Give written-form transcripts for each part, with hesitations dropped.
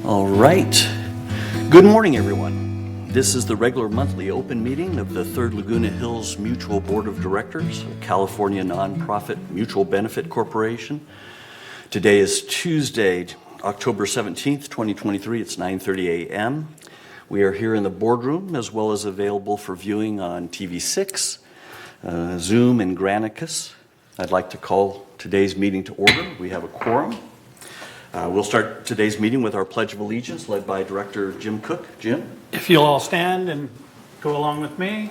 All right. Good morning, everyone. This is the regular monthly open meeting of the Third Laguna Hills Mutual Board of Directors, a California nonprofit mutual benefit corporation. Today is Tuesday, October 17th, 2023. It's 9:30 a.m. We are here in the boardroom as well as available for viewing on TV6, Zoom, and Granicus. I'd like to call today's meeting to order. We have a quorum. We'll start today's meeting with our Pledge of Allegiance led by Director Jim Cook. Jim? If you'll all stand and go along with me,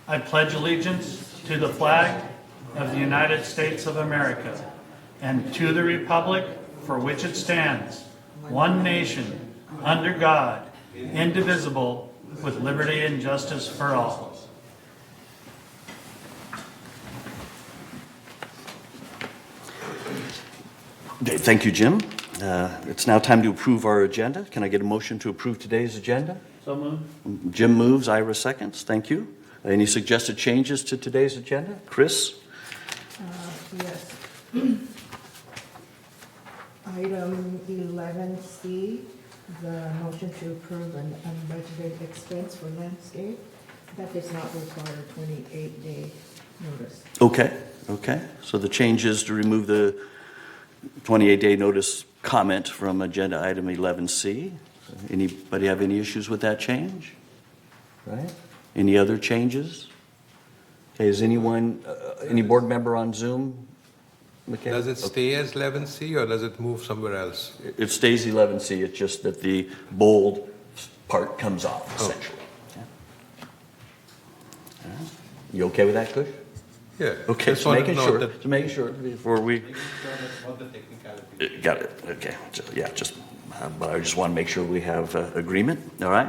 I pledge allegiance to the flag of the United States of America and to the republic for which it stands, one nation, under God, indivisible, with liberty and justice for all. Okay, thank you, Jim. It's now time to approve our agenda. Can I get a motion to approve today's agenda? So moved. Jim moves, Ira seconds. Thank you. Any suggested changes to today's agenda? Chris? Yes. Item 11C, the motion to approve an unbudgeted expense for landscape. That does not require a 28-day notice. Okay. So the change is to remove the 28-day notice comment from agenda item 11C. Anybody have any issues with that change? Right? Any other changes? Okay, is anyone, any board member on Zoom? McKay? Does it stay as 11C or does it move somewhere else? It stays 11C, it's just that the bold part comes off, essentially. Yeah. You okay with that, Kush? Yeah. Okay, just making sure before we... Got it, okay. But I just want to make sure we have agreement, all right?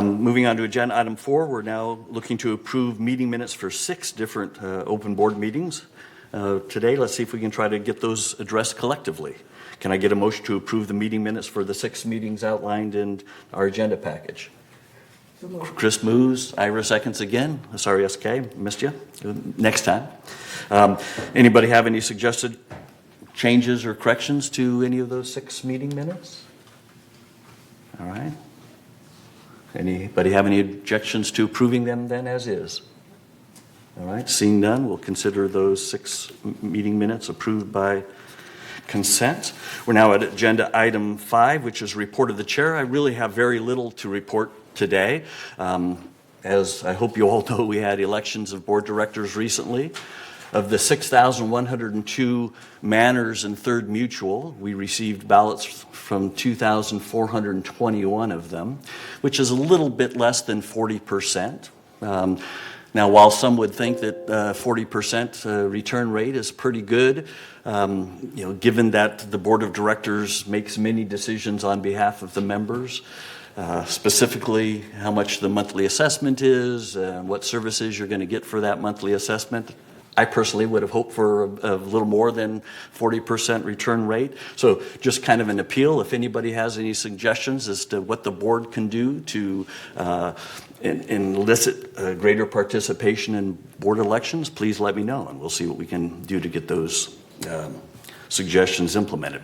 Moving on to agenda item 4, we're now looking to approve meeting minutes for 6 different open board meetings. Today, let's see if we can try to get those addressed collectively. Can I get a motion to approve the meeting minutes for the 6 meetings outlined in our agenda package? Chris moves, Ira seconds again. Sorry, SK, missed you. Next time. Anybody have any suggested changes or corrections to any of those 6 meeting minutes? All right. Anybody have any objections to approving them then as is? All right, seeing none, we'll consider those 6 meeting minutes approved by consent. We're now at agenda item 5, which is report of the chair. I really have very little to report today. As I hope you all know, we had elections of board directors recently. Of the 6,102 Manners and Third Mutual, we received ballots from 2,421 of them, which is a little bit less than 40%. Now, while some would think that 40% return rate is pretty good, given that the board of directors makes many decisions on behalf of the members, specifically how much the monthly assessment is, what services you're going to get for that monthly assessment. I personally would have hoped for a little more than 40% return rate. So just kind of an appeal, if anybody has any suggestions as to what the board can do to elicit greater participation in board elections, please let me know, and we'll see what we can do to get those suggestions implemented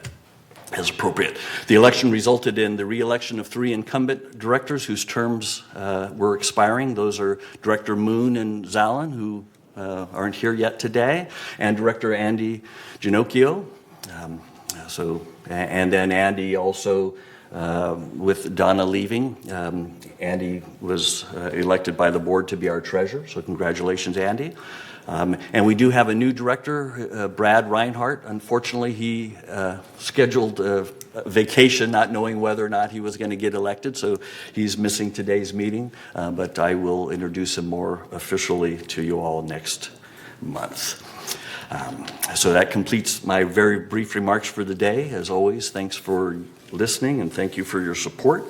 as appropriate. The election resulted in the re-election of 3 incumbent directors whose terms were expiring. Those are Director Moon and Zalin, who aren't here yet today, and Director Andy Ginocchio. And then Andy also, with Donna leaving, Andy was elected by the board to be our treasurer, so congratulations, Andy. And we do have a new director, Brad Reinhardt. Unfortunately, he scheduled a vacation not knowing whether or not he was going to get elected, so he's missing today's meeting, but I will introduce him more officially to you all next month. So that completes my very brief remarks for the day. As always, thanks for listening and thank you for your support.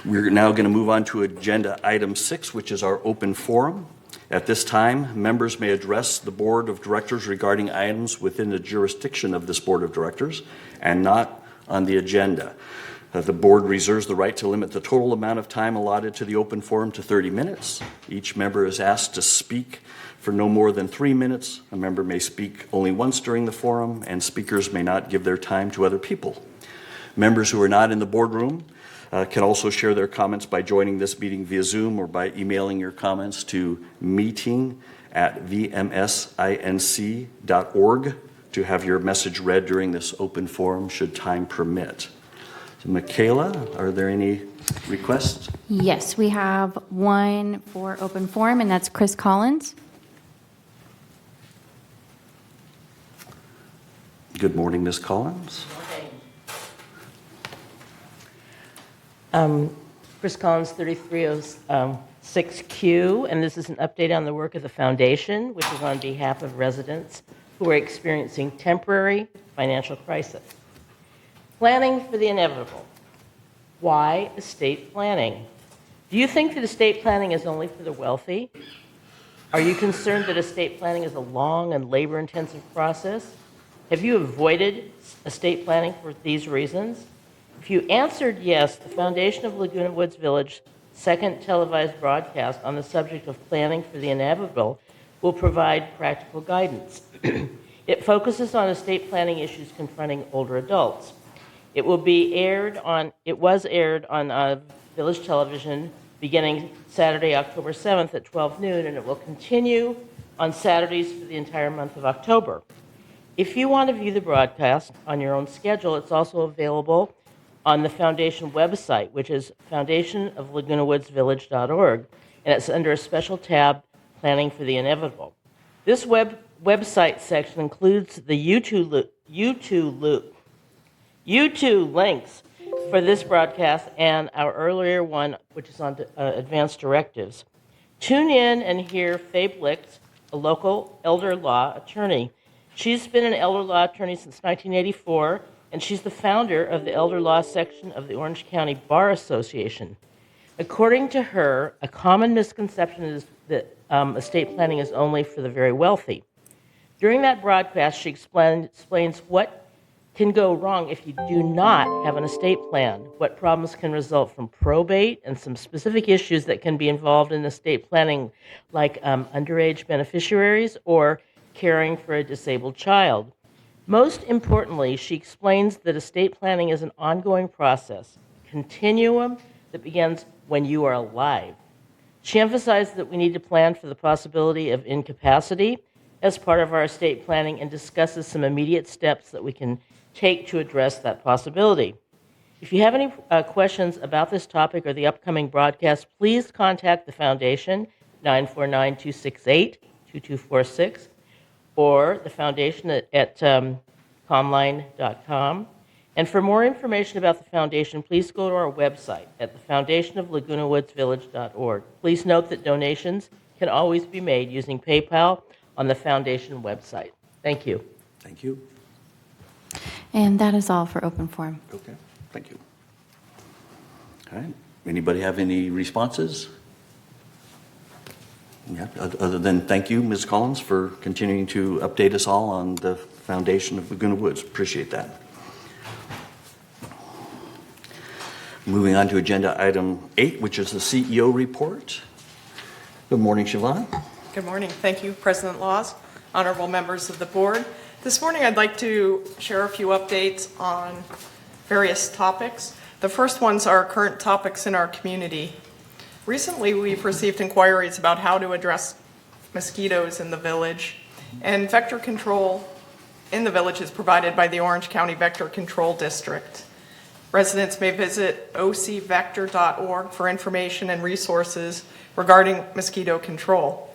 We're now going to move on to agenda item 6, which is our open forum. At this time, members may address the board of directors regarding items within the jurisdiction of this board of directors and not on the agenda. The board reserves the right to limit the total amount of time allotted to the open forum to 30 minutes. Each member is asked to speak for no more than 3 minutes. A member may speak only once during the forum, and speakers may not give their time to other people. Members who are not in the boardroom can also share their comments by joining this meeting via Zoom or by emailing your comments to meeting@vmsinc.org to have your message read during this open forum should time permit. So Michaela, are there any requests? Yes, we have one for open forum, and that's Chris Collins. Good morning, Ms. Collins. Chris Collins, 3306Q, and this is an update on the work of the foundation, which is on behalf of residents who are experiencing temporary financial crisis. Planning for the inevitable. Why estate planning? Do you think that estate planning is only for the wealthy? Are you concerned that estate planning is a long and labor-intensive process? Have you avoided estate planning for these reasons? If you answered yes, the foundation of Laguna Woods Village second televised broadcast on the subject of planning for the inevitable will provide practical guidance. It focuses on estate planning issues confronting older adults. It was aired on Village Television beginning Saturday, October 7th at 12 noon, and it will continue on Saturdays for the entire month of October. If you want to view the broadcast on your own schedule, it's also available on the foundation website, which is foundationoflagunawoodsvillage.org, and it's under a special tab, Planning for the Inevitable. This website section includes the YouTube links for this broadcast and our earlier one, which is on advanced directives. Tune in and hear Faye Blix, a local elder law attorney. She's been an elder law attorney since 1984, and she's the founder of the elder law section of the Orange County Bar Association. According to her, a common misconception is that estate planning is only for the very wealthy. During that broadcast, she explains what can go wrong if you do not have an estate plan, what problems can result from probate, and some specific issues that can be involved in estate planning, like underage beneficiaries or caring for a disabled child. Most importantly, she explains that estate planning is an ongoing process, a continuum that begins when you are alive. She emphasized that we need to plan for the possibility of incapacity as part of our estate planning and discusses some immediate steps that we can take to address that possibility. If you have any questions about this topic or the upcoming broadcast, please contact the foundation, 949-268-2246, or the foundation at comline.com. And for more information about the foundation, please go to our website at thefoundationoflagunawoodsvillage.org. Please note that donations can always be made using PayPal on the foundation website. Thank you. Thank you. And that is all for open forum. Okay, thank you. All right, anybody have any responses? Yeah, other than thank you, Ms. Collins, for continuing to update us all on the foundation of Laguna Woods. Appreciate that. Moving on to agenda item 8, which is the CEO report. Good morning, Siobhan. Good morning. Thank you, President Laws, honorable members of the board. This morning I'd like to share a few updates on various topics. The first ones are current topics in our community. Recently we've received inquiries about how to address mosquitoes in the village, and vector control in the village is provided by the Orange County Vector Control District. Residents may visit ocvector.org for information and resources regarding mosquito control.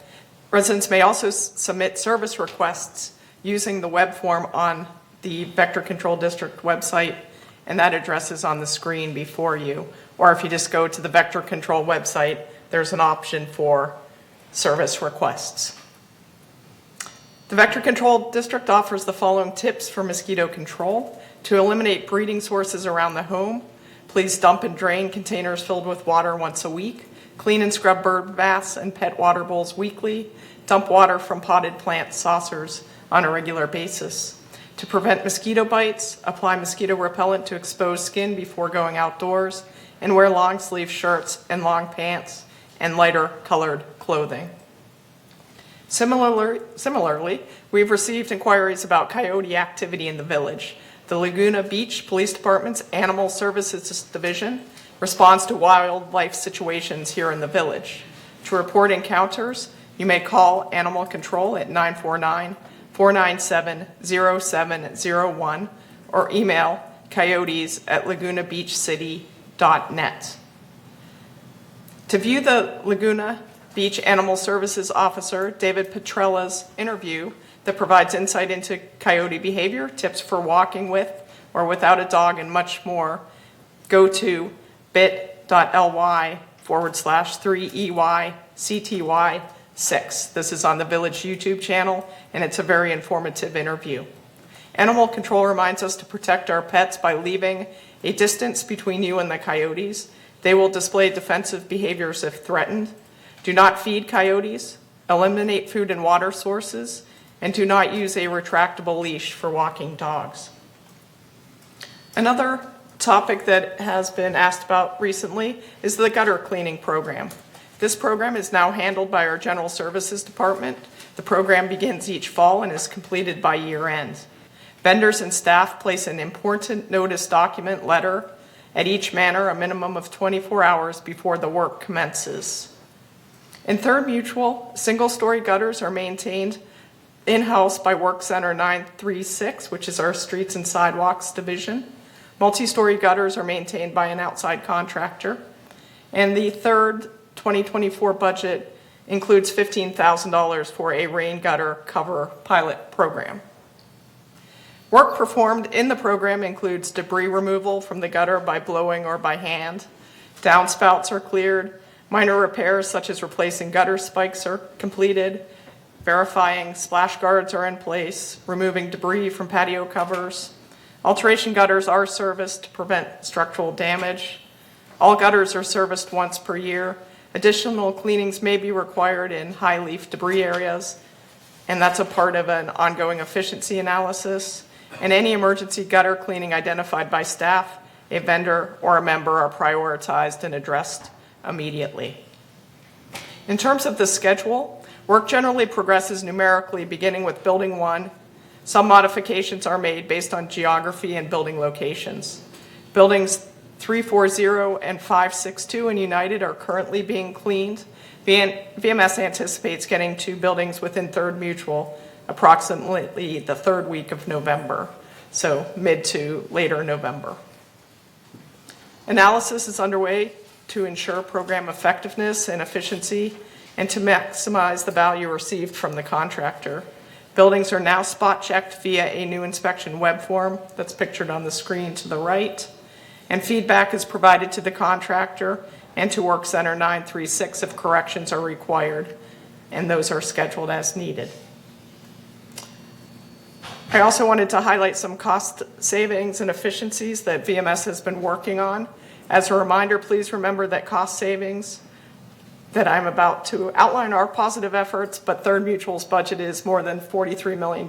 Residents may also submit service requests using the web form on the Vector Control District website, and that address is on the screen before you. Or if you just go to the Vector Control website, there's an option for service requests. The Vector Control District offers the following tips for mosquito control. To eliminate breeding sources around the home, please dump and drain containers filled with water once a week. Clean and scrub bird baths and pet water bowls weekly. Dump water from potted plant saucers on a regular basis. To prevent mosquito bites, apply mosquito repellent to exposed skin before going outdoors, and wear long sleeve shirts and long pants and lighter colored clothing. Similarly, we've received inquiries about coyote activity in the village. The Laguna Beach Police Department's Animal Services Division responds to wildlife situations here in the village. To report encounters, you may call Animal Control at 949-497-0701 or email coyotes@lagunabeachcity.net. To view the Laguna Beach Animal Services Officer David Petrella's interview that provides insight into coyote behavior, tips for walking with or without a dog, and much more, go to bit.ly/3EYCTY6. This is on the Village YouTube channel, and it's a very informative interview. Animal Control reminds us to protect our pets by leaving a distance between you and the coyotes. They will display defensive behaviors if threatened. Do not feed coyotes, eliminate food and water sources, and do not use a retractable leash for walking dogs. Another topic that has been asked about recently is the gutter cleaning program. This program is now handled by our General Services Department. The program begins each fall and is completed by year end. Vendors and staff place an important notice document letter at each manor a minimum of 24 hours before the work commences. In Third Mutual, single-story gutters are maintained in-house by Work Center 936, which is our Streets and Sidewalks division. Multi-story gutters are maintained by an outside contractor. And the third 2024 budget includes $15,000 for a rain gutter cover pilot program. Work performed in the program includes debris removal from the gutter by blowing or by hand. Downspouts are cleared. Minor repairs such as replacing gutter spikes are completed. Verifying splash guards are in place. Removing debris from patio covers. Alteration gutters are serviced to prevent structural damage. All gutters are serviced once per year. Additional cleanings may be required in high leaf debris areas, and that's a part of an ongoing efficiency analysis. And any emergency gutter cleaning identified by staff, a vendor, or a member are prioritized and addressed immediately. In terms of the schedule, work generally progresses numerically beginning with Building 1. Some modifications are made based on geography and building locations. Buildings 340 and 562 in United are currently being cleaned. VMS anticipates getting to buildings within Third Mutual approximately the third week of November, so mid to later November. Analysis is underway to ensure program effectiveness and efficiency and to maximize the value received from the contractor. Buildings are now spot checked via a new inspection web form that's pictured on the screen to the right, and feedback is provided to the contractor and to Work Center 936 if corrections are required, and those are scheduled as needed. I also wanted to highlight some cost savings and efficiencies that VMS has been working on. As a reminder, please remember that cost savings that I'm about to outline are positive efforts, but Third Mutual's budget is more than $43 million.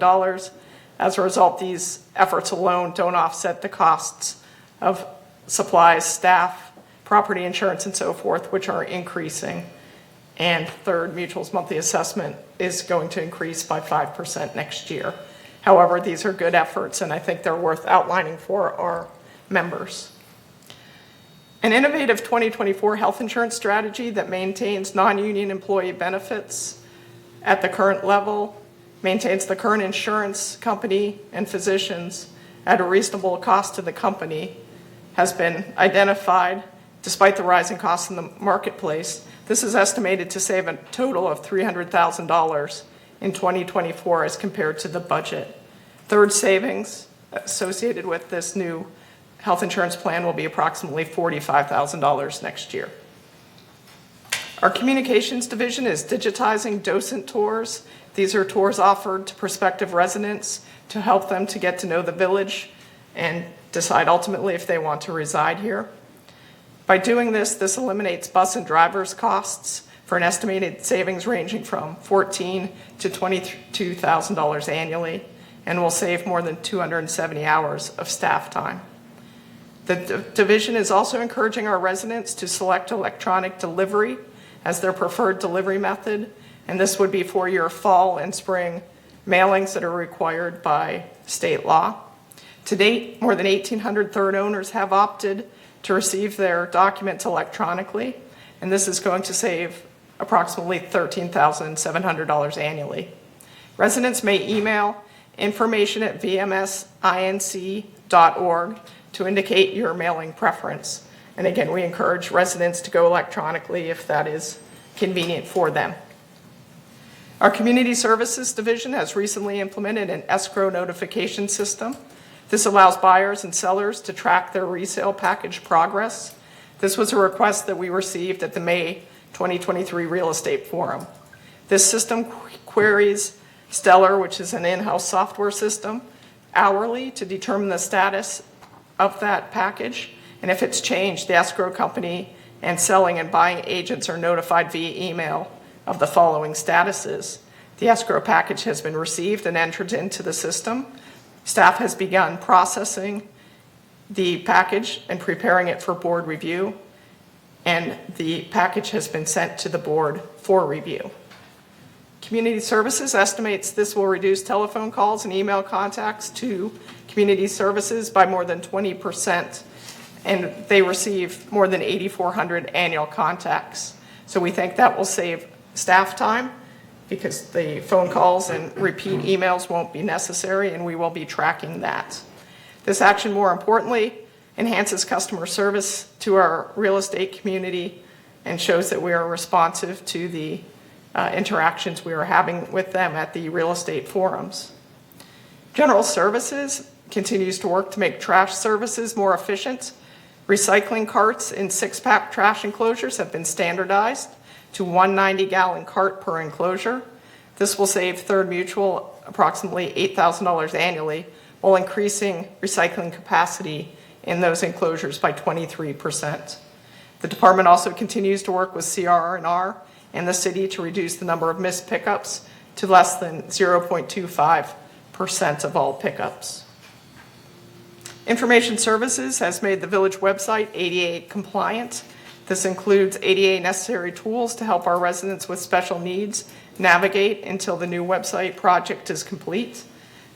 As a result, these efforts alone don't offset the costs of supplies, staff, property insurance, and so forth, which are increasing. And Third Mutual's monthly assessment is going to increase by 5% next year. However, these are good efforts, and I think they're worth outlining for our members. An innovative 2024 health insurance strategy that maintains non-union employee benefits at the current level, maintains the current insurance company and physicians at a reasonable cost to the company, has been identified despite the rising costs in the marketplace. This is estimated to save a total of $300,000 in 2024 as compared to the budget. Third savings associated with this new health insurance plan will be approximately $45,000 next year. Our communications division is digitizing docent tours. These are tours offered to prospective residents to help them to get to know the village and decide ultimately if they want to reside here. By doing this, this eliminates bus and driver's costs for an estimated savings ranging from $14,000 to $22,000 annually, and will save more than 270 hours of staff time. The division is also encouraging our residents to select electronic delivery as their preferred delivery method, and this would be for your fall and spring mailings that are required by state law. To date, more than 1,800 third owners have opted to receive their documents electronically, and this is going to save approximately $13,700 annually. Residents may email information@vmsinc.org to indicate your mailing preference. And again, we encourage residents to go electronically if that is convenient for them. Our Community Services Division has recently implemented an escrow notification system. This allows buyers and sellers to track their resale package progress. This was a request that we received at the May 2023 Real Estate Forum. This system queries Stellar, which is an in-house software system, hourly to determine the status of that package. And if it's changed, the escrow company and selling and buying agents are notified via email of the following statuses. The escrow package has been received and entered into the system. Staff has begun processing the package and preparing it for board review, and the package has been sent to the board for review. Community Services estimates this will reduce telephone calls and email contacts to community services by more than 20%, and they receive more than 8,400 annual contacts. So we think that will save staff time because the phone calls and repeat emails won't be necessary, and we will be tracking that. This action, more importantly, enhances customer service to our real estate community and shows that we are responsive to the interactions we are having with them at the real estate forums. General Services continues to work to make trash services more efficient. Recycling carts in 6-pack trash enclosures have been standardized to 190-gallon cart per enclosure. This will save Third Mutual approximately $8,000 annually while increasing recycling capacity in those enclosures by 23%. The department also continues to work with CR&R and the city to reduce the number of missed pickups to less than 0.25% of all pickups. Information Services has made the village website ADA compliant. This includes ADA necessary tools to help our residents with special needs navigate until the new website project is complete.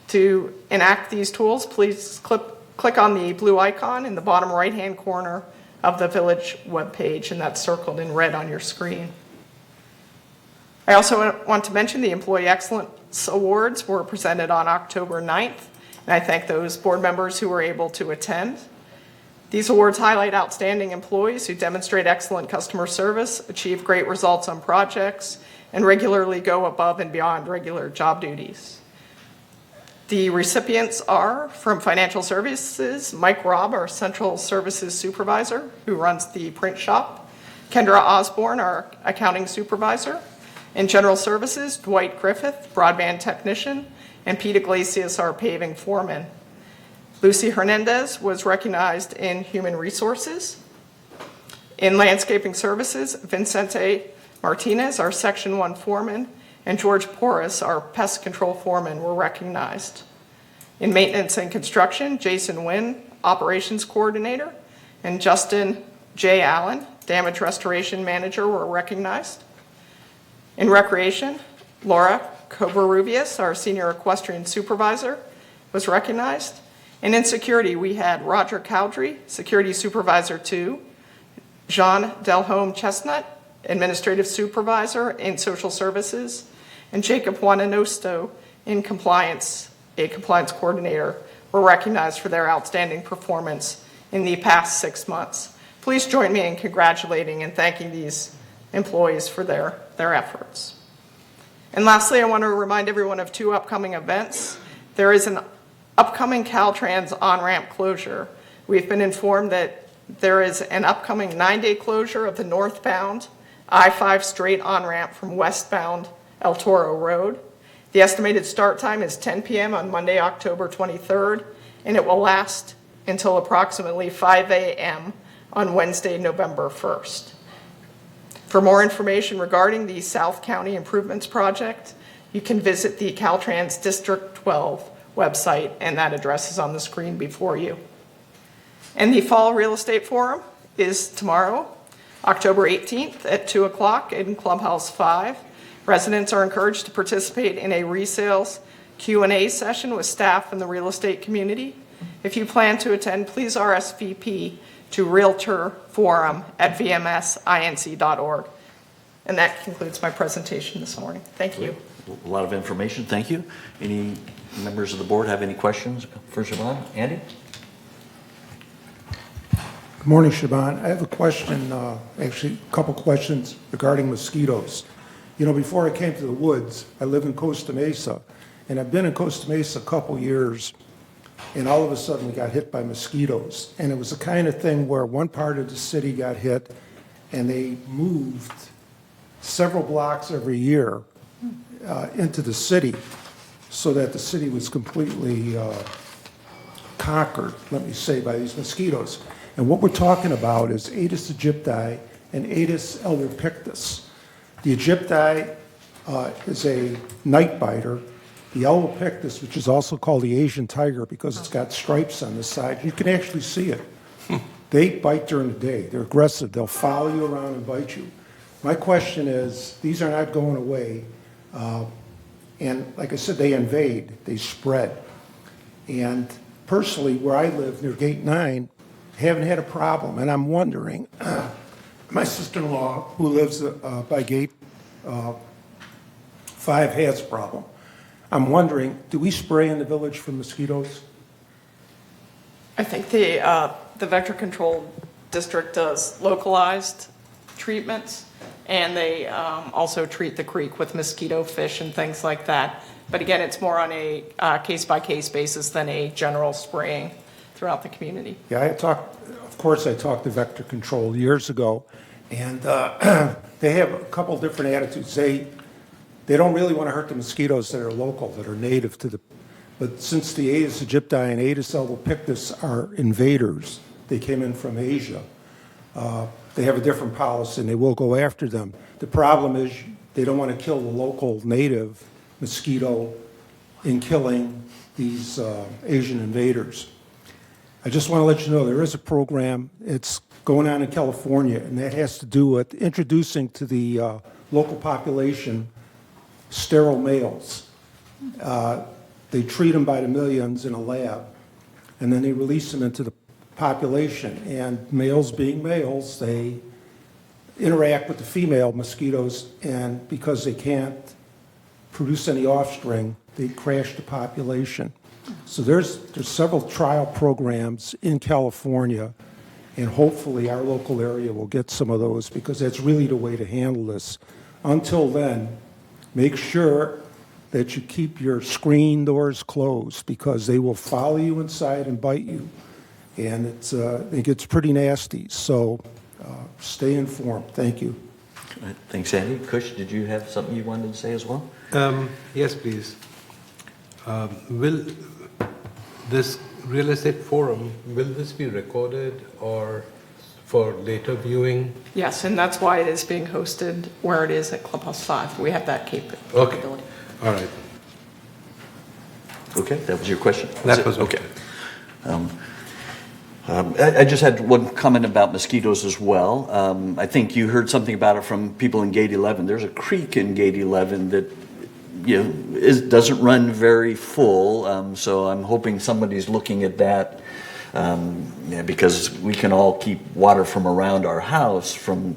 To enact these tools, please click on the blue icon in the bottom right-hand corner of the village webpage, and that's circled in red on your screen. I also want to mention the Employee Excellence Awards were presented on October 9th, and I thank those board members who were able to attend. These awards highlight outstanding employees who demonstrate excellent customer service, achieve great results on projects, and regularly go above and beyond regular job duties. The recipients are from Financial Services, Mike Robb, our Central Services Supervisor, who runs the print shop, Kendra Osborne, our Accounting Supervisor. In General Services, Dwight Griffith, Broadband Technician, and Pete Iglesias, our Paving Foreman. Lucy Hernandez was recognized in Human Resources. In Landscaping Services, Vincente Martinez, our Section 1 Foreman, and George Porras, our Pest Control Foreman, were recognized. In Maintenance and Construction, Jason Wynn, Operations Coordinator, and Justin J. Allen, Damage Restoration Manager, were recognized. In Recreation, Laura Covarrubias, our Senior Equestrian Supervisor, was recognized. And in Security, we had Roger Cowdrey, Security Supervisor 2, Jean Delhomme Chestnut, Administrative Supervisor in Social Services, and Jacob Juananosto in Compliance, a Compliance Coordinator, were recognized for their outstanding performance in the past 6 months. Please join me in congratulating and thanking these employees for their efforts. And lastly, I want to remind everyone of 2 upcoming events. There is an upcoming Caltrans on-ramp closure. We've been informed that there is an upcoming 9-day closure of the northbound I-5 straight on-ramp from westbound El Toro Road. The estimated start time is 10 p.m. on Monday, October 23rd, and it will last until approximately 5 a.m. on Wednesday, November 1st. For more information regarding the South County Improvements Project, you can visit the Caltrans District 12 website, and that address is on the screen before you. And the Fall Real Estate Forum is tomorrow, October 18th at 2 o'clock in Clubhouse 5. Residents are encouraged to participate in a resales Q&A session with staff and the real estate community. If you plan to attend, please RSVP to realtorforum@vmsinc.org. And that concludes my presentation this morning. Thank you. A lot of information, thank you. Any members of the board have any questions for Siobhan? Andy? Good morning, Siobhan. I have a question, actually a couple questions regarding mosquitoes. You know, before I came to the woods, I live in Costa Mesa, and I've been in Costa Mesa a couple years, and all of a sudden we got hit by mosquitoes. And it was the kind of thing where one part of the city got hit, and they moved several blocks every year into the city, so that the city was completely conquered, let me say, by these mosquitoes. And what we're talking about is Aedes aegypti and Aedes albopictus. The aegypti is a night biter. The albopictus, which is also called the Asian tiger because it's got stripes on the side, you can actually see it. They bite during the day. They're aggressive. They'll follow you around and bite you. My question is, these are not going away. And like I said, they invade, they spread. And personally, where I live near Gate 9, haven't had a problem. And I'm wondering, my sister-in-law, who lives by Gate 5, has a problem. I'm wondering, do we spray in the village for mosquitoes? I think the Vector Control District does localized treatments, and they also treat the creek with mosquito fish and things like that. But again, it's more on a case-by-case basis than a general spraying throughout the community. Yeah, I talked to Vector Control years ago, and they have a couple different attitudes. They don't really want to hurt the mosquitoes that are local, that are native to the, but since the Aedes aegypti and Aedes albopictus are invaders, they came in from Asia, they have a different policy and they will go after them. The problem is they don't want to kill the local native mosquito in killing these Asian invaders. I just want to let you know there is a program, it's going on in California, and that has to do with introducing to the local population sterile males. They treat them by the millions in a lab, and then they release them into the population. And males being males, they interact with the female mosquitoes, and because they can't produce any offspring, they crash the population. So there's several trial programs in California, and hopefully our local area will get some of those, because that's really the way to handle this. Until then, make sure that you keep your screen doors closed, because they will follow you inside and bite you, and it gets pretty nasty. So stay informed. Thank you. Thanks, Andy. Kush, did you have something you wanted to say as well? Yes, please. Will this real estate forum, will this be recorded or for later viewing? Yes, and that's why it is being hosted where it is at Clubhouse 5. We have that capability. Okay. All right. Okay, that was your question? That was okay. I just had one comment about mosquitoes as well. I think you heard something about it from people in Gate 11. There's a creek in Gate 11 that doesn't run very full, so I'm hoping somebody's looking at that, because we can all keep water from around our house from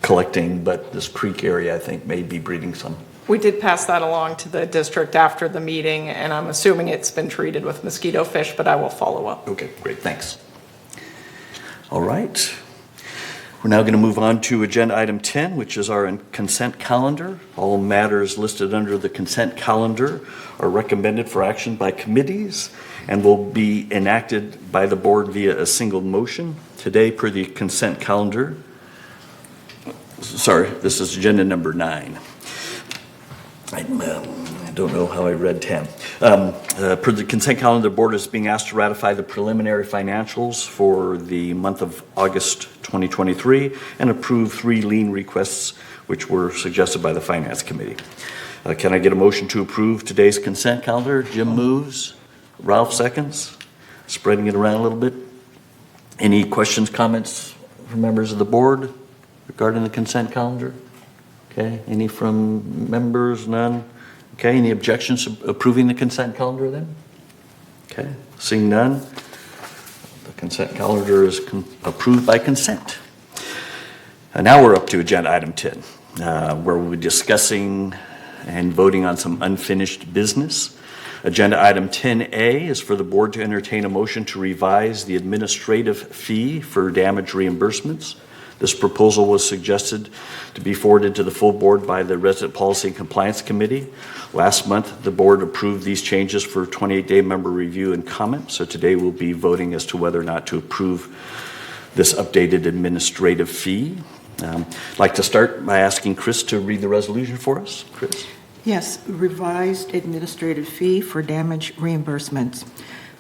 collecting, but this creek area I think may be breeding some. We did pass that along to the district after the meeting, and I'm assuming it's been treated with mosquito fish, but I will follow up. Okay, great, thanks. All right. We're now going to move on to agenda item 10, which is our consent calendar. All matters listed under the consent calendar are recommended for action by committees and will be enacted by the board via a single motion. Today, per the consent calendar, sorry, this is agenda number 9. I don't know how I read 10. Per the consent calendar, the board is being asked to ratify the preliminary financials for the month of August 2023 and approve 3 lien requests which were suggested by the Finance Committee. Can I get a motion to approve today's consent calendar? Jim moves. Ralph seconds. Spreading it around a little bit. Any questions, comments from members of the board regarding the consent calendar? Okay, any from members? None? Okay, any objections to approving the consent calendar then? Okay, seeing none, the consent calendar is approved by consent. And now we're up to agenda item 10, where we'll be discussing and voting on some unfinished business. Agenda item 10A is for the board to entertain a motion to revise the administrative fee for damage reimbursements. This proposal was suggested to be forwarded to the full board by the Resident Policy and Compliance Committee. Last month, the board approved these changes for 28-day member review and comment. So today we'll be voting as to whether or not to approve this updated administrative fee. I'd like to start by asking Chris to read the resolution for us. Chris? Yes, revised administrative fee for damage reimbursements.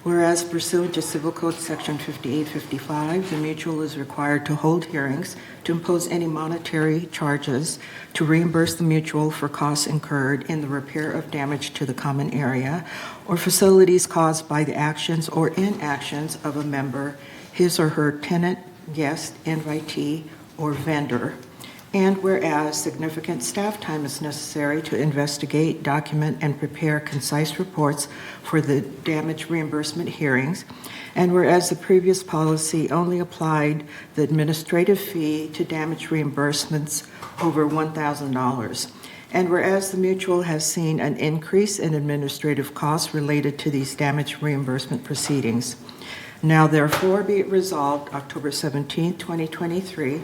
Whereas pursuant to Civil Code Section 5855, the mutual is required to hold hearings to impose any monetary charges to reimburse the mutual for costs incurred in the repair of damage to the common area or facilities caused by the actions or inactions of a member, his or her tenant, guest, invitee, or vendor. And whereas significant staff time is necessary to investigate, document, and prepare concise reports for the damage reimbursement hearings, and whereas the previous policy only applied the administrative fee to damage reimbursements over $1,000, and whereas the mutual has seen an increase in administrative costs related to these damage reimbursement proceedings. Now therefore be it resolved, October 17, 2023,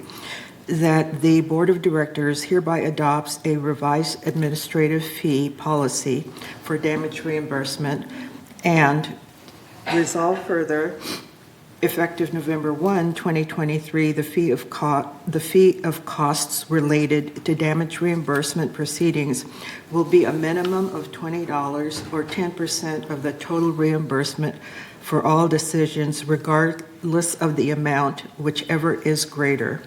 that the Board of Directors hereby adopts a revised administrative fee policy for damage reimbursement, and resolve further, effective November 1, 2023, the fee of costs related to damage reimbursement proceedings will be a minimum of $20 or 10% of the total reimbursement for all decisions, regardless of the amount, whichever is greater.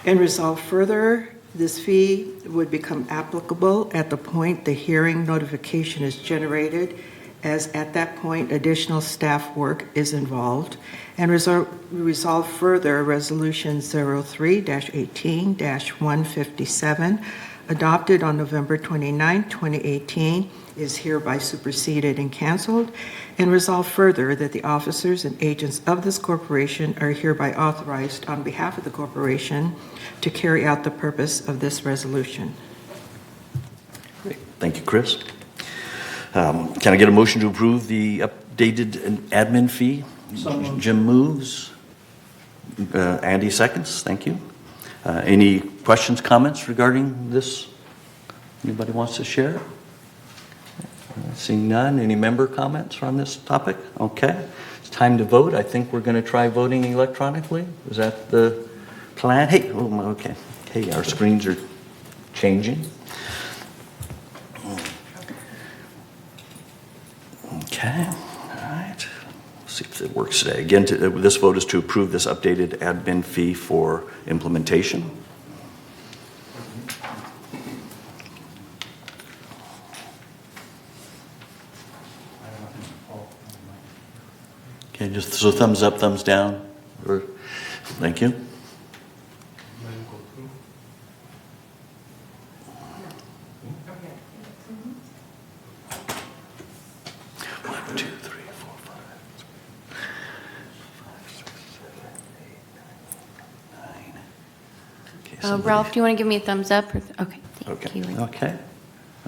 And resolve further, this fee would become applicable at the point the hearing notification is generated, as at that point additional staff work is involved. And resolve further, Resolution 03-18-157, adopted on November 29, 2018, is hereby superseded and canceled. And resolve further that the officers and agents of this corporation are hereby authorized on behalf of the corporation to carry out the purpose of this resolution. Great. Thank you, Chris. Can I get a motion to approve the updated admin fee? So moved. Jim moves. Andy seconds. Thank you. Any questions, comments regarding this? Anybody wants to share? Seeing none. Any member comments on this topic? Okay. It's time to vote. I think we're going to try voting electronically. Is that the plan? Hey, oh, okay. Hey, our screens are changing. Okay. All right. Let's see if it works today. Again, this vote is to approve this updated admin fee for implementation. Okay, just so thumbs up, thumbs down. Thank you. 1, 2, 3, 4, 5, 6, 7, 8, 9. Okay, Ralph, do you want to give me a thumbs up? Okay, thank Okay. you. Okay.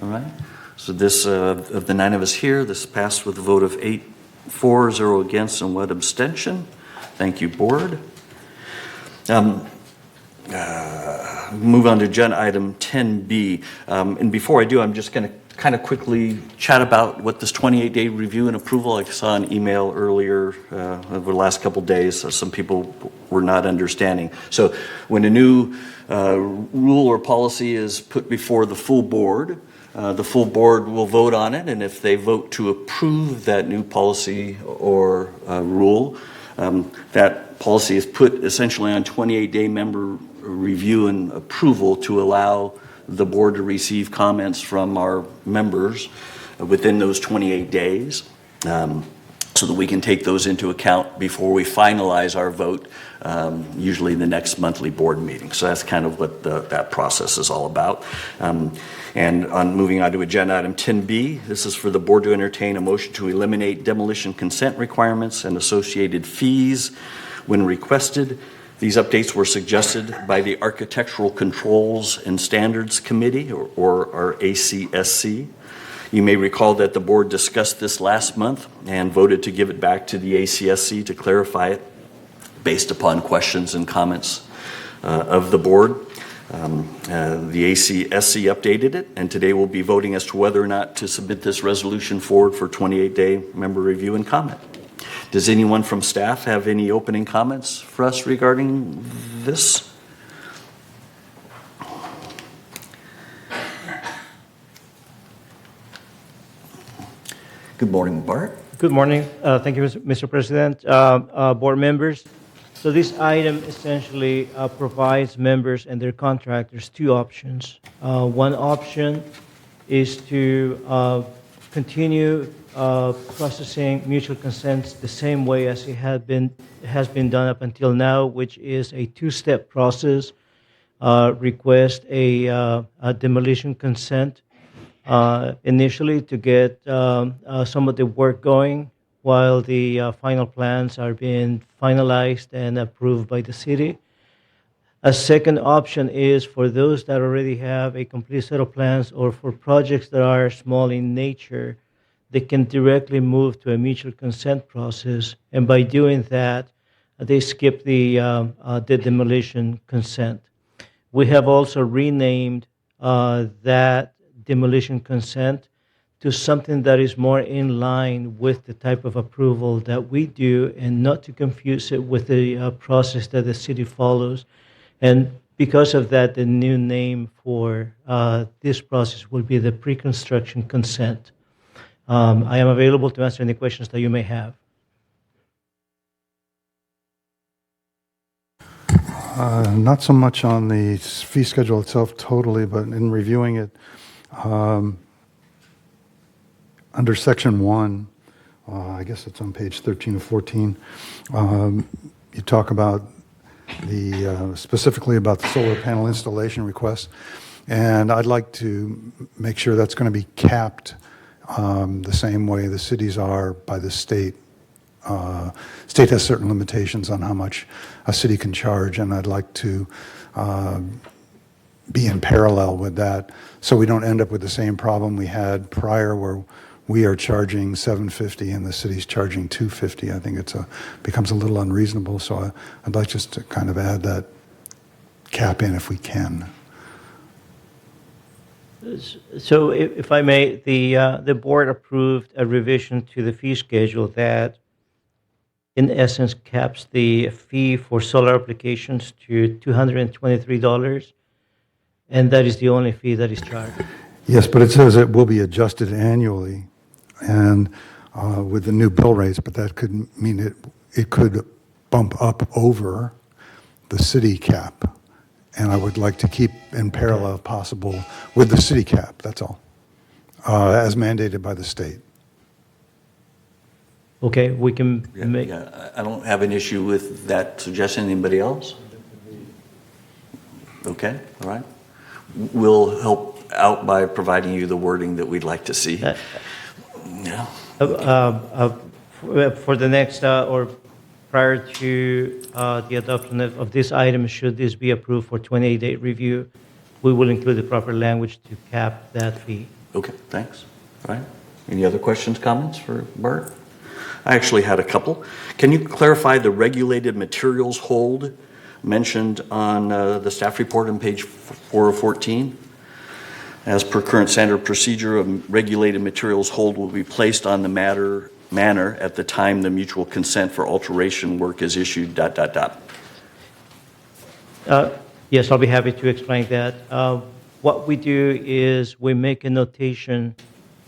All right. So this, of the 9 of us here, this passed with a vote of 8 for, 0 against, and 1 abstention. Thank you, board. Move on to agenda item 10B. And before I do, I'm just going to kind of quickly chat about what this 28-day review and approval. I saw an email earlier over the last couple days. So some people were not understanding. So when a new rule or policy is put before the full board will vote on it, and if they vote to approve that new policy or rule, that policy is put essentially on 28-day member review and approval to allow the board to receive comments from our members within those 28 days. so that we can take those into account before we finalize our vote, usually the next monthly board meeting. So that's kind of what that process is all about. And moving on to agenda item 10B, this is for the board to entertain a motion to eliminate demolition consent requirements and associated fees when requested. These updates were suggested by the Architectural Controls and Standards Committee, or our ACSC. You may recall that the board discussed this last month and voted to give it back to the ACSC to clarify it based upon questions and comments of the board. The ACSC updated it, and today we'll be voting as to whether or not to submit this resolution forward for 28-day member review and comment. Does anyone from staff have any opening comments for us regarding this? Good morning, Bart. Good morning. Thank you, Mr. President, board members. So this item essentially provides members and their contractors two options. One option is to continue processing mutual consents the same way as it has been done up until now, which is a two-step process. Request a demolition consent initially to get some of the work going while the final plans are being finalized and approved by the city. A second option is for those that already have a complete set of plans, or for projects that are small in nature, they can directly move to a mutual consent process, and by doing that, they skip the demolition consent. We have also renamed that demolition consent to something that is more in line with the type of approval that we do, and not to confuse it with the process that the city follows. And because of that, the new name for this process will be the pre-construction consent. I am available to answer any questions that you may have. Not so much on the fee schedule itself totally, but in reviewing it, under section 1, I guess it's on page 13 or 14, you talk about specifically about the solar panel installation request, and I'd like to make sure that's going to be capped the same way the cities are by the state. State has certain limitations on how much a city can charge, and I'd like to be in parallel with that, so we don't end up with the same problem we had prior, where we are charging $750 and the city's charging $250. I think becomes a little unreasonable, so I'd like just to kind of add that cap in if we can. So if I may, the board approved a revision to the fee schedule that in essence caps the fee for solar applications to $223, and that is the only fee that is charged. Yes, but it says it will be adjusted annually, and with the new bill rates, but that could mean it could bump up over the city cap, and I would like to keep in parallel if possible with the city cap, that's all, as mandated by the state. Okay, we can make... Yeah, I don't have an issue with that suggestion. Anybody else? Okay, all right. We'll help out by providing you the wording that we'd like to see. Yeah. For the next, or prior to the adoption of this item, should this be approved for 28-day review, we will include the proper language to cap that fee. Okay, thanks. All right. Any other questions, comments for Bart? I actually had a couple. Can you clarify the regulated materials hold mentioned on the staff report on page 4 of 14? As per current standard procedure, a regulated materials hold will be placed on the manner at the time the mutual consent for alteration work is issued, ... Yes, I'll be happy to explain that. What we do is we make a notation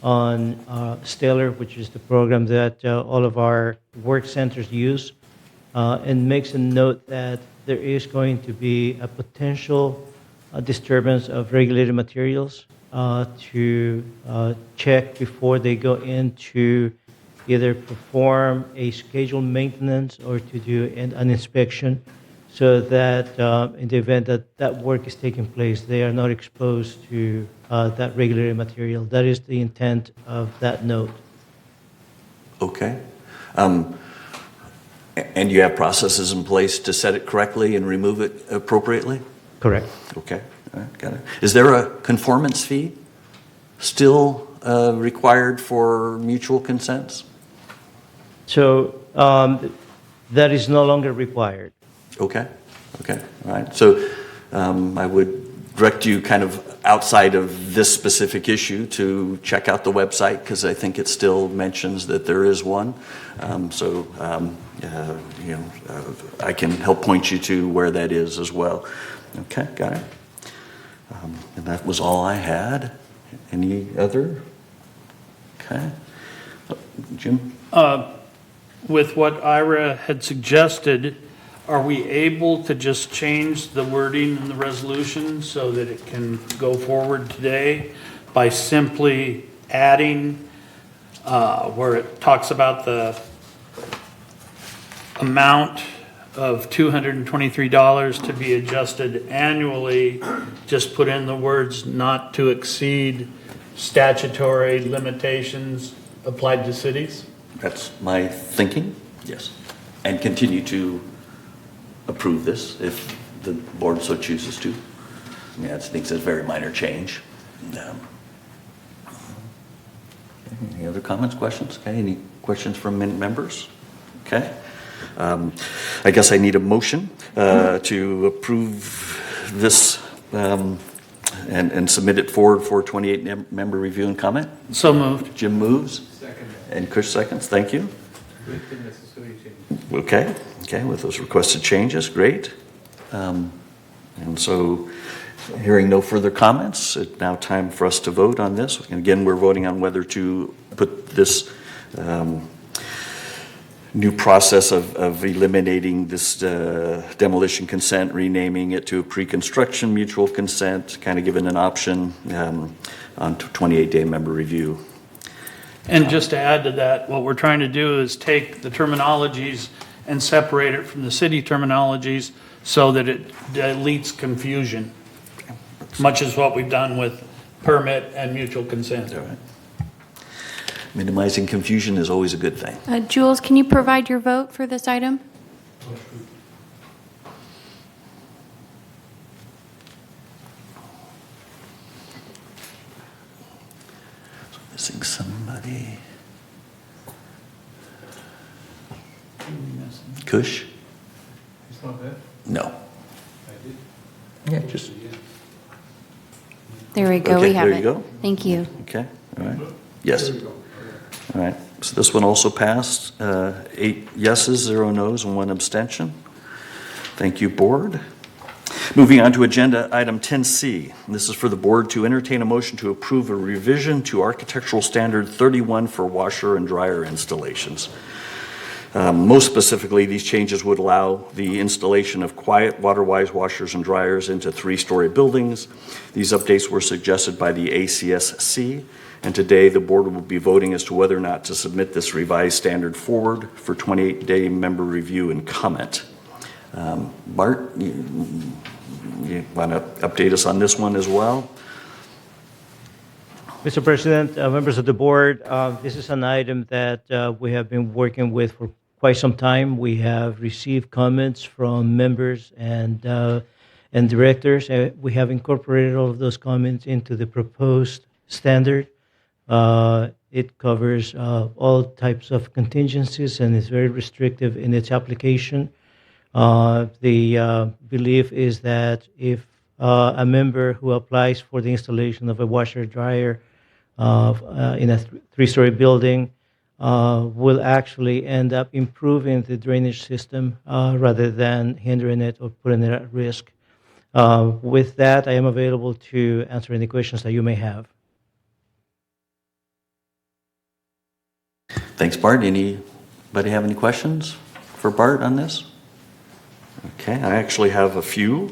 on Stellar, which is the program that all of our work centers use, and makes a note that there is going to be a potential disturbance of regulated materials to check before they go into either perform a scheduled maintenance or to do an inspection, so that in the event that that work is taking place, they are not exposed to that regulatory material. That is the intent of that note. Okay. And you have processes in place to set it correctly and remove it appropriately? Correct. Okay, all right, got it. Is there a conformance fee still required for mutual consents? So that is no longer required. Okay, okay, all right. So I would direct you kind of outside of this specific issue to check out the website, because I think it still mentions that there is one. I can help point you to where that is as well. Okay, got it. And that was all I had. Any other? Okay. Jim? With what Ira had suggested, are we able to just change the wording in the resolution so that it can go forward today by simply adding where it talks about the amount of $223 to be adjusted annually, just put in the words "not to exceed statutory limitations applied to cities"? That's my thinking, yes. And continue to approve this if the board so chooses to. I think it's a very minor change. Any other comments, questions? Okay, any questions from members? Okay. I guess I need a motion to approve this and submit it forward for 28-member review and comment. So moved. Jim moves. Second. And Chris seconds. Thank you. With the necessary changes. Okay, with those requested changes, great. And so, hearing no further comments, it's now time for us to vote on this. And again, we're voting on whether to put this new process of eliminating this demolition consent, renaming it to a pre-construction mutual consent, kind of given an option on 28-day member review. And just to add to that, what we're trying to do is take the terminologies and separate it from the city terminologies so that it deletes confusion, much as what we've done with permit and mutual consent. All right. Minimizing confusion is always a good thing. Jules, can you provide your vote for this item? Missing somebody. Kush? It's not there? No. I did. Yeah, just, There we go, Okay, we have it. there you go. Thank you. okay, all right. Yes. All right, so this one also passed, 8 yeses, 0 nos, and 1 abstention. Thank you, board. Moving on to agenda item 10C. This is for the board to entertain a motion to approve a revision to architectural standard 31 for washer and dryer installations. Most specifically, these changes would allow the installation of quiet, water-wise washers and dryers into 3-story buildings. These updates were suggested by the ACSC, and today the board will be voting as to whether or not to submit this revised standard forward for 28-day member review and comment. Bart, you want to update us on this one as well? Mr. President, members of the board, this is an item that we have been working with for quite some time. We have received comments from members and directors. We have incorporated all of those comments into the proposed standard. It covers all types of contingencies and is very restrictive in its application. The belief is that if a member who applies for the installation of a washer dryer in a 3-story building will actually end up improving the drainage system rather than hindering it or putting it at risk. With that, I am available to answer any questions that you may have. Thanks, Bart. Anybody have any questions for Bart on this? Okay, I actually have a few.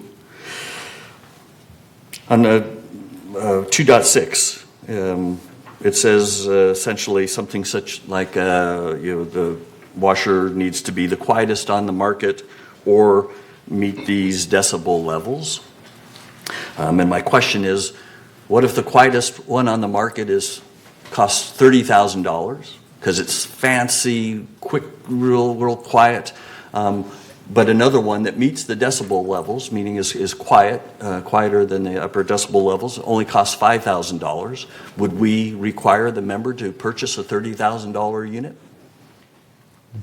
On 2.6, it says essentially something such like, the washer needs to be the quietest on the market or meet these decibel levels. And my question is, what if the quietest one on the market costs $30,000 because it's fancy, quick, real quiet, but another one that meets the decibel levels, meaning is quiet, quieter than the upper decibel levels, only costs $5,000. Would we require the member to purchase a $30,000 unit?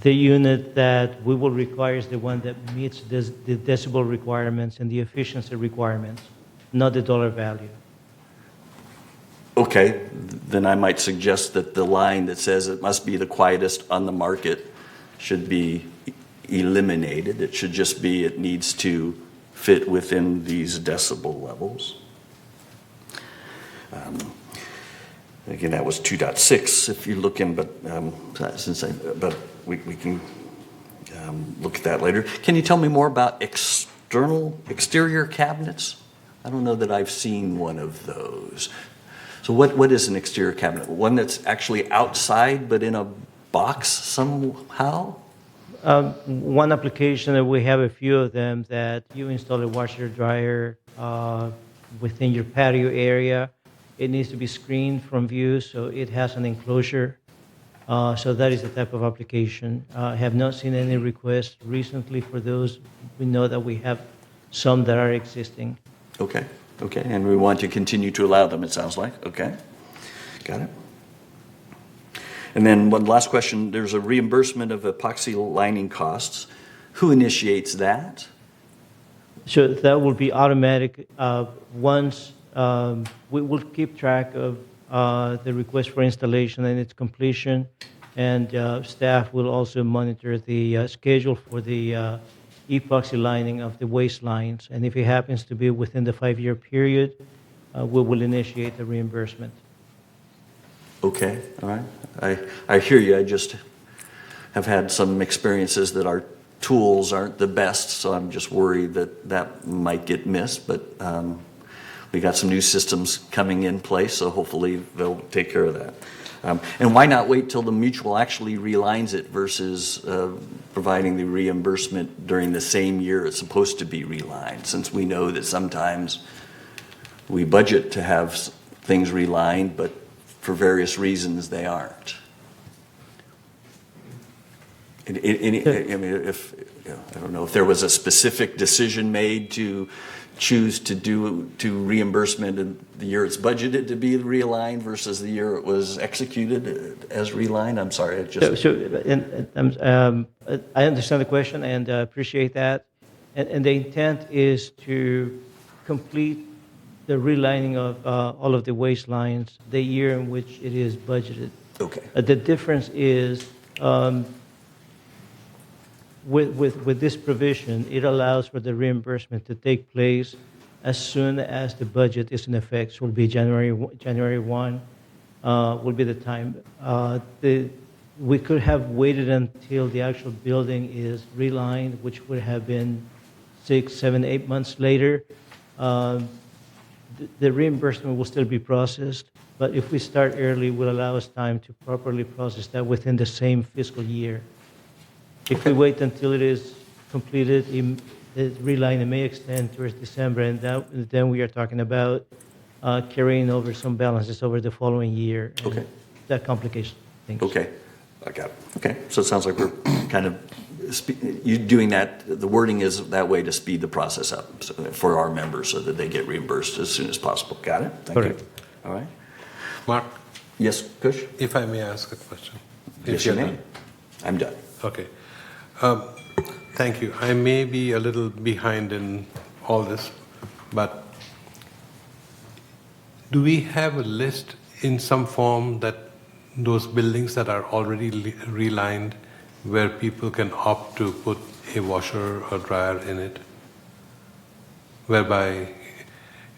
The unit that we will require is the one that meets the decibel requirements and the efficiency requirements, not the dollar value. Okay, then I might suggest that the line that says it must be the quietest on the market should be eliminated. It should just be it needs to fit within these decibel levels. Again, that was 2.6 if you look in, but we can look at that later. Can you tell me more about exterior cabinets? I don't know that I've seen one of those. So what is an exterior cabinet? One that's actually outside but in a box somehow? One application, and we have a few of them, that you install a washer dryer within your patio area. It needs to be screened from view, so it has an enclosure. So that is the type of application. I have not seen any requests recently for those. We know that we have some that are existing. Okay, and we want to continue to allow them, it sounds like. Okay, got it. And then one last question, there's a reimbursement of epoxy lining costs. Who initiates that? So that will be automatic. Once we will keep track of the request for installation and its completion, and staff will also monitor the schedule for the epoxy lining of the waistlines. And if it happens to be within the 5-year period, we will initiate the reimbursement. Okay, all right. I hear you. I just have had some experiences that our tools aren't the best, so I'm just worried that might get missed. But we got some new systems coming in place, so hopefully they'll take care of that. And why not wait till the mutual actually relines it versus providing the reimbursement during the same year it's supposed to be relined, since we know that sometimes we budget to have things relined, but for various reasons they aren't. I mean, I don't know if there was a specific decision made to choose to reimbursement in the year it's budgeted to be realigned versus the year it was executed as realigned. I'm sorry, I understand the question and appreciate that. And the intent is to complete the relining of all of the waistlines the year in which it is budgeted. Okay. The difference is with this provision, it allows for the reimbursement to take place as soon as the budget is in effect. So will be January 1 will be the time. We could have waited until the actual building is relined, which would have been 6, 7, 8 months later. The reimbursement will still be processed, but if we start early, it will allow us time to properly process that within the same fiscal year. If we wait until it is completed, the reline may extend towards December, and then we are talking about carrying over some balances over the following year. Okay. That complicates things. Okay, I got it. Okay, so it sounds like we're kind of you doing that. The wording is that way to speed the process up for our members so that they get reimbursed as soon as possible. Got it? Thank Correct. you. All right. Mark, Yes, Kush? if I may ask a question. Yes, you may. I'm done. Okay. Thank you. I may be a little behind in all this, but do we have a list in some form that those buildings that are already relined where people can opt to put a washer or dryer in it? Whereby,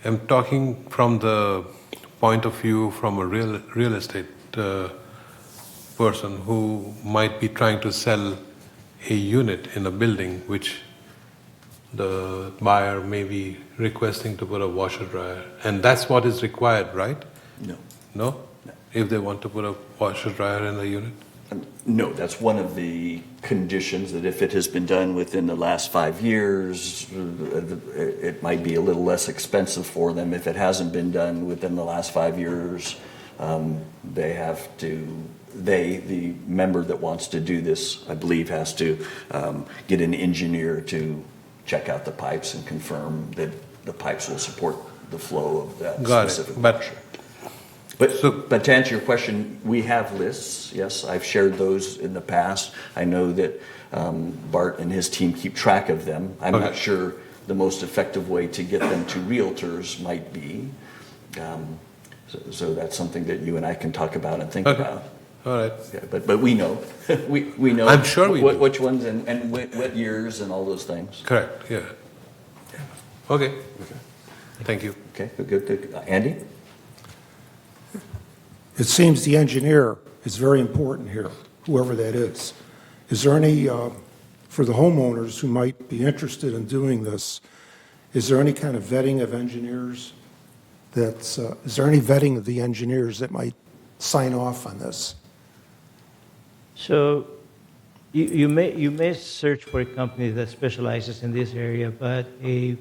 I'm talking from the point of view from a real estate person who might be trying to sell a unit in a building which the buyer may be requesting to put a washer dryer, and that's what is required, right? No. No? if they want to put a washer dryer in the unit? No, that's one of the conditions, that if it has been done within the last 5 years, it might be a little less expensive for them. If it hasn't been done within the last 5 years, they have to, the member that wants to do this, I believe, has to get an engineer to check out the pipes and confirm that the pipes will support the flow of that Got specific it. But washer. But to answer your question, we have lists. Yes, I've shared those in the past. I know that Bart and his team keep track of them. I'm Okay. not sure the most effective way to get them to realtors might be. So that's something that you and I can talk about and think Okay. about. all right. Yeah, but we know. we know I'm sure we do. which ones and what years and all those things. Correct. Yeah. Okay. Thank you. Okay, good. Andy? It seems the engineer is very important here, whoever that is. Is there any, for the homeowners who might be interested in doing this, is there any kind of vetting of engineers that's, is there any vetting of the engineers that might sign off on this? So you may search for a company that specializes in this area, but a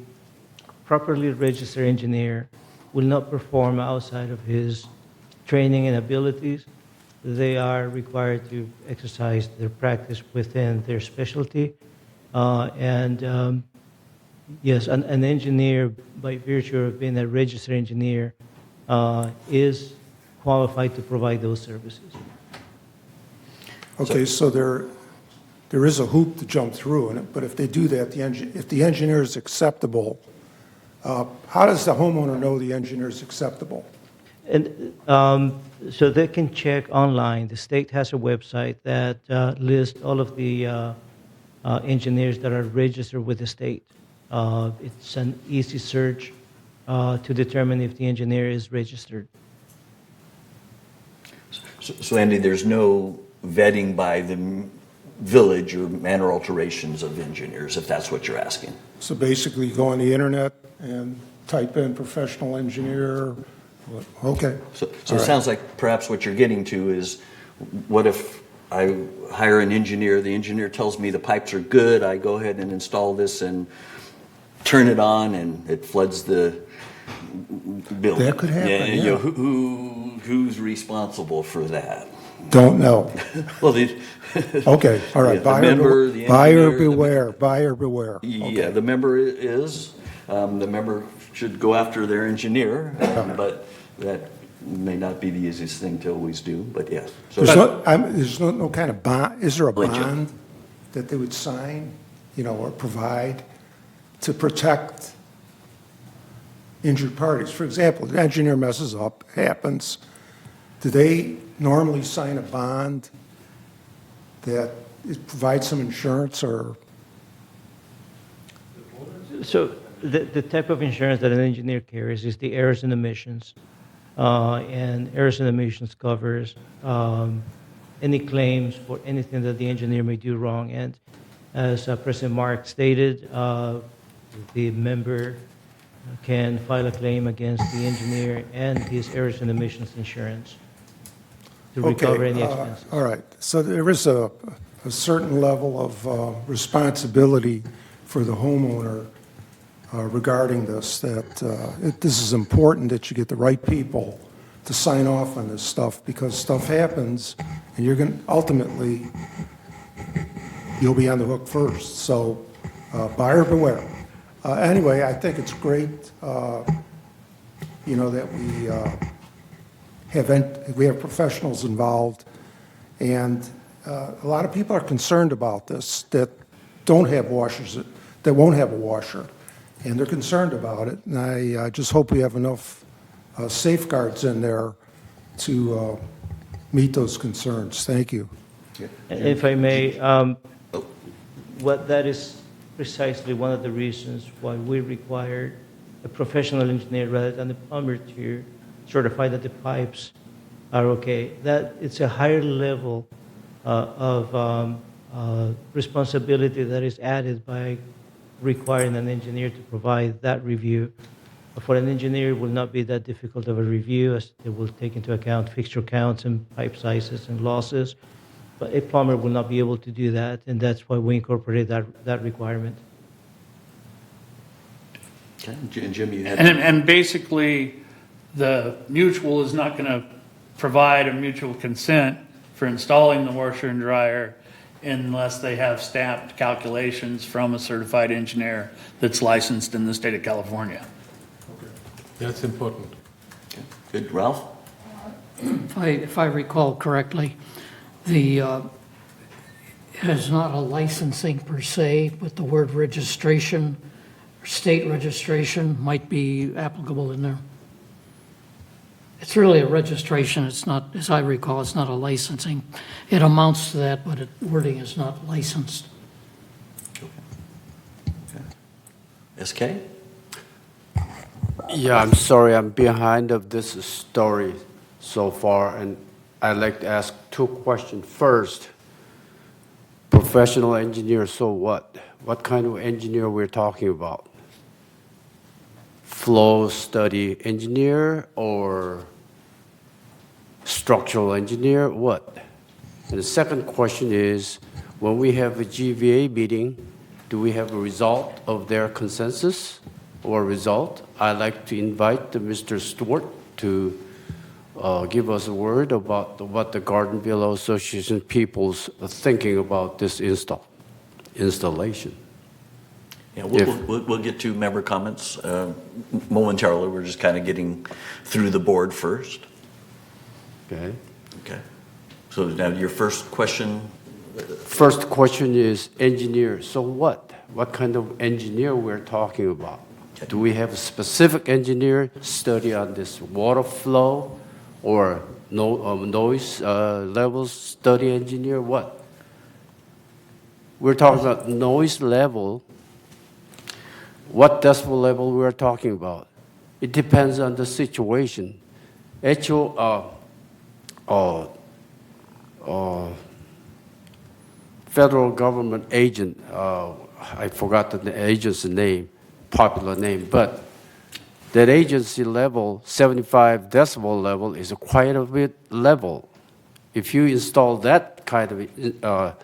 properly registered engineer will not perform outside of his training and abilities. They are required to exercise their practice within their specialty. Yes, an engineer, by virtue of being a registered engineer, is qualified to provide those services. Okay, so there is a hoop to jump through, but if they do that, if the engineer is acceptable, how does the homeowner know the engineer is acceptable? And so they can check online. The state has a website that lists all of the engineers that are registered with the state. It's an easy search to determine if the engineer is registered. So Andy, there's no vetting by the village or manner alterations of engineers, if that's what you're asking. So basically, you go on the internet and type in professional engineer. Okay. So All it right. sounds like perhaps what you're getting to is, what if I hire an engineer, the engineer tells me the pipes are good, I go ahead and install this and turn it on and it floods the building. That could happen, You know, yeah. who's responsible for that? Don't know. Well, Okay, all right. Yeah, the member, the Buyer engineer, beware, buyer beware. Yeah, the member is, the member should go after their engineer, but that may not be the easiest thing to always do, but yes. So There's no kind of bond, is there a Legend. bond that they would sign, or provide to protect injured parties? For example, the engineer messes up, happens. Do they normally sign a bond that it provides some insurance or? So the type of insurance that an engineer carries is the errors and omissions. And errors and omissions covers any claims for anything that the engineer may do wrong. And as President Mark stated, the member can file a claim against the engineer and his errors and omissions insurance to recover any expenses. All right. So there is a certain level of responsibility for the homeowner regarding this, that this is important that you get the right people to sign off on this stuff, because stuff happens and you're going to ultimately, you'll be on the hook first. So buyer beware. Anyway, I think it's great, that we have professionals involved, and a lot of people are concerned about this, that don't have washers, that won't have a washer, and they're concerned about it. And I just hope we have enough safeguards in there to meet those concerns. Thank you. If I may, what that is precisely one of the reasons why we required a professional engineer rather than a plumber to certify that the pipes are okay. That it's a higher level of responsibility that is added by requiring an engineer to provide that review. For an engineer, it will not be that difficult of a review, as they will take into account fixture counts and pipe sizes and losses. But a plumber will not be able to do that, and that's why we incorporate that requirement. Okay, and Jim, you had. And basically, the mutual is not going to provide a mutual consent for installing the washer and dryer unless they have stamped calculations from a certified engineer that's licensed in the state of California. That's important. Okay, good. Ralph? If I recall correctly, it is not a licensing per se, but the word registration, state registration might be applicable in there. It's really a registration. It's not, as I recall, it's not a licensing. It amounts to that, but wording is not licensed. SK? Yeah, I'm sorry, I'm behind of this story so far, and I'd like to ask two questions. First, professional engineer, so what? What kind of engineer we're talking about? Flow study engineer or structural engineer, what? And the second question is, when we have a GVA meeting, do we have a result of their consensus or result? I'd like to invite Mr. Stewart to give us a word about what the Garden Villa Association people's thinking about this installation. Yeah, we'll get to member comments momentarily. We're just kind of getting through the board first. Okay. Okay. So now your first question. First question is engineer. So what? What kind of engineer we're talking about? Okay. Do we have a specific engineer study on this water flow or noise levels study engineer? What? We're talking about noise level. What decibel level we are talking about? It depends on the situation. Federal government agent, I forgot the agent's name, popular name, but that agency level, 75 decibel level, is quite a bit level. If you install that kind of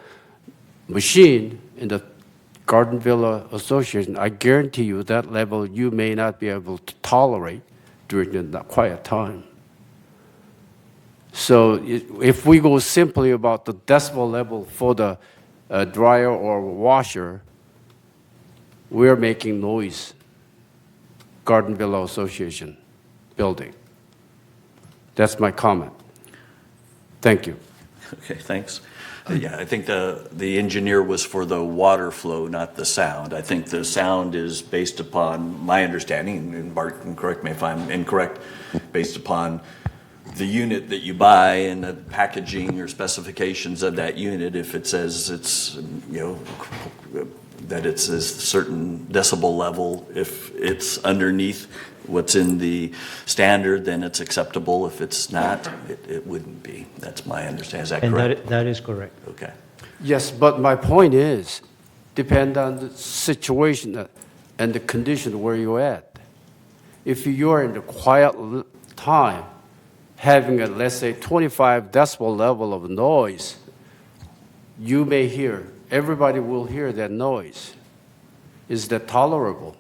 machine in the Garden Villa Association, I guarantee you that level you may not be able to tolerate during the quiet time. So if we go simply about the decibel level for the dryer or washer, we're making noise. Garden Villa Association building. That's my comment. Thank you. Okay, thanks. Yeah, I think the engineer was for the water flow, not the sound. I think the sound is based upon my understanding, and Bart can correct me if I'm incorrect, based upon the unit that you buy and the packaging or specifications of that unit. If it says it's, that it's a certain decibel level, if it's underneath what's in the standard, then it's acceptable. If it's not, it wouldn't be. That's my understanding. Is that correct? And that is correct. Okay. Yes, but my point is, depend on the situation and the condition where you're at. If you're in the quiet time, having a, let's say, 25 decibel level of noise, you may hear, everybody will hear that noise. Is that tolerable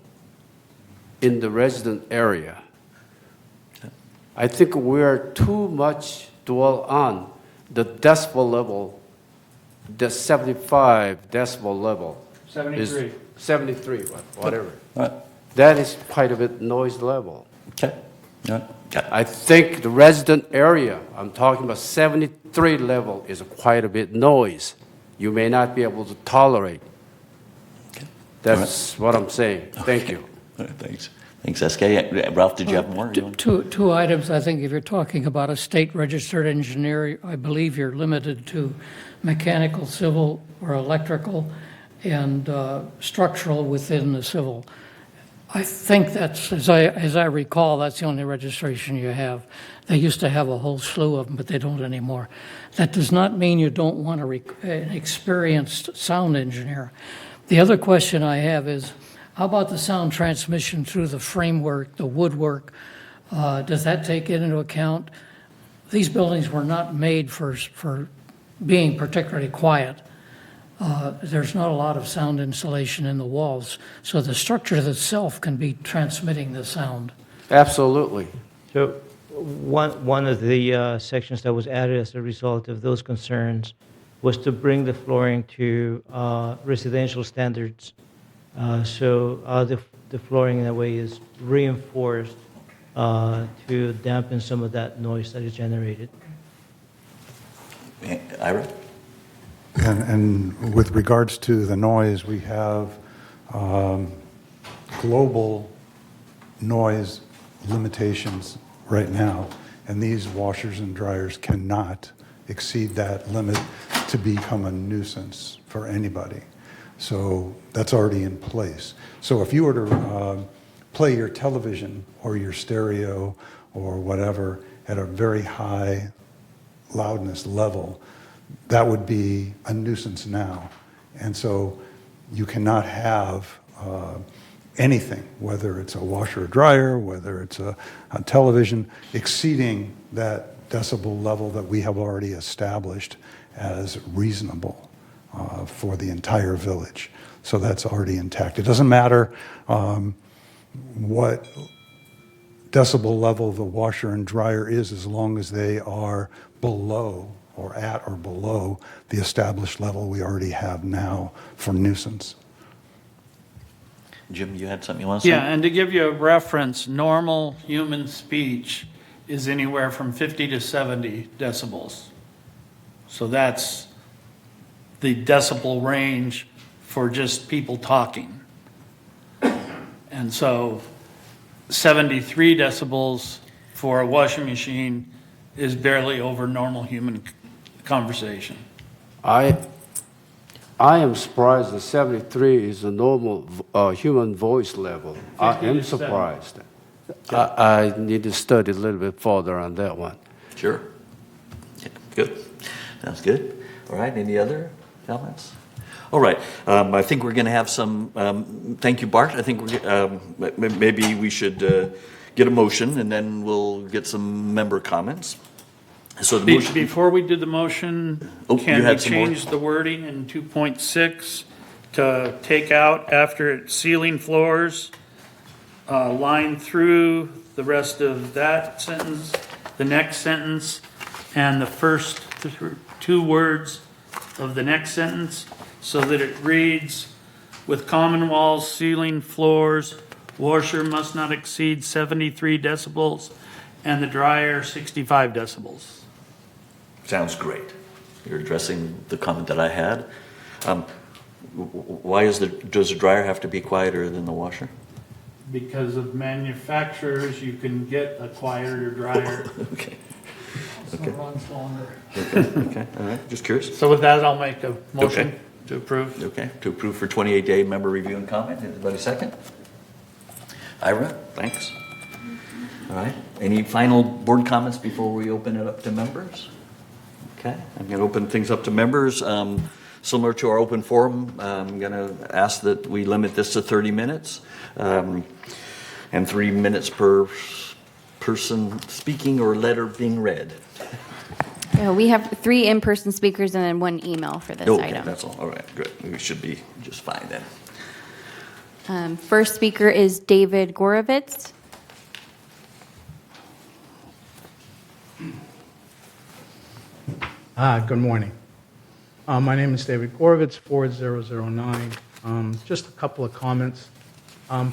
in the resident area? I think we're too much dwell on the decibel level, the 75 decibel level. 73. 73, whatever. All right. That is quite a bit noise level. Okay. All right. Okay. I think the resident area, I'm talking about 73 level, is quite a bit noise. You may not be able to tolerate. Okay. That's what I'm saying. Thank you. All right, thanks. Thanks, SK. Ralph, did you have more? Two items. I think if you're talking about a state-registered engineer, I believe you're limited to mechanical, civil, or electrical, and structural within the civil. I think that's, as I recall, that's the only registration you have. They used to have a whole slew of them, but they don't anymore. That does not mean you don't want an experienced sound engineer. The other question I have is, How about the sound transmission through the framework, the woodwork? Does that take it into account? These buildings were not made for being particularly quiet. There's not a lot of sound insulation in the walls, so the structure itself can be transmitting the sound. Absolutely. So one of the sections that was added as a result of those concerns was to bring the flooring to residential standards. The flooring in a way is reinforced to dampen some of that noise that is generated. Ira? And with regards to the noise, we have global noise limitations right now, and these washers and dryers cannot exceed that limit to become a nuisance for anybody. So that's already in place. So if you were to play your television or your stereo or whatever at a very high loudness level, that would be a nuisance now. And so you cannot have anything, whether it's a washer or dryer, whether it's a television, exceeding that decibel level that we have already established as reasonable for the entire village. So that's already intact. It doesn't matter what decibel level the washer and dryer is, as long as they are below or at or below the established level we already have now for nuisance. Jim, you had something you want to say? Yeah, and to give you a reference, normal human speech is anywhere from 50 to 70 decibels. So that's the decibel range for just people talking. And so 73 decibels for a washing machine is barely over normal human conversation. I am surprised that 73 is a normal human voice level. I 50 am to 70. surprised. I need to study a little bit further on that one. Sure. Yeah, good. Sounds good. All right, any other comments? All right, I think we're going to have some, thank you, Bart. I think maybe we should get a motion, and then we'll get some member comments. So the motion, Before we do the motion, Oh, can you we had some more? change the wording in 2.6 to take out after ceiling floors, line through the rest of that sentence, the next sentence, and the first two words of the next sentence, so that it reads, with common walls, ceiling, floors, washer must not exceed 73 decibels, and the dryer 65 decibels. sounds great. You're addressing the comment that I had. Why does the dryer have to be quieter than the washer? Because of manufacturers, you can get a quieter dryer. Okay. So it runs longer. Okay, all right, just curious. So with that, I'll make a motion Okay. to approve. Okay, to approve for 28-day member review and comment. Anybody second? Ira, thanks. All right, any final board comments before we open it up to members? Okay, I'm going to open things up to members. Similar to our open forum, I'm going to ask that we limit this to 30 minutes and 3 minutes per person speaking or letter being read. We have 3 in-person speakers and then 1 email for this Okay, item. that's all. All right, good. We should be just fine then. First speaker is David Gorovitz. Good morning. My name is David Gorovitz, 4009. Just a couple of comments.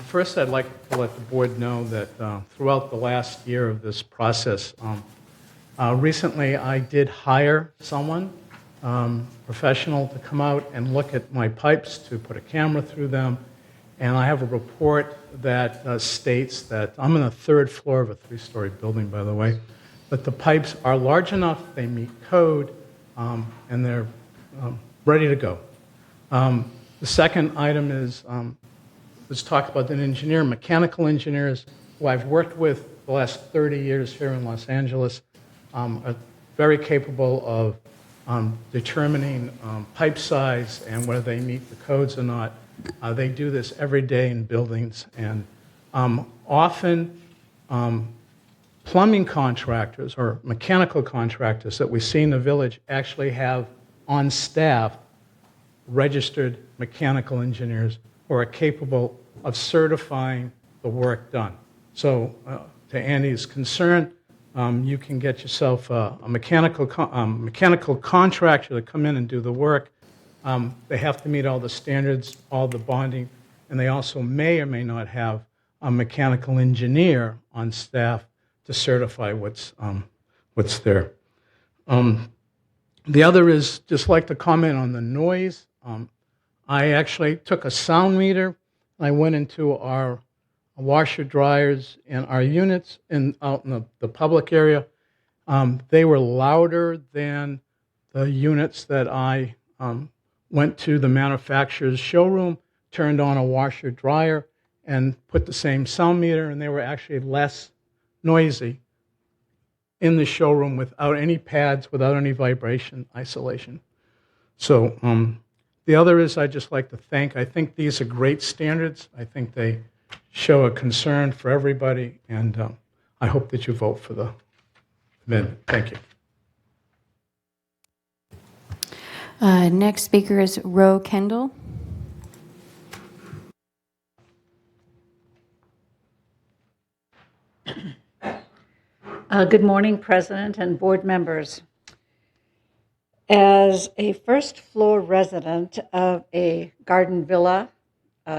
First, I'd like to let the board know that throughout the last year of this process, recently I did hire someone, professional, to come out and look at my pipes, to put a camera through them, and I have a report that states that I'm on the 3rd floor of a 3-story building, by the way, but the pipes are large enough, they meet code, and they're ready to go. The second item is, let's talk about an engineer, mechanical engineers who I've worked with the last 30 years here in Los Angeles, are very capable of determining pipe size and whether they meet the codes or not. They do this every day in buildings, and often plumbing contractors or mechanical contractors that we see in the village actually have on staff registered mechanical engineers who are capable of certifying the work done. So to Andy's concern, you can get yourself a mechanical contractor to come in and do the work. They have to meet all the standards, all the bonding, and they also may or may not have a mechanical engineer on staff to certify what's there. The other is just like to comment on the noise. I actually took a sound meter. I went into our washer dryers and our units out in the public area. They were louder than the units that I went to the manufacturer's showroom, turned on a washer dryer, and put the same sound meter, and they were actually less noisy in the showroom without any pads, without any vibration isolation. So the other is I'd just like to I think these are great standards. I think they show a concern for everybody, and I hope that you vote for the amendment. Thank you. Next speaker is Ro Kendall. Good morning, President and board members. As a first floor resident of a garden villa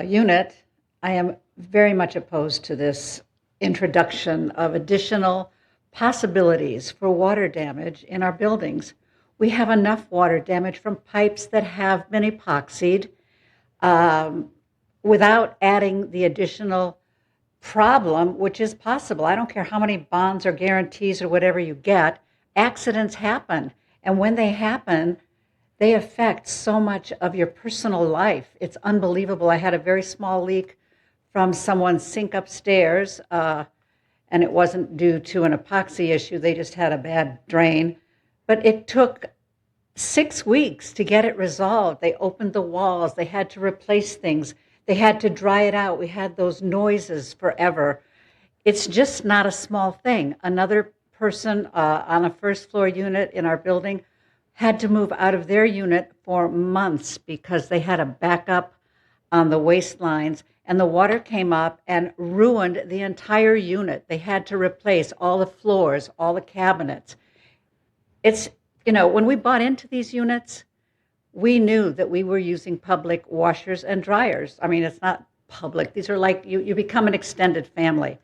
unit, I am very much opposed to this introduction of additional possibilities for water damage in our buildings. We have enough water damage from pipes that have been epoxied without adding the additional problem, which is possible. I don't care how many bonds or guarantees or whatever you get, accidents happen. And when they happen, they affect so much of your personal life. It's unbelievable. I had a very small leak from someone's sink upstairs, and it wasn't due to an epoxy issue. They just had a bad drain. But it took 6 weeks to get it resolved. They opened the walls. They had to replace things. They had to dry it out. We had those noises forever. It's just not a small thing. Another person on a first floor unit in our building had to move out of their unit for months because they had a backup on the waste lines, and the water came up and ruined the entire unit. They had to replace all the floors, all the cabinets. It's, when we bought into these units, we knew that we were using public washers and dryers. I mean, it's not public. These are like, you become an extended family.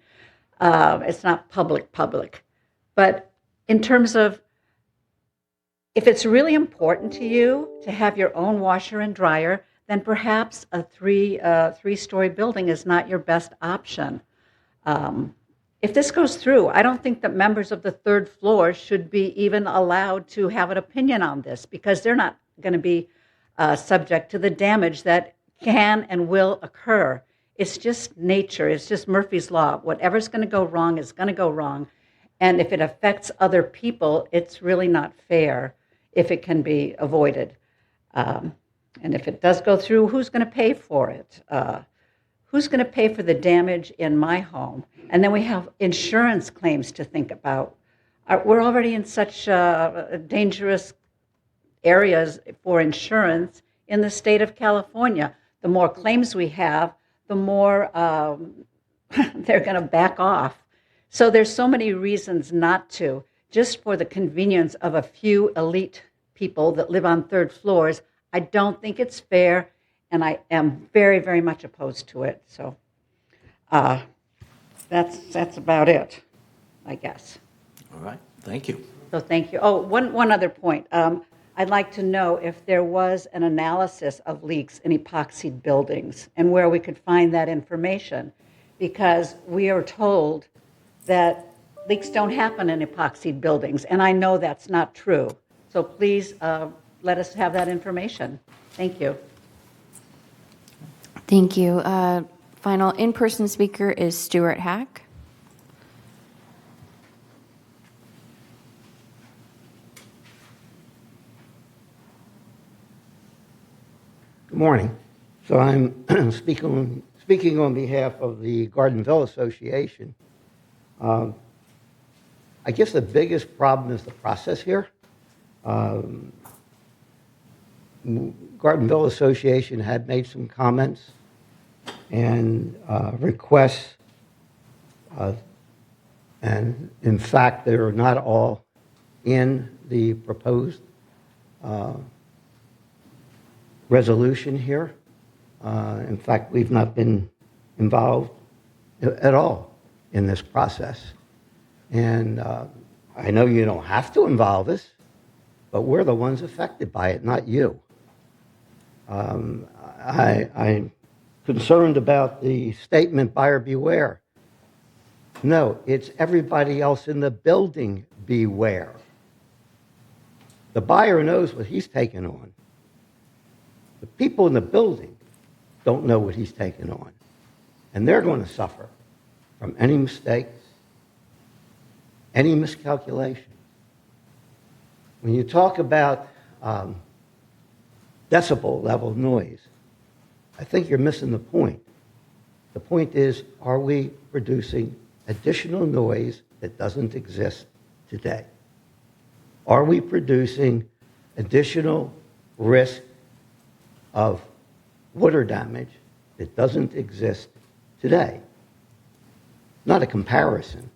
It's not public. But in terms of, if it's really important to you to have your own washer and dryer, then perhaps a three-story building is not your best option. If this goes through, I don't think that members of the third floor should be even allowed to have an opinion on this, because they're not going to be subject to the damage that can and will occur. It's just nature. It's just Murphy's Law. Whatever's going to go wrong is going to go wrong. And if it affects other people, it's really not fair if it can be avoided. And if it does go through, who's going to pay for it? Who's going to pay for the damage in my home? And then we have insurance claims to think about. We're already in such dangerous areas for insurance in the state of California. The more claims we have, the more they're going to back off. So there's so many reasons not to. Just for the convenience of a few elite people that live on third floors, I don't think it's fair, and I am very, very much opposed to it. So that's about it, I guess. All right, thank you. So thank you. Oh, one other point. I'd like to know if there was an analysis of leaks in epoxied buildings and where we could find that information, because we are told that leaks don't happen in epoxied buildings, and I know that's not true. So please let us have that information. Thank you. Thank you. Final in-person speaker is Stuart Hack. Good morning. So I'm speaking on behalf of the Gardenville Association. I guess the biggest problem is the process here. Gardenville Association had made some comments and requests, and in fact, they're not all in the proposed resolution here. In fact, we've not been involved at all in this process. And I know you don't have to involve us, but we're the ones affected by it, not you. I'm concerned about the statement, buyer beware. No, it's everybody else in the building beware. The buyer knows what he's taking on. The people in the building don't know what he's taking on. And they're going to suffer from any mistakes, any miscalculation. When you talk about decibel level noise, I think you're missing the point. The point is, are we producing additional noise that doesn't exist today? Are we producing additional risk of water damage that doesn't exist today? Not a comparison.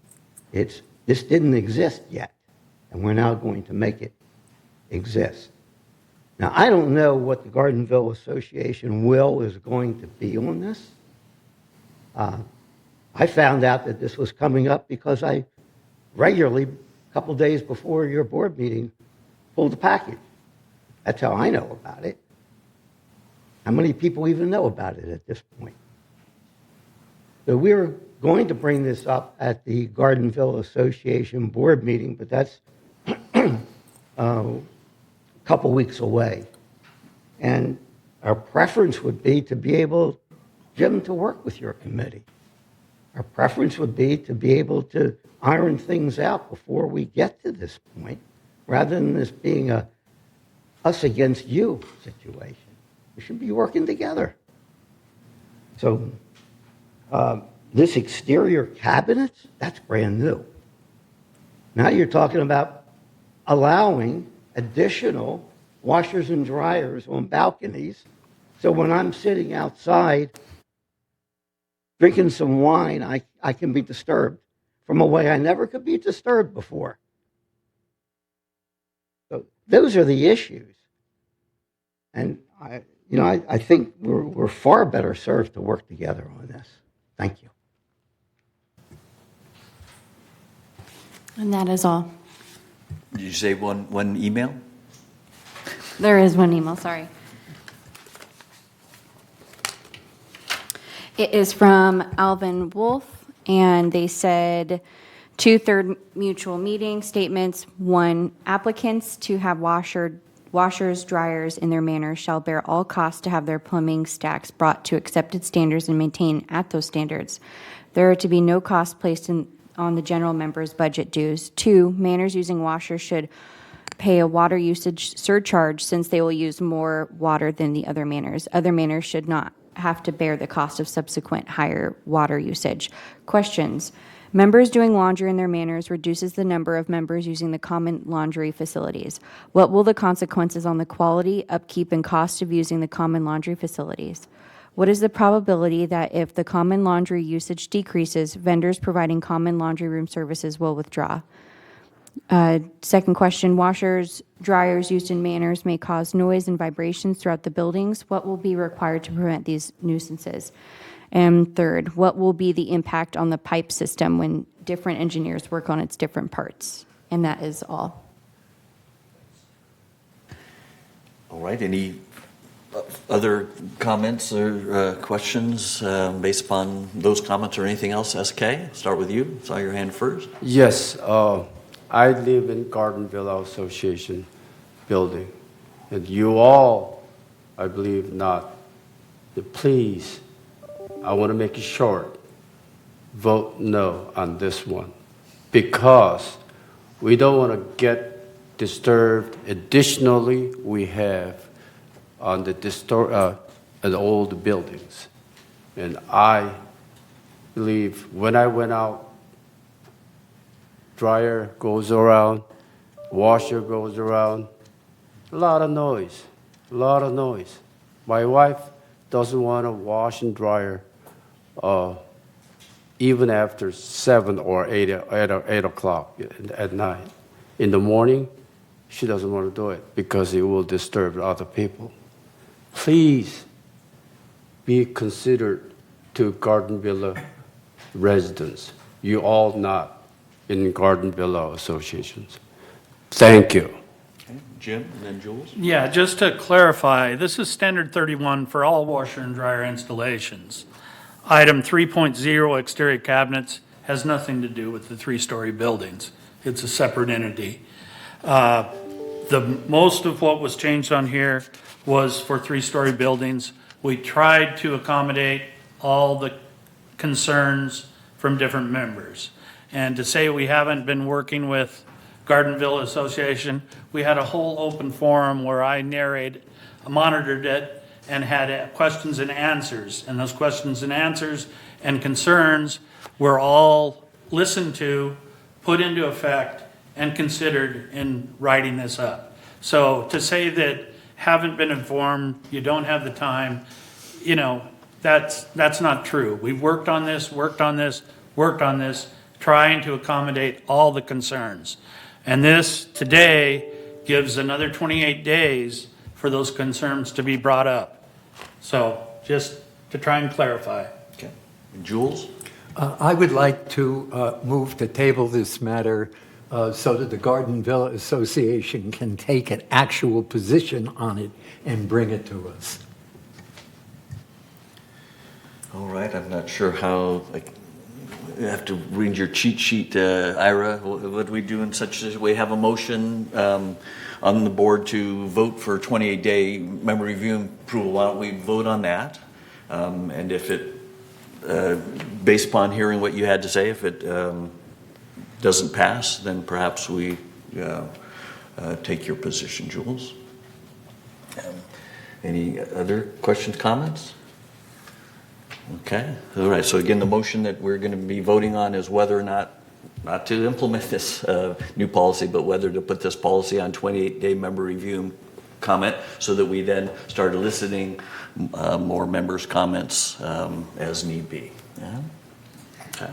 It's this didn't exist yet, and we're now going to make it exist. Now, I don't know what the Gardenville Association will is going to be on this. I found out that this was coming up because I regularly, a couple days before your board meeting, pulled the package. That's how I know about it. How many people even know about it at this point? So we were going to bring this up at the Gardenville Association board meeting, but that's a couple weeks away. And our preference would be to be able, Jim, to work with your committee. Our preference would be to be able to iron things out before we get to this point, rather than this being a us against you situation. We should be working together. So this exterior cabinets, that's brand new. Now you're talking about allowing additional washers and dryers on balconies. So when I'm sitting outside drinking some wine, I can be disturbed from a way I never could be disturbed before. So those are the issues. And I think we're far better served to work together on this. Thank you. And that is all. Did you say one email? There is one email, sorry. It is from Alvin Wolf, and they said, 2/3 mutual meeting statements. 1, applicants to have washers, dryers in their manor shall bear all costs to have their plumbing stacks brought to accepted standards and maintained at those standards. There are to be no costs placed on the general members' budget dues. 2, manors using washers should pay a water usage surcharge since they will use more water than the other manors. Other manors should not have to bear the cost of subsequent higher water usage. Questions. Members doing laundry in their manors reduces the number of members using the common laundry facilities. What will the consequences on the quality, upkeep, and cost of using the common laundry facilities? What is the probability that if the common laundry usage decreases, vendors providing common laundry room services will withdraw? Second question, washers, dryers used in manors may cause noise and vibrations throughout the buildings. What will be required to prevent these nuisances? And third, what will be the impact on the pipe system when different engineers work on its different parts? And that is all. All right, any other comments or questions based upon those comments or anything else? SK, start with you. Saw your hand first. Yes, I live in Gardenville Association building, and you all, I believe not. Please, I want to make it short. Vote no on this one, because we don't want to get disturbed. Additionally, we have on the and old buildings. And I believe when I went out, dryer goes around, washer goes around, a lot of noise, a lot of noise. My wife doesn't want to wash and dryer even after 7 or 8 o'clock at night. In the morning, she doesn't want to do it because it will disturb other people. Please be considered to Garden Villa residents. You all not in Garden Villa associations. Thank you. Okay, Jim, and then Jules? Yeah, just to clarify, this is standard 31 for all washer and dryer installations. Item 3.0, exterior cabinets, has nothing to do with the three-story buildings. It's a separate entity. The most of what was changed on here was for three-story buildings. We tried to accommodate all the concerns from different members. And to say we haven't been working with Garden Villa Association, we had a whole open forum where I monitored it and had questions and answers. And those questions and answers and concerns were all listened to, put into effect, and considered in writing this up. So to say that haven't been informed, you don't have the time, that's not true. We've worked on this, trying to accommodate all the concerns. And this today gives another 28 days for those concerns to be brought up. So just to try and clarify. Okay. Jules? I would like to move to table this matter so that the Garden Villa Association can take an actual position on it and bring it to us. All right, I'm not sure how, you have to read your cheat sheet, Ira. What do we do in such a way? Have a motion on the board to vote for 28-day member review and approval. Why don't we vote on that? And if it, based upon hearing what you had to say, if it doesn't pass, then perhaps we take your position, Jules. Any other questions, comments? Okay, all right, so again, the motion that we're going to be voting on is whether or not to implement this new policy, but whether to put this policy on 28-day member review and comment so that we then start eliciting more members' comments as need be. Yeah? Okay.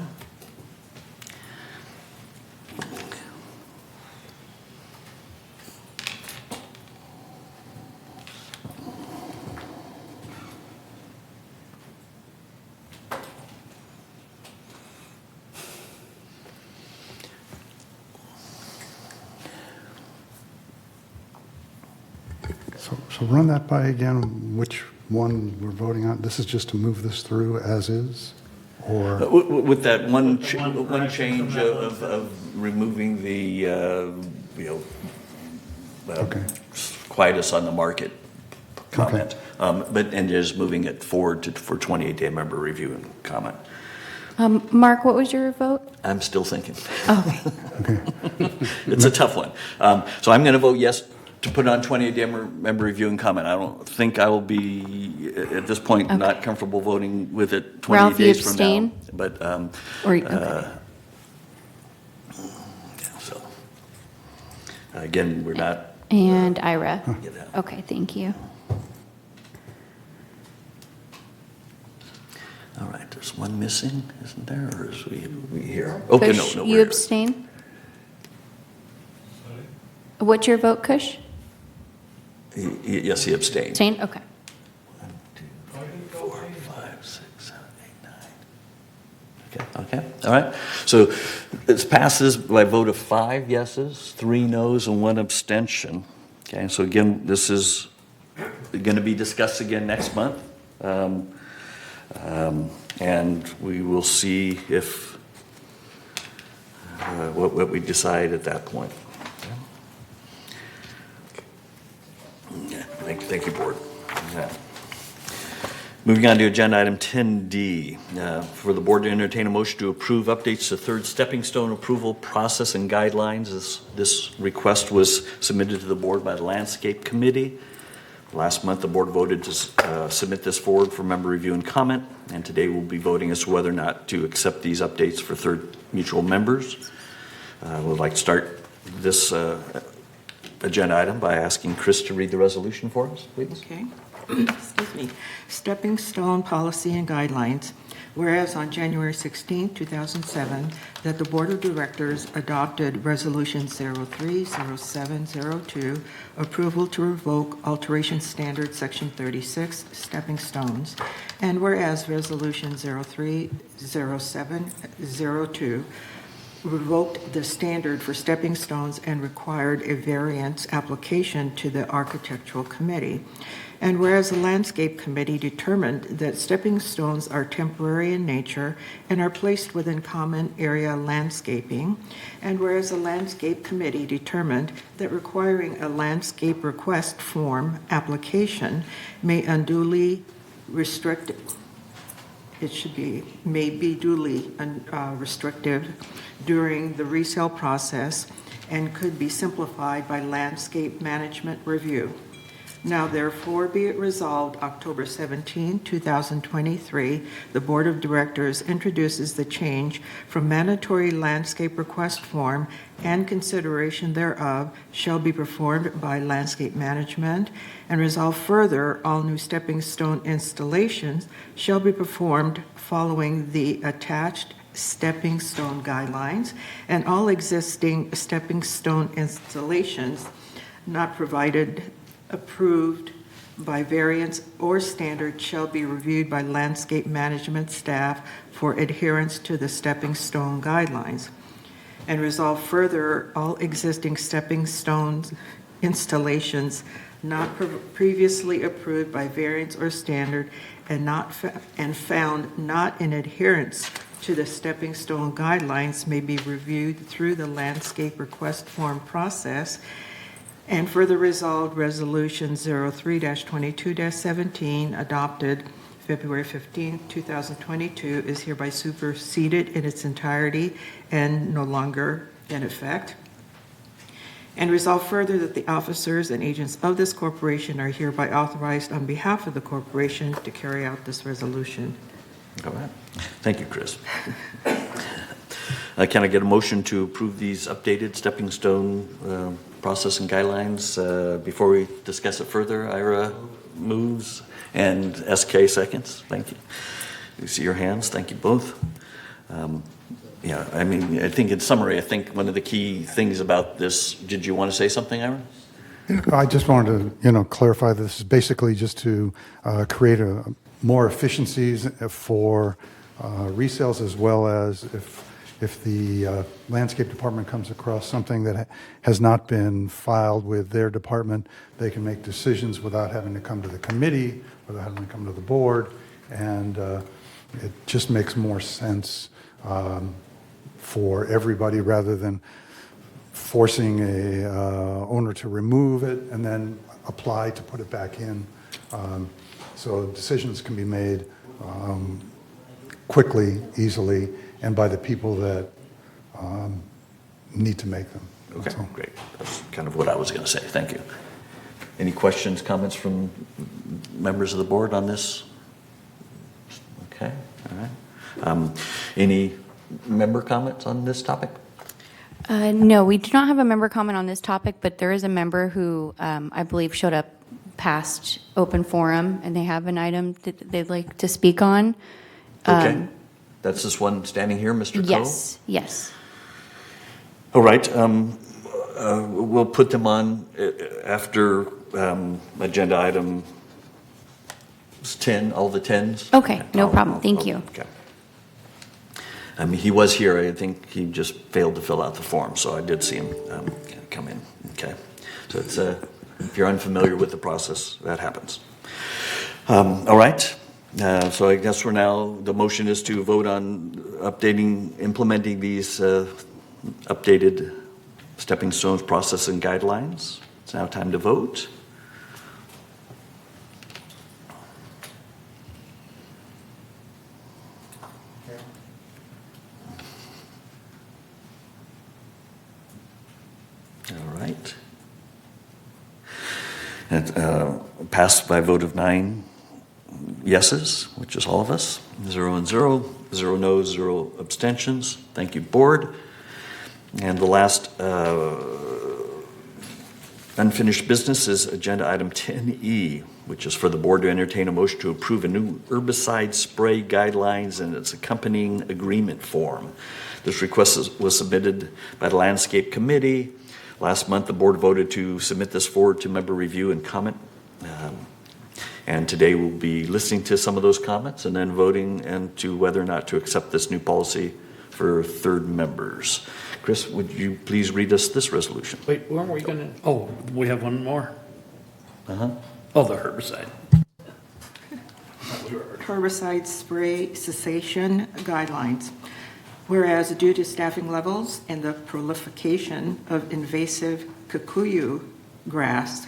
So run that by again, which one we're voting on. This is just to move this through as is? Or with that one change of removing the, quietus on the market comment, and just moving it forward for 28-day member review and comment. Mark, what was your vote? I'm still thinking. Okay. It's a tough one. So I'm going to vote yes to put it on 28-day member review and comment. I don't think I will be, at this point, not comfortable voting with it 28 Ralph, days you from abstain? now. But, so, again, we're not. And Ira? Yeah. Okay, thank you. All right, there's one missing, isn't there? Or is we here? Okay, Kush, no, you we're abstain? What's your vote, Kush? yes, he abstained. Abstain? Okay. 1, 2, 3, 4, 5, 6, 7, 8, 9. Okay, all right. So it passes by a vote of 5 yeses, 3 noes, and 1 abstention. Okay, so again, this is going to be discussed again next month. And we will see if what we decide at that point. Thank you, Board. Yeah. Moving on to agenda item 10D, for the Board to entertain a motion to approve updates to third stepping stone approval process and guidelines. This request was submitted to the Board by the Landscape Committee Last month, the board voted to submit this forward for member review and comment, and today we'll be voting as to whether or not to accept these updates for third mutual members. We'd like to start this agenda item by asking Chris to read the resolution for us, please. Okay. Excuse me. Stepping Stone Policy and Guidelines. Whereas on January 16, 2007, that the Board of Directors adopted Resolution 030702, approval to revoke Alteration Standard Section 36, Stepping Stones, and whereas Resolution 030702 revoked the standard for stepping stones and required a variance application to the Architectural Committee. And whereas the Landscape Committee determined that stepping stones are temporary in nature and are placed within common area landscaping, and whereas the Landscape Committee determined that requiring a landscape request form application may unduly restrict, may be duly restrictive during the resale process and could be simplified by landscape management review. Now therefore be it resolved, October 17, 2023, the Board of Directors introduces the change from mandatory landscape request form and consideration thereof shall be performed by landscape management, and resolve further, all new stepping stone installations shall be performed following the attached stepping stone guidelines, and all existing stepping stone installations not approved by variance or standard shall be reviewed by landscape management staff for adherence to the stepping stone guidelines. And resolve further, all existing stepping stones installations not previously approved by variance or standard and found not in adherence to the stepping stone guidelines may be reviewed through the landscape request form process. And further resolved, Resolution 03-22-17, adopted February 15, 2022, is hereby superseded in its entirety and no longer in effect. And resolve further that the officers and agents of this corporation are hereby authorized on behalf of the corporation to carry out this resolution. All right. Thank you, Chris. Can I get a motion to approve these updated stepping stone process and guidelines? Before we discuss it further, Ira moves and SK seconds. Thank you. You see your hands. Thank you both. Yeah, I mean, I think in summary, I think one of the key things about this, did you want to say something, Ira? I just wanted to, clarify this is basically just to create more efficiencies for resales, as well as if the landscape department comes across something that has not been filed with their department, they can make decisions without having to come to the committee, without having to come to the board, and it just makes more sense for everybody, rather than forcing a owner to remove it and then apply to put it back in. So decisions can be made quickly, easily, and by the people that need to make them. Okay, great. That's kind of what I was going to say. Thank you. Any questions, comments from members of the board on this? Okay, all right. Any member comments on this topic? No, we do not have a member comment on this topic, but there is a member who I believe showed up past open forum, and they have an item that they'd like to speak on. Okay. That's this one standing here, Mr. Coe? Yes. All right. We'll put them on after agenda item 10, all the 10s. Okay, no problem. Thank you. Okay. He was here. I think he just failed to fill out the form, so I did see him come in. Okay. So it's if you're unfamiliar with the process, that happens. All right. So I guess the motion is to vote on implementing these updated stepping stones process and guidelines. It's now time to vote. All right. It passed by a vote of 9 yeses, which is all of us, 0 and 0, 0 no's, 0 abstentions. Thank you, board. And the last unfinished business is agenda item 10E, which is for the board to entertain a motion to approve a new herbicide spray guidelines and its accompanying agreement form. This request was submitted by the Landscape Committee. Last month, the board voted to submit this forward to member review and comment. And today we'll be listening to some of those comments and then voting and to whether or not to accept this new policy for third members. Chris, would you please read us this resolution? Wait, weren't we going to? Oh, we have one more. Uh-huh. Oh, the herbicide. Herbicide spray cessation guidelines. Whereas due to staffing levels and the proliferation of invasive kikuyu grass,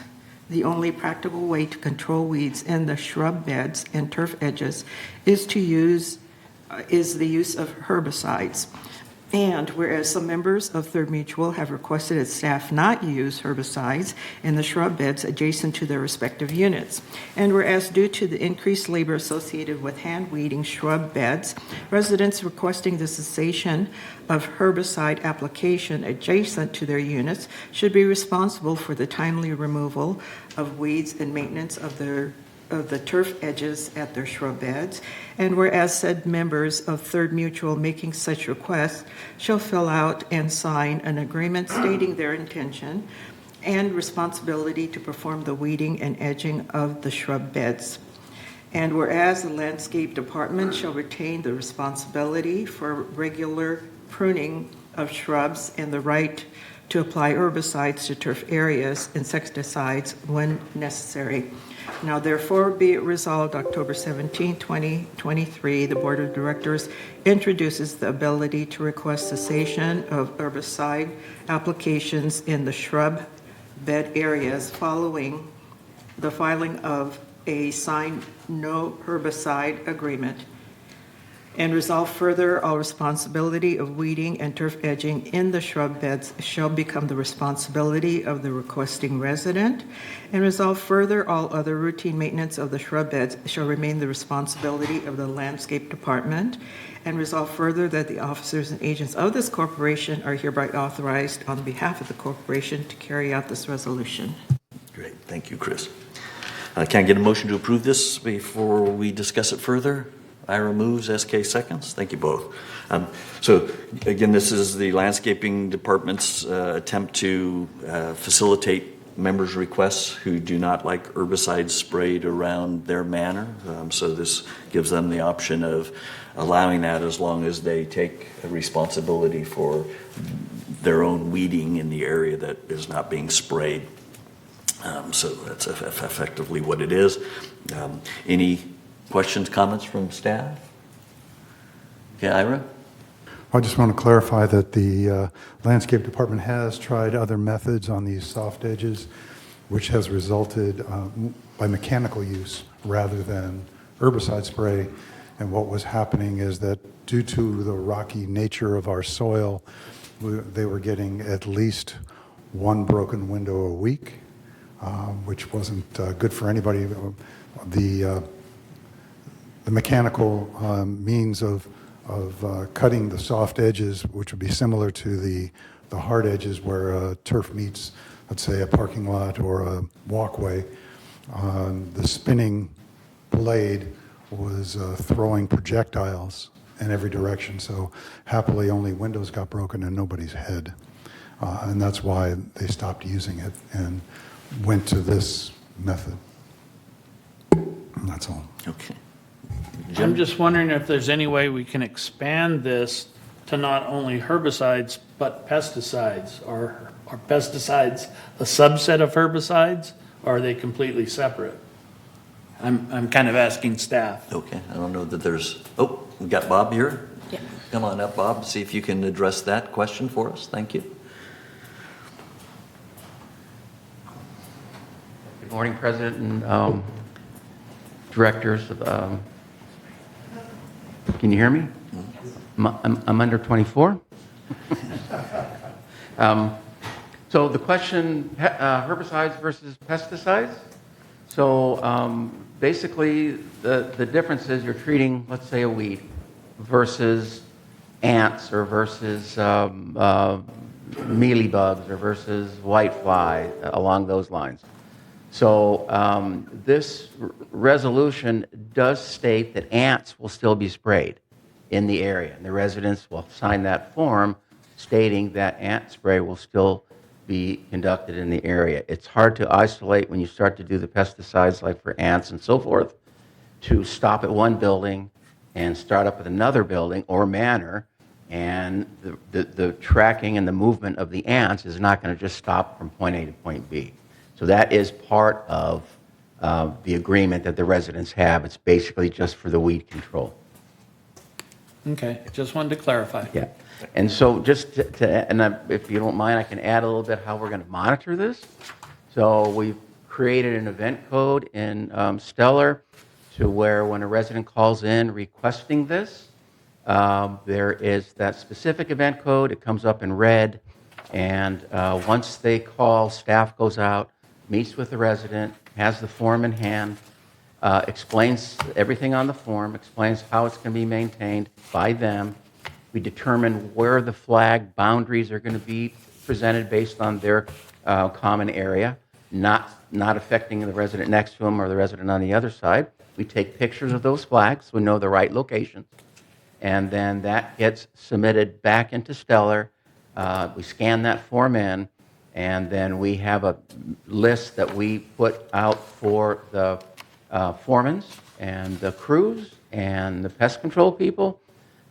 the only practical way to control weeds in the shrub beds and turf edges is the use of herbicides. And whereas some members of Third Mutual have requested that staff not use herbicides in the shrub beds adjacent to their respective units. And whereas due to the increased labor associated with hand weeding shrub beds, residents requesting the cessation of herbicide application adjacent to their units should be responsible for the timely removal of weeds and maintenance of the turf edges at their shrub beds, and whereas said members of Third Mutual making such requests shall fill out and sign an agreement stating their intention and responsibility to perform the weeding and edging of the shrub beds. And whereas the Landscape Department shall retain the responsibility for regular pruning of shrubs and the right to apply herbicides to turf areas, insecticides when necessary. Now therefore be it resolved, October 17, 2023, the Board of Directors introduces the ability to request cessation of herbicide applications in the shrub bed areas following the filing of a signed no herbicide agreement. And resolve further, all responsibility of weeding and turf edging in the shrub beds shall become the responsibility of the requesting resident. And resolve further, all other routine maintenance of the shrub beds shall remain the responsibility of the Landscape Department. And resolve further that the officers and agents of this corporation are hereby authorized on behalf of the corporation to carry out this resolution. Great, thank you, Chris. Can I get a motion to approve this before we discuss it further? Ira moves, SK seconds. Thank you both. So again, this is the Landscaping Department's attempt to facilitate members' requests who do not like herbicides sprayed around their manor. So this gives them the option of allowing that as long as they take responsibility for their own weeding in the area that is not being sprayed. So that's effectively what it is. Any questions, comments from staff? Okay, Ira? I just want to clarify that the Landscape Department has tried other methods on these soft edges, which has resulted by mechanical use rather than herbicide spray. And what was happening is that due to the rocky nature of our soil, they were getting at least one broken window a week, which wasn't good for anybody. The mechanical means of cutting the soft edges, which would be similar to the hard edges where turf meets, let's say, a parking lot or a walkway. The spinning blade was throwing projectiles in every direction. So happily, only windows got broken and nobody's head. And that's why they stopped using it and went to this method. And that's all. Okay. I'm just wondering if there's any way we can expand this to not only herbicides, but pesticides. Are pesticides a subset of herbicides, or are they completely separate? I'm kind of asking staff. Okay, I don't know that there's, oh, we got Bob here. Yeah. Come on up, Bob, see if you can address that question for us. Thank you. Good morning, President and directors. Can you hear me? I'm under 24. So the question, herbicides versus pesticides? So basically, the difference is you're treating, let's say, a weed versus ants or versus mealybugs or versus whitefly, along those lines. So this resolution does state that ants will still be sprayed in the area. And the residents will sign that form stating that ant spray will still be conducted in the area. It's hard to isolate when you start to do the pesticides like for ants and so forth, to stop at one building and start up at another building or manor, and the tracking and the movement of the ants is not going to just stop from point A to point B. So that is part of the agreement that the residents have. It's basically just for the weed control. Okay, just wanted to clarify. Yeah. And so just if you don't mind, I can add a little bit how we're going to monitor this. So we've created an event code in Stellar to where when a resident calls in requesting this, there is that specific event code. It comes up in red. And once they call, staff goes out, meets with the resident, has the form in hand, explains everything on the form, explains how it's going to be maintained by them. We determine where the flag boundaries are going to be presented based on their common area, not affecting the resident next to them or the resident on the other side. We take pictures of those flags so we know the right locations. And then that gets submitted back into Stellar. We scan that form in, and then we have a list that we put out for the foremans and the crews and the pest control people,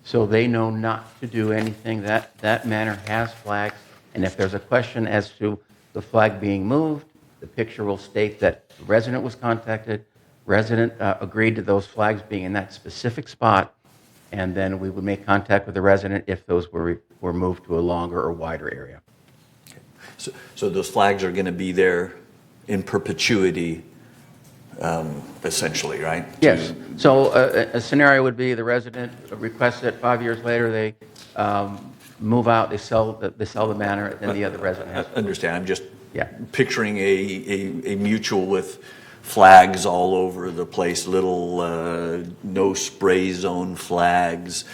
so they know not to do anything. That manor has flags, and if there's a question as to the flag being moved, the picture will state that the resident was contacted, resident agreed to those flags being in that specific spot, and then we would make contact with the resident if those were moved to a longer or wider area. So those flags are going to be there in perpetuity, essentially, right? Yes. So a scenario would be the resident requests it, 5 years later they move out, they sell the manor, and then the other resident has to understand. I'm just yeah. picturing a mutual with flags all over the place, little no spray zone flags.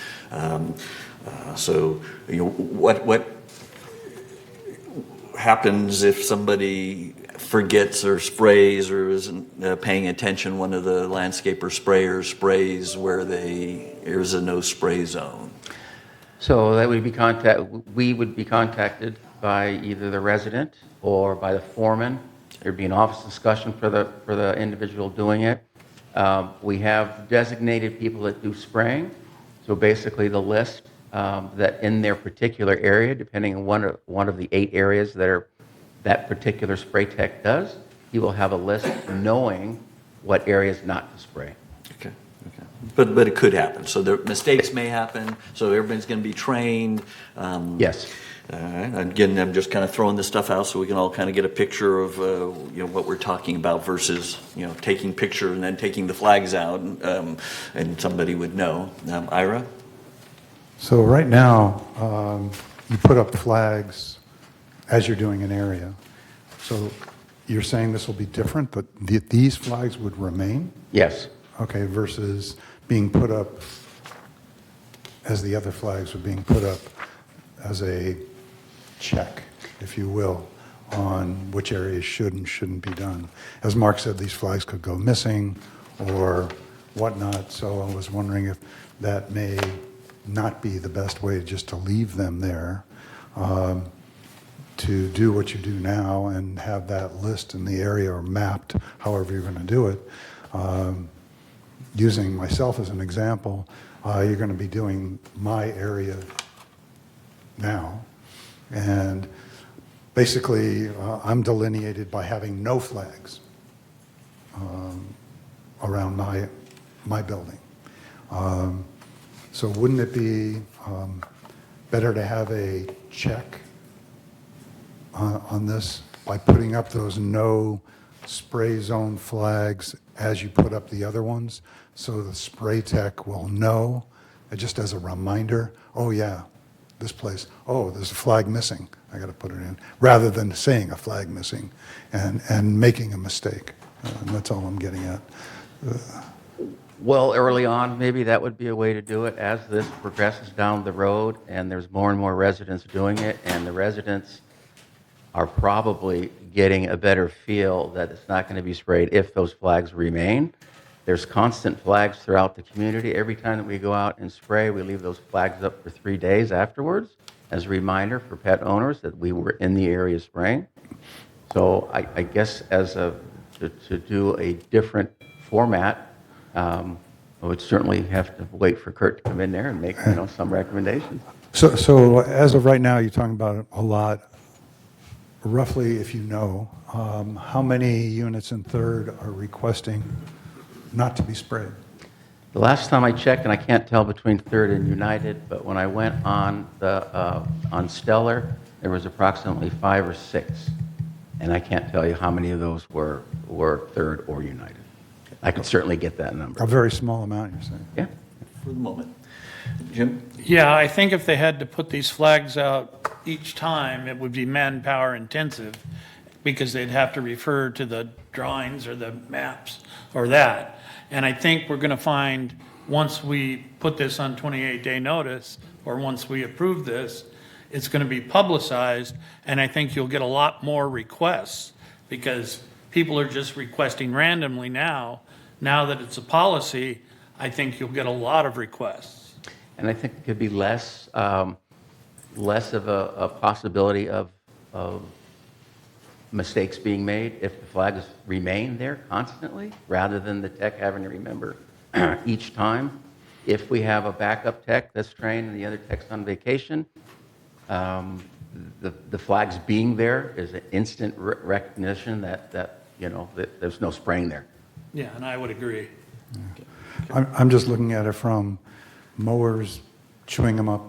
So what happens if somebody forgets or sprays or isn't paying attention? One of the landscaper sprayers sprays where there's a no spray zone. So that would be we would be contacted by either the resident or by the foreman. There'd be an office discussion for the individual doing it. We have designated people that do spraying. So basically the list that in their particular area, depending on one of the 8 areas that particular spray tech does, he will have a list knowing what areas not to spray. Okay. But it could happen. So mistakes may happen. So everybody's going to be trained. Yes. All right. Again, I'm just kind of throwing this stuff out so we can all kind of get a picture of what we're talking about versus taking picture and then taking the flags out and somebody would know. Ira? So right now, you put up flags as you're doing an area. So you're saying this will be different, but these flags would remain? Yes. Okay, versus being put up as the other flags were being put up as a check, if you will, on which areas should and shouldn't be done. As Mark said, these flags could go missing or whatnot, so I was wondering if that may not be the best way just to leave them there, to do what you do now and have that list in the area or mapped, however you're going to do it. Using myself as an example, you're going to be doing my area now, and basically I'm delineated by having no flags around my building. So wouldn't it be better to have a check on this by putting up those no spray zone flags as you put up the other ones, so the spray tech will know, just as a reminder, oh yeah, this place, oh, there's a flag missing, I got to put it in, rather than saying a flag missing and making a mistake. And that's all I'm getting at. Well, early on, maybe that would be a way to do it. As this progresses down the road and there's more and more residents doing it, and the residents are probably getting a better feel that it's not going to be sprayed if those flags remain. There's constant flags throughout the community. Every time that we go out and spray, we leave those flags up for 3 days afterwards as a reminder for pet owners that we were in the area spraying. So I guess to do a different format, I would certainly have to wait for Kurt to come in there and make some recommendations. So as of right now, you're talking about a lot. Roughly, if you know, how many units in Third are requesting not to be sprayed? The last time I checked, and I can't tell between Third and United, but when I went on on Stellar, there was approximately 5 or 6, and I can't tell you how many of those were Third or United. I could certainly get that number. A very small amount, you're saying? Yeah. For the moment. Jim? Yeah, I think if they had to put these flags out each time, it would be manpower intensive because they'd have to refer to the drawings or the maps or that. And I think we're going to find once we put this on 28-day notice, or once we approve this, it's going to be publicized, and I think you'll get a lot more requests because people are just requesting randomly now. Now that it's a policy, I think you'll get a lot of requests. And I think it could be less of a possibility of mistakes being made if the flags remain there constantly, rather than the tech having to remember each time. If we have a backup tech that's trained and the other tech's on vacation, the flags being there is an instant recognition that there's no spraying there. Yeah, and I would agree. I'm just looking at it from mowers chewing them up,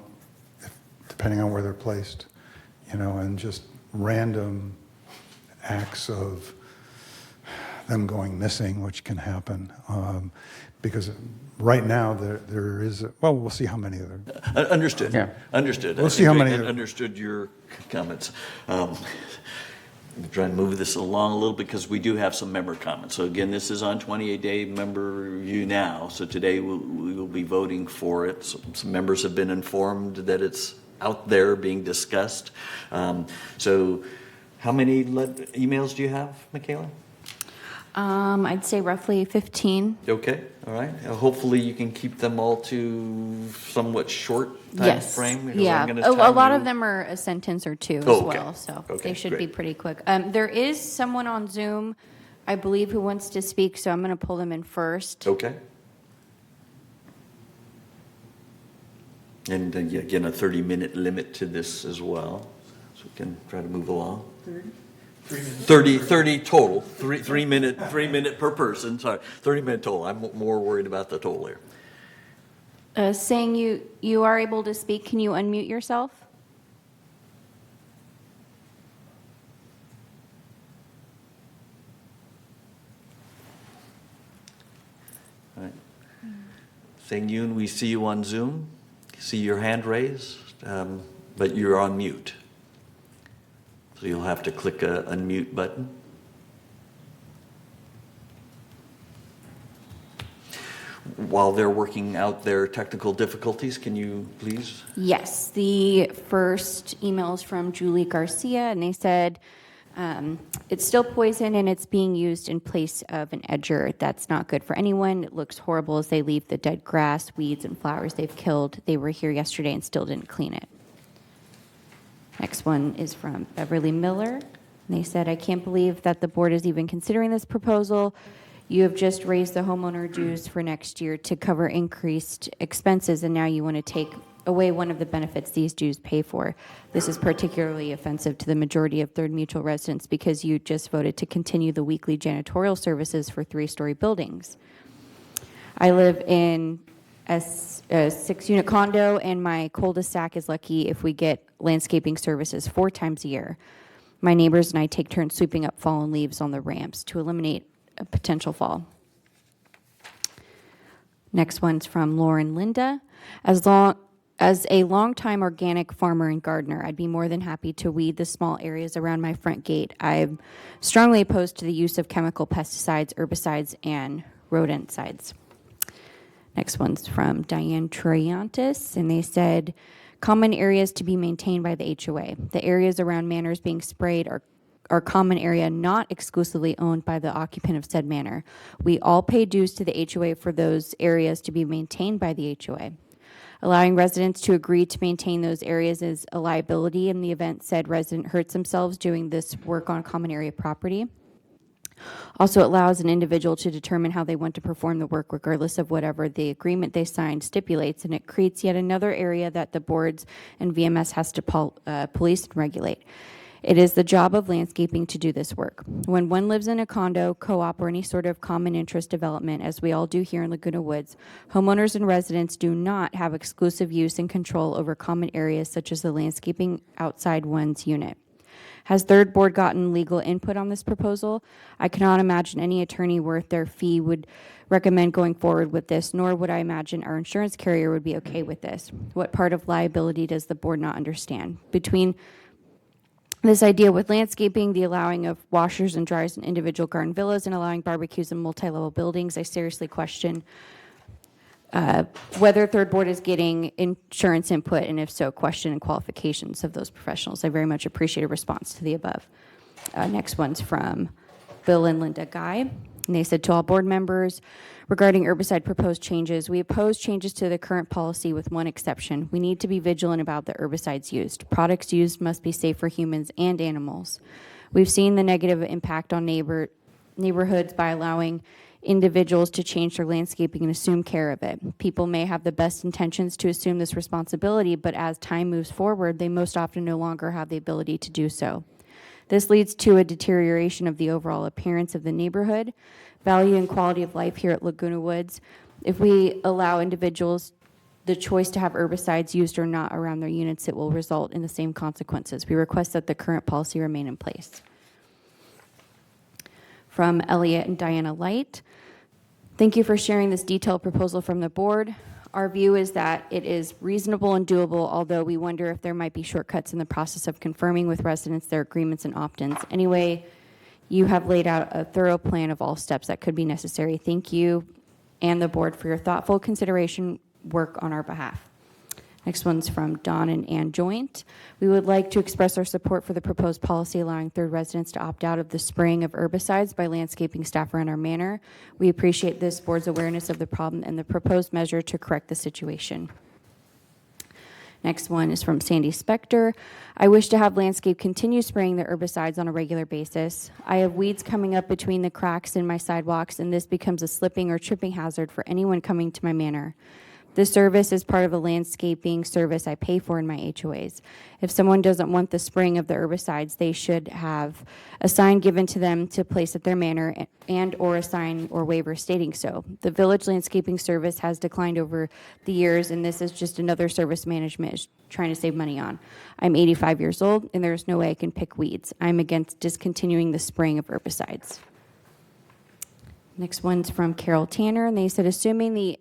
depending on where they're placed, and just random acts of them going missing, which can happen. Because right now there is, we'll see how many of them. Understood. Yeah. Understood. We'll see how many. Understood your comments. I'm trying to move this along a little because we do have some member comments. So again, this is on 28-day member review now. So today we will be voting for it. So some members have been informed that it's out there being discussed. So how many emails do you have, Michaela? I'd say roughly 15. Okay, all right. Hopefully you can keep them all to somewhat short time frame. Because Yeah, I'm gonna a time lot you. of them are a sentence or two as Oh, okay. well, so Okay, they should be great. pretty quick. There is someone on Zoom, I believe, who wants to speak, so I'm going to pull them in first. Okay. And again, a 30-minute limit to this as well, so we can try to move along. 30 total, three minute per person, sorry, 30-minute total. I'm more worried about the total here. Saying you are able to speak, can you unmute yourself? All right. Saying Yoon, we see you on Zoom, see your hand raised, but you're on mute. So you'll have to click a unmute button. While they're working out their technical difficulties, can you please? Yes, the first email is from Julie Garcia, and they said it's still poison and it's being used in place of an edger. That's not good for anyone. It looks horrible as they leave the dead grass, weeds, and flowers they've killed. They were here yesterday and still didn't clean it. Next one is from Beverly Miller. And they said, I can't believe that the board is even considering this proposal. You have just raised the homeowner dues for next year to cover increased expenses, and now you want to take away one of the benefits these dues pay for. This is particularly offensive to the majority of Third Mutual residents because you just voted to continue the weekly janitorial services for 3-story buildings. I live in a 6-unit condo, and my cul-de-sac is lucky if we get landscaping services 4 times a year. My neighbors and I take turns sweeping up fallen leaves on the ramps to eliminate a potential fall. Next one's from Lauren Linda. As As a longtime organic farmer and gardener, I'd be more than happy to weed the small areas around my front gate. I'm strongly opposed to the use of chemical pesticides, herbicides, and rodenticides. Next one's from Diane Triantis, and they said, common areas to be maintained by the HOA. The areas around manors being sprayed are common area not exclusively owned by the occupant of said manor. We all pay dues to the HOA for those areas to be maintained by the HOA. Allowing residents to agree to maintain those areas is a liability in the event said resident hurts themselves doing this work on common area property. Also allows an individual to determine how they want to perform the work regardless of whatever the agreement they signed stipulates, and it creates yet another area that the boards and VMS has to police and regulate. It is the job of landscaping to do this work. When one lives in a condo, co-op, or any sort of common interest development, as we all do here in Laguna Woods, homeowners and residents do not have exclusive use and control over common areas such as the landscaping outside one's unit. Has third board gotten legal input on this proposal? I cannot imagine any attorney worth their fee would recommend going forward with this, nor would I imagine our insurance carrier would be okay with this. What part of liability does the board not understand? Between this idea with landscaping, the allowing of washers and dryers in individual garden villas, and allowing barbecues in multi-level buildings, I seriously question whether third board is getting insurance input, and if so, question and qualifications of those professionals. I very much appreciate a response to the above. Next one's from Bill and Linda Guy. And they said, to all board members, regarding herbicide proposed changes, we oppose changes to the current policy with one exception. We need to be vigilant about the herbicides used. Products used must be safe for humans and animals. We've seen the negative impact on neighborhoods by allowing individuals to change their landscaping and assume care of it. People may have the best intentions to assume this responsibility, but as time moves forward, they most often no longer have the ability to do so. This leads to a deterioration of the overall appearance of the neighborhood, value and quality of life here at Laguna Woods. If we allow individuals the choice to have herbicides used or not around their units, it will result in the same consequences. We request that the current policy remain in place. From Elliot and Diana Light, thank you for sharing this detailed proposal from the board. Our view is that it is reasonable and doable, although we wonder if there might be shortcuts in the process of confirming with residents their agreements and opt-ins. Anyway, you have laid out a thorough plan of all steps that could be necessary. Thank you and the board for your thoughtful consideration work on our behalf. Next one's from Don and Ann Joint. We would like to express our support for the proposed policy allowing third residents to opt out of the spraying of herbicides by landscaping staff around our manor. We appreciate this board's awareness of the problem and the proposed measure to correct the situation. Next one is from Sandy Spector. I wish to have landscape continue spraying the herbicides on a regular basis. I have weeds coming up between the cracks in my sidewalks, and this becomes a slipping or tripping hazard for anyone coming to my manor. This service is part of a landscaping service I pay for in my HOAs. If someone doesn't want the spraying of the herbicides, they should have a sign given to them to place at their manor and or a sign or waiver stating so. The village landscaping service has declined over the years, and this is just another service management is trying to save money on. I'm 85 years old, and there's no way I can pick weeds. I'm against discontinuing the spraying of herbicides. Next one's from Carol Tanner, and they said, assuming the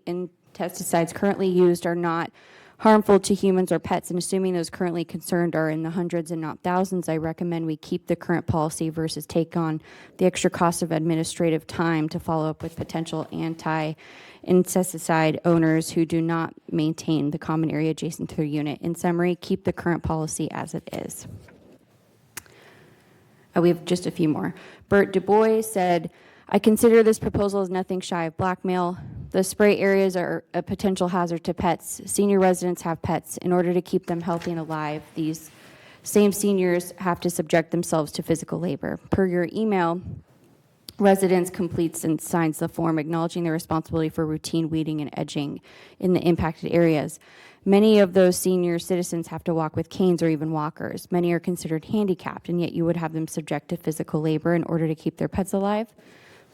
pesticides currently used are not harmful to humans or pets, and assuming those currently concerned are in the hundreds and not thousands, I recommend we keep the current policy versus take on the extra cost of administrative time to follow up with potential anti-insecticide owners who do not maintain the common area adjacent to their unit. In summary, keep the current policy as it is. We have just a few more. Bert Du Bois said, I consider this proposal as nothing shy of blackmail. The spray areas are a potential hazard to pets. Senior residents have pets. In order to keep them healthy and alive, these same seniors have to subject themselves to physical labor. Per your email, residents completes and signs the form acknowledging their responsibility for routine weeding and edging in the impacted areas. Many of those senior citizens have to walk with canes or even walkers. Many are considered handicapped, and yet you would have them subject to physical labor in order to keep their pets alive.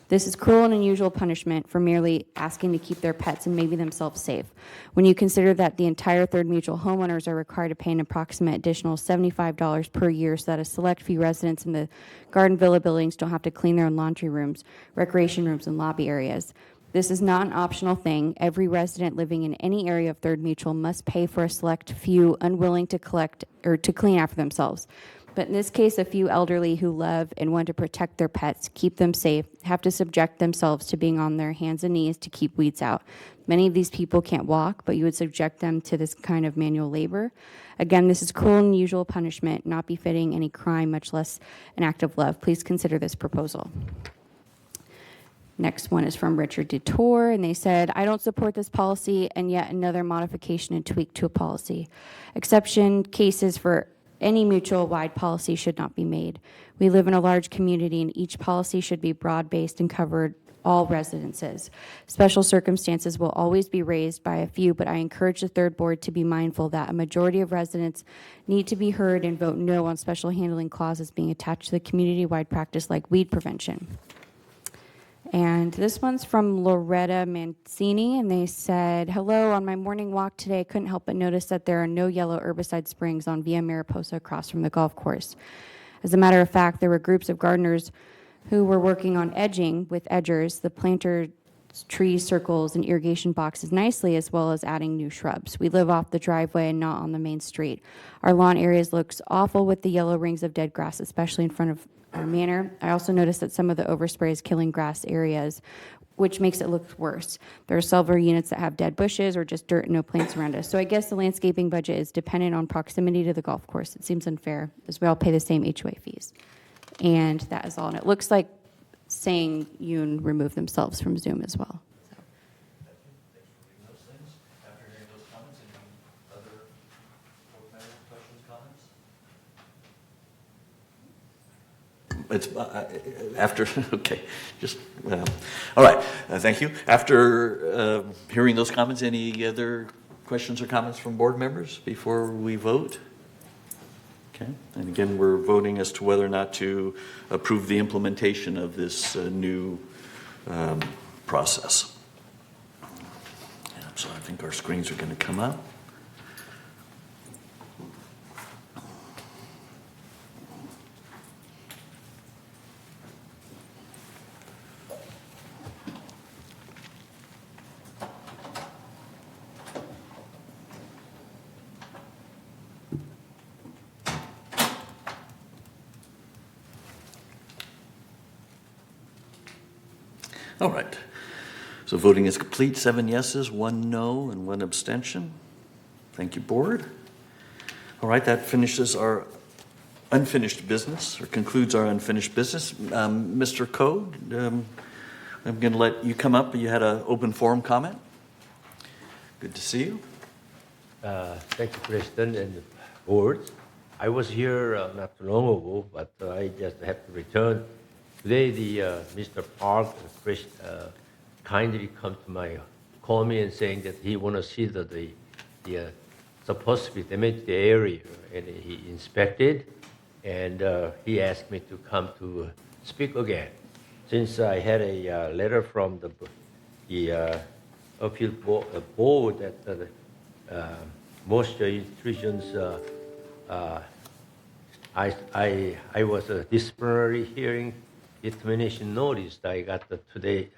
This is cruel and unusual punishment for merely asking to keep their pets and maybe themselves safe. When you consider that the entire Third Mutual homeowners are required to pay an approximate additional $75 per year so that a select few residents in the Garden Villa buildings don't have to clean their own laundry rooms, recreation rooms, and lobby areas. This is not an optional thing. Every resident living in any area of Third Mutual must pay for a select few unwilling to collect or to clean after themselves. But in this case, a few elderly who love and want to protect their pets, keep them safe, have to subject themselves to being on their hands and knees to keep weeds out. Many of these people can't walk, but you would subject them to this kind of manual labor. Again, this is cruel and unusual punishment, not befitting any crime, much less an act of love. Please consider this proposal. Next one is from Richard Detour, and they said, I don't support this policy and yet another modification and tweak to a policy. Exception cases for any mutual-wide policy should not be made. We live in a large community, and each policy should be broad-based and cover all residences. Special circumstances will always be raised by a few, but I encourage the third board to be mindful that a majority of residents need to be heard and vote no on special handling clauses being attached to the community-wide practice like weed prevention. And this one's from Loretta Mancini, and they said, hello, on my morning walk today, I couldn't help but notice that there are no yellow herbicide springs on Via Mariposa across from the golf course. As a matter of fact, there were groups of gardeners who were working on edging with edgers, the planter tree circles and irrigation boxes nicely, as well as adding new shrubs. We live off the driveway and not on the main street. Our lawn areas looks awful with the yellow rings of dead grass, especially in front of our manor. I also noticed that some of the overspray is killing grass areas, which makes it look worse. There are several units that have dead bushes or just dirt and no plants around us. So I guess the landscaping budget is dependent on proximity to the golf course. It seems unfair, as we all pay the same HOA fees. And that is all. And it looks like saying Yoon removed themselves from Zoom as well. It's after, okay, just, all right, thank you. After hearing those comments, any other questions or comments from board members before we vote? Okay, and again, we're voting as to whether or not to approve the implementation of this new process. Yeah, so I think our screens are going to come up. All right, so voting is complete. 7 yeses, 1 no, and 1 abstention. Thank you, board. All right, that finishes our unfinished business, or concludes our unfinished business. Mr. Code, I'm going to let you come up. You had an open forum comment. Good to see you. Thank you, President and board. I was here not too long ago, but I just have to return. Today, Mr. Park kindly call me and saying that he want to see the supposed to be damaged area, and he inspected, and he asked me to come to speak again. Since I had a letter from the appeal board that most institutions, I was a disciplinary hearing determination notice I got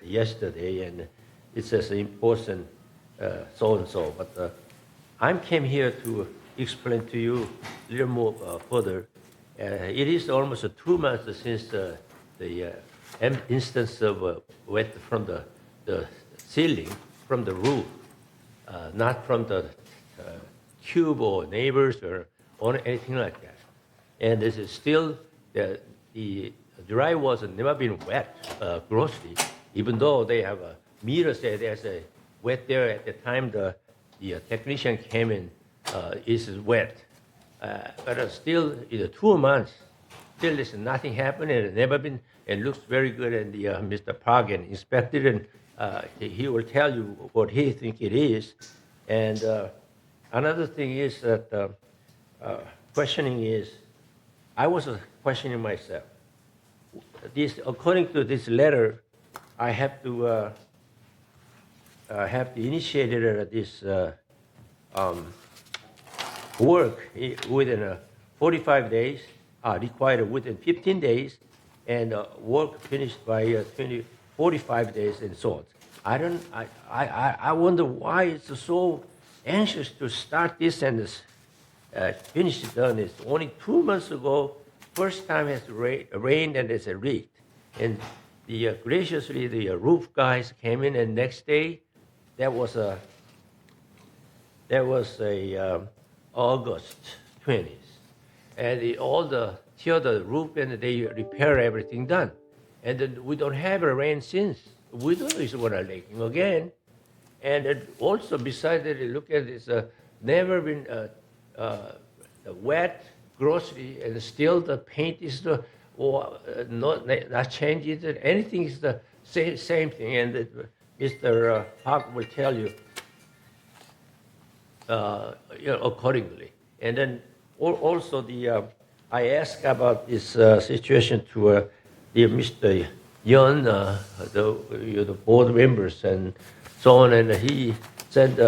yesterday, and it says important so-and-so. But I came here to explain to you a little more further. It is almost 2 months since the instance of wet from the ceiling, from the roof, not from the cube or neighbors or anything like that. And this is still the drywalls have never been wet grossly, even though they have a meter say there's a wet there at the time the technician came in, is wet. But still, in 2 months, still there's nothing happened, and it never been, and looks very good. And Mr. Pagan inspected, and he will tell you what he think it is. And another thing is that questioning is, I was questioning myself. According to this letter, I have to initiate this work within 45 days, required within 15 days, and work finished by 45 days and so on. I wonder why it's so anxious to start this and finish it done. It's only 2 months ago, first time it's rained and it's leaked. And graciously, the roof guys came in, and next day, that was August 20th. And till the roof, and they repair everything done. And then we don't have a rain since. We don't know it's going to leaking again. And it also, besides that, look at this, never been wet grocery, and still the paint is not changed. Anything is the same thing. And Mr. Park will tell you, accordingly. And then also I asked about this situation to Mr. Yun, the board members and so on, and he sent,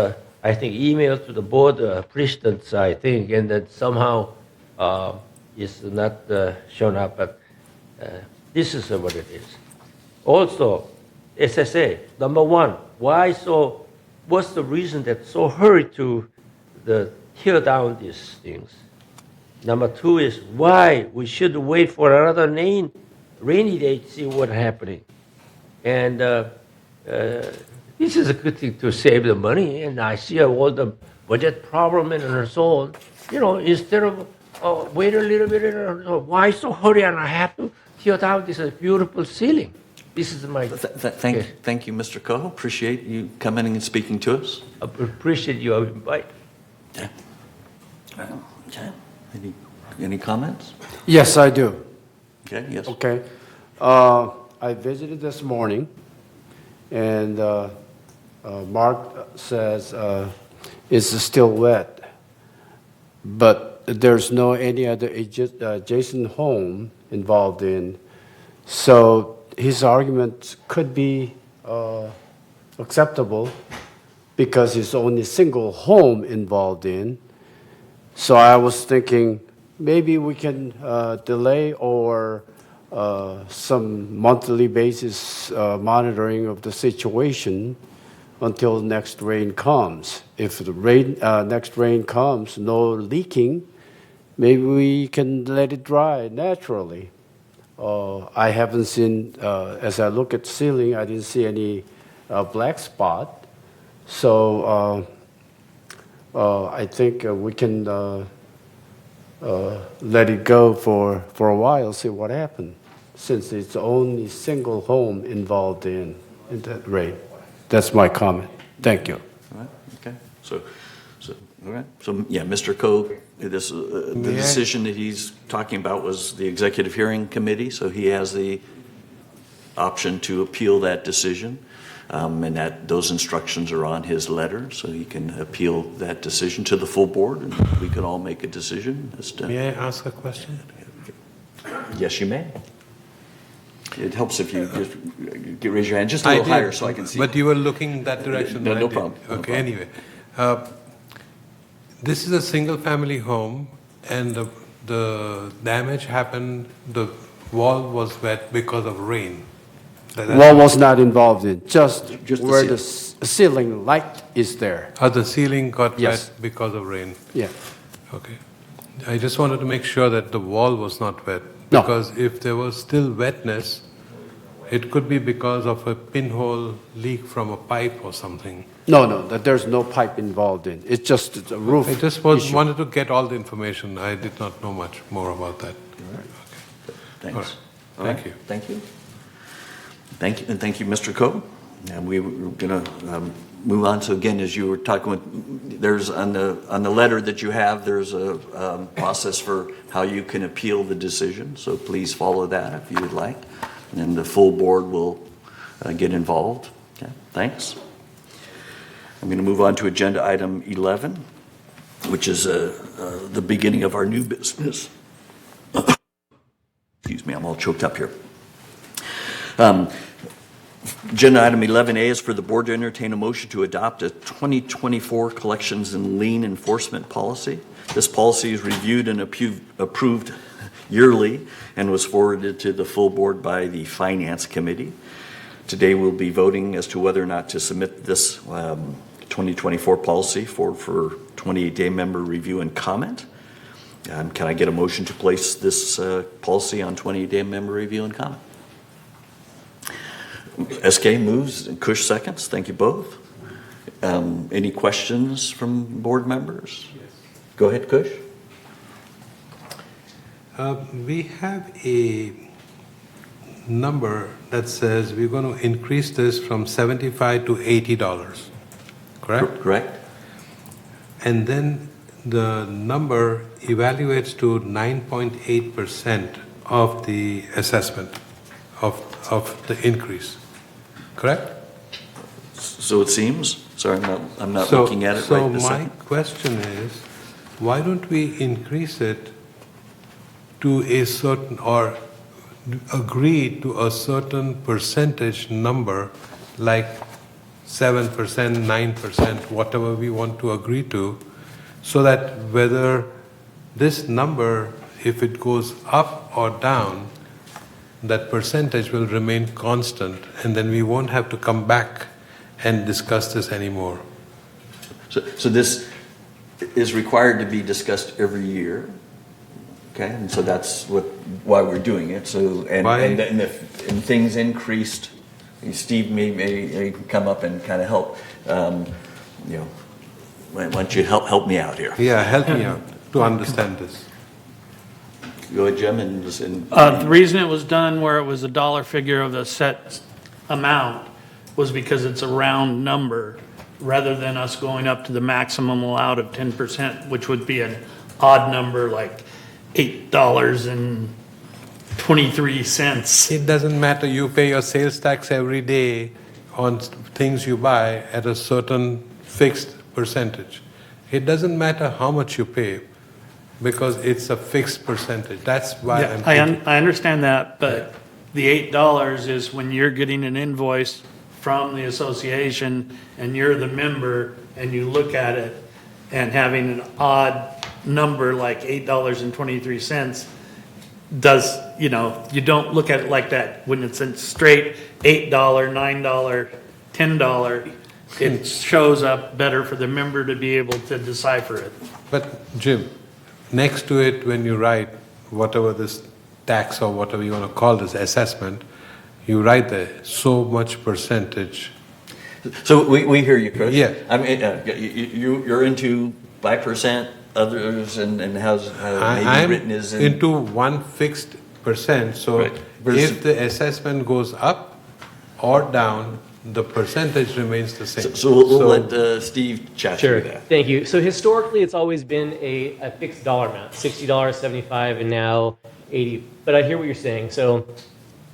I think, email to the board presidents, I think, and that somehow is not shown up, but this is what it is. Also, SSA, number one, what's the reason that so hurried to tear down these things? Number two is why we should wait for another rainy day to see what's happening. And this is a good thing to save the money, and I see all the budget problem and so on. Instead of wait a little bit, why so hurry and I have to tear down this beautiful ceiling? This is my... Thank you, Mr. Coe. Appreciate you coming and speaking to us. I appreciate your invite. Yeah. Okay. Any comments? Yes, I do. Okay, yes. Okay. I visited this morning, and Mark says it's still wet, but there's no any other adjacent home involved in. So his argument could be acceptable because it's only single home involved in. So I was thinking maybe we can delay or some monthly basis monitoring of the situation until next rain comes. If the next rain comes, no leaking, maybe we can let it dry naturally. I haven't seen, as I look at the ceiling, I didn't see any black spot. So I think we can let it go for a while, see what happens, since it's only single home involved in that rain. That's my comment. Thank you. All right. Okay. So all right. So yeah, Mr. Coe, the decision that he's talking about was the executive hearing committee, so he has the option to appeal that decision. And those instructions are on his letter, so he can appeal that decision to the full board, and we can all make a decision as to... May I ask a question? Yes, you may. It helps if you just raise your hand just a little higher so I can see. But you were looking that direction. No problem. Okay, anyway. This is a single-family home, and the damage happened, the wall was wet because of rain. Wall was not involved in, just where the ceiling light is there. The ceiling got wet because of rain? Yeah. Okay. I just wanted to make sure that the wall was not wet. No. Because if there was still wetness, it could be because of a pinhole leak from a pipe or something. No, there's no pipe involved in. It's just the roof. I just wanted to get all the information. I did not know much more about that. All right. Okay. Thanks. All right. Thank you. Thank you. Thank you, and thank you, Mr. Coe. And we're going to move on. So again, as you were talking with, there's on the letter that you have, there's a process for how you can appeal the decision. So please follow that if you would like. And then the full board will get involved. Okay, thanks. I'm going to move on to agenda item 11, which is the beginning of our new business. Excuse me, I'm all choked up here. Agenda item 11A is for the board to entertain a motion to adopt a 2024 collections and lien enforcement policy. This policy is reviewed and approved yearly and was forwarded to the full board by the Finance Committee. Today we'll be voting as to whether or not to submit this 2024 policy for 28-day member review and comment. Can I get a motion to place this policy on 28-day member review and comment? SK moves and Kush seconds. Thank you both. Any questions from board members? Yes. Go ahead, Kush. We have a number that says we're going to increase this from $75 to $80, correct? Correct. And then the number evaluates to 9.8% of the assessment of the increase, correct? So it seems. Sorry, I'm not looking at it right this So my second. question is, why don't we increase it to a certain, or agree to a certain percentage number, like 7%, 9%, whatever we want to agree to, so that whether this number, if it goes up or down, that percentage will remain constant, and then we won't have to come back and discuss this anymore. So this is required to be discussed every year, okay? And so that's why we're doing it. So and if things increased, Steve may come up and kind of help. Why don't you help me out here? Yeah, help me out to understand this. Go ahead, Jim. The reason it was done where it was a dollar figure of a set amount was because it's a round number, rather than us going up to the maximum allowed of 10%, which would be an odd number like $8.23. It doesn't matter, you pay your sales tax every day on things you buy at a certain fixed percentage. It doesn't matter how much you pay, because it's a fixed percentage. That's why Yeah, I'm I understand that, but the $8 is when you're getting an invoice from the association and you're the member and you look at it, and having an odd number like $8.23 does, you don't look at it like that. When it's a straight $8, $9, $10, it shows up better for the member to be able to decipher it. But Jim, next to it, when you write whatever this tax or whatever you want to call this assessment, you write there so much percentage. So we hear you, Chris. Yeah. I mean, you're into 5%, others, and how maybe written is in. Into one fixed percent. So Right. if the assessment goes up or down, the percentage remains the same. So we'll let Steve chat Sure. through that. Thank you. So historically, it's always been a fixed dollar amount, $60, $75, and now $80. But I hear what you're saying. So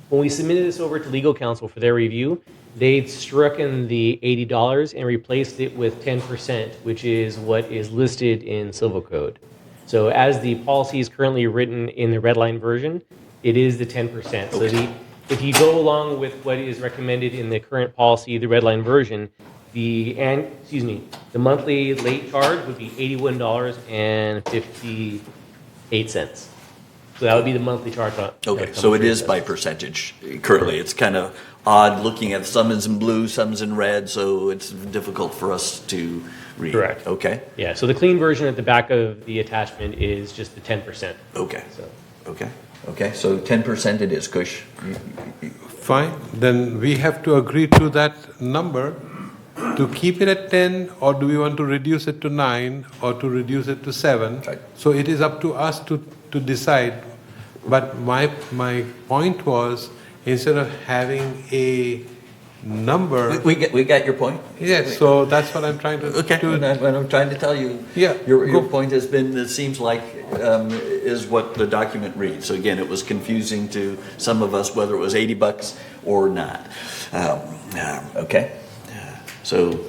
when we submitted this over to legal counsel for their review, they'd stricken the $80 and replaced it with 10%, which is what is listed in Civil Code. So as the policy is currently written in the red line version, it is the 10%. So if you go along with what is recommended in the current policy, the red line version, the monthly late charge would be $81.58. So that would be the monthly charge. Okay, so it is by percentage currently. It's kind of odd looking at some is in blue, some's in red, so it's difficult for us to read. Correct. Okay. Yeah, so the clean version at the back of the attachment is just the 10%. Okay. Okay, so 10% it is, Kush. Fine, then we have to agree to that number to keep it at 10, or do we want to reduce it to 9 or to reduce it to 7? Right. So it is up to us to decide. But my point was, instead of having a number. We got your point. Yes, so that's what I'm trying to do. Okay, and I'm trying to tell you. Yeah, Your point has been, it seems like, is what the document reads. So again, it was confusing to some of us whether it was $80 or not. Okay. So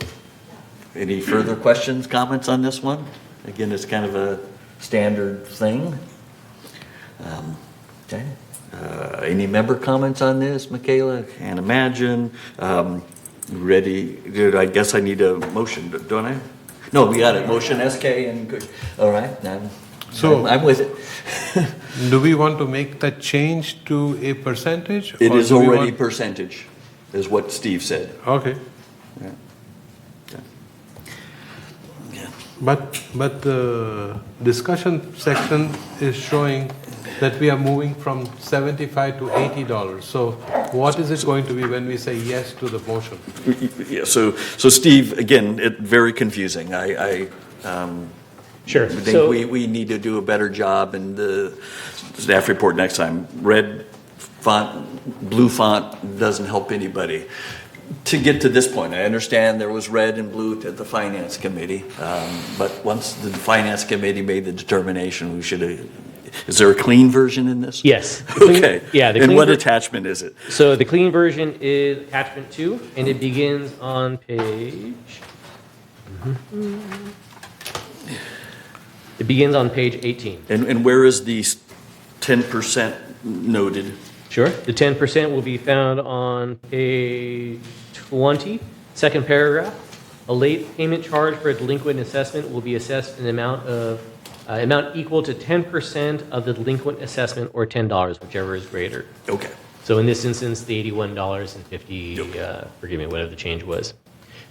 any further questions, comments on this one? Again, it's kind of a standard thing. Okay. Any member comments on this, Michaela? Can't imagine. Ready? I guess I need a motion, don't I? No, we got it. Motion, SK, and good. All right. I'm with it. Do we want to make that change to a percentage? It or is do we already want- percentage. is what Steve said. Okay. Yeah. Okay. Yeah. But the discussion section is showing that we are moving from $75 to $80. So what is it going to be when we say yes to the motion? Yeah, so Steve, again, very confusing. Sure. I think we need to do a better job in the staff report next time. Red font, blue font doesn't help anybody. To get to this point, I understand there was red and blue at the Finance Committee, but once the Finance Committee made the determination, we should have. Is there a clean version in this? Yes. Okay. Yeah. And what attachment is it? So the clean version is attachment 2, and it begins on page. It begins on page 18. And where is the 10% noted? Sure. The 10% will be found on page 20, second paragraph. A late payment charge for a delinquent assessment will be assessed in an amount equal to 10% of the delinquent assessment or $10, whichever is greater. Okay. So in this instance, the $81.50, forgive me, whatever the change was.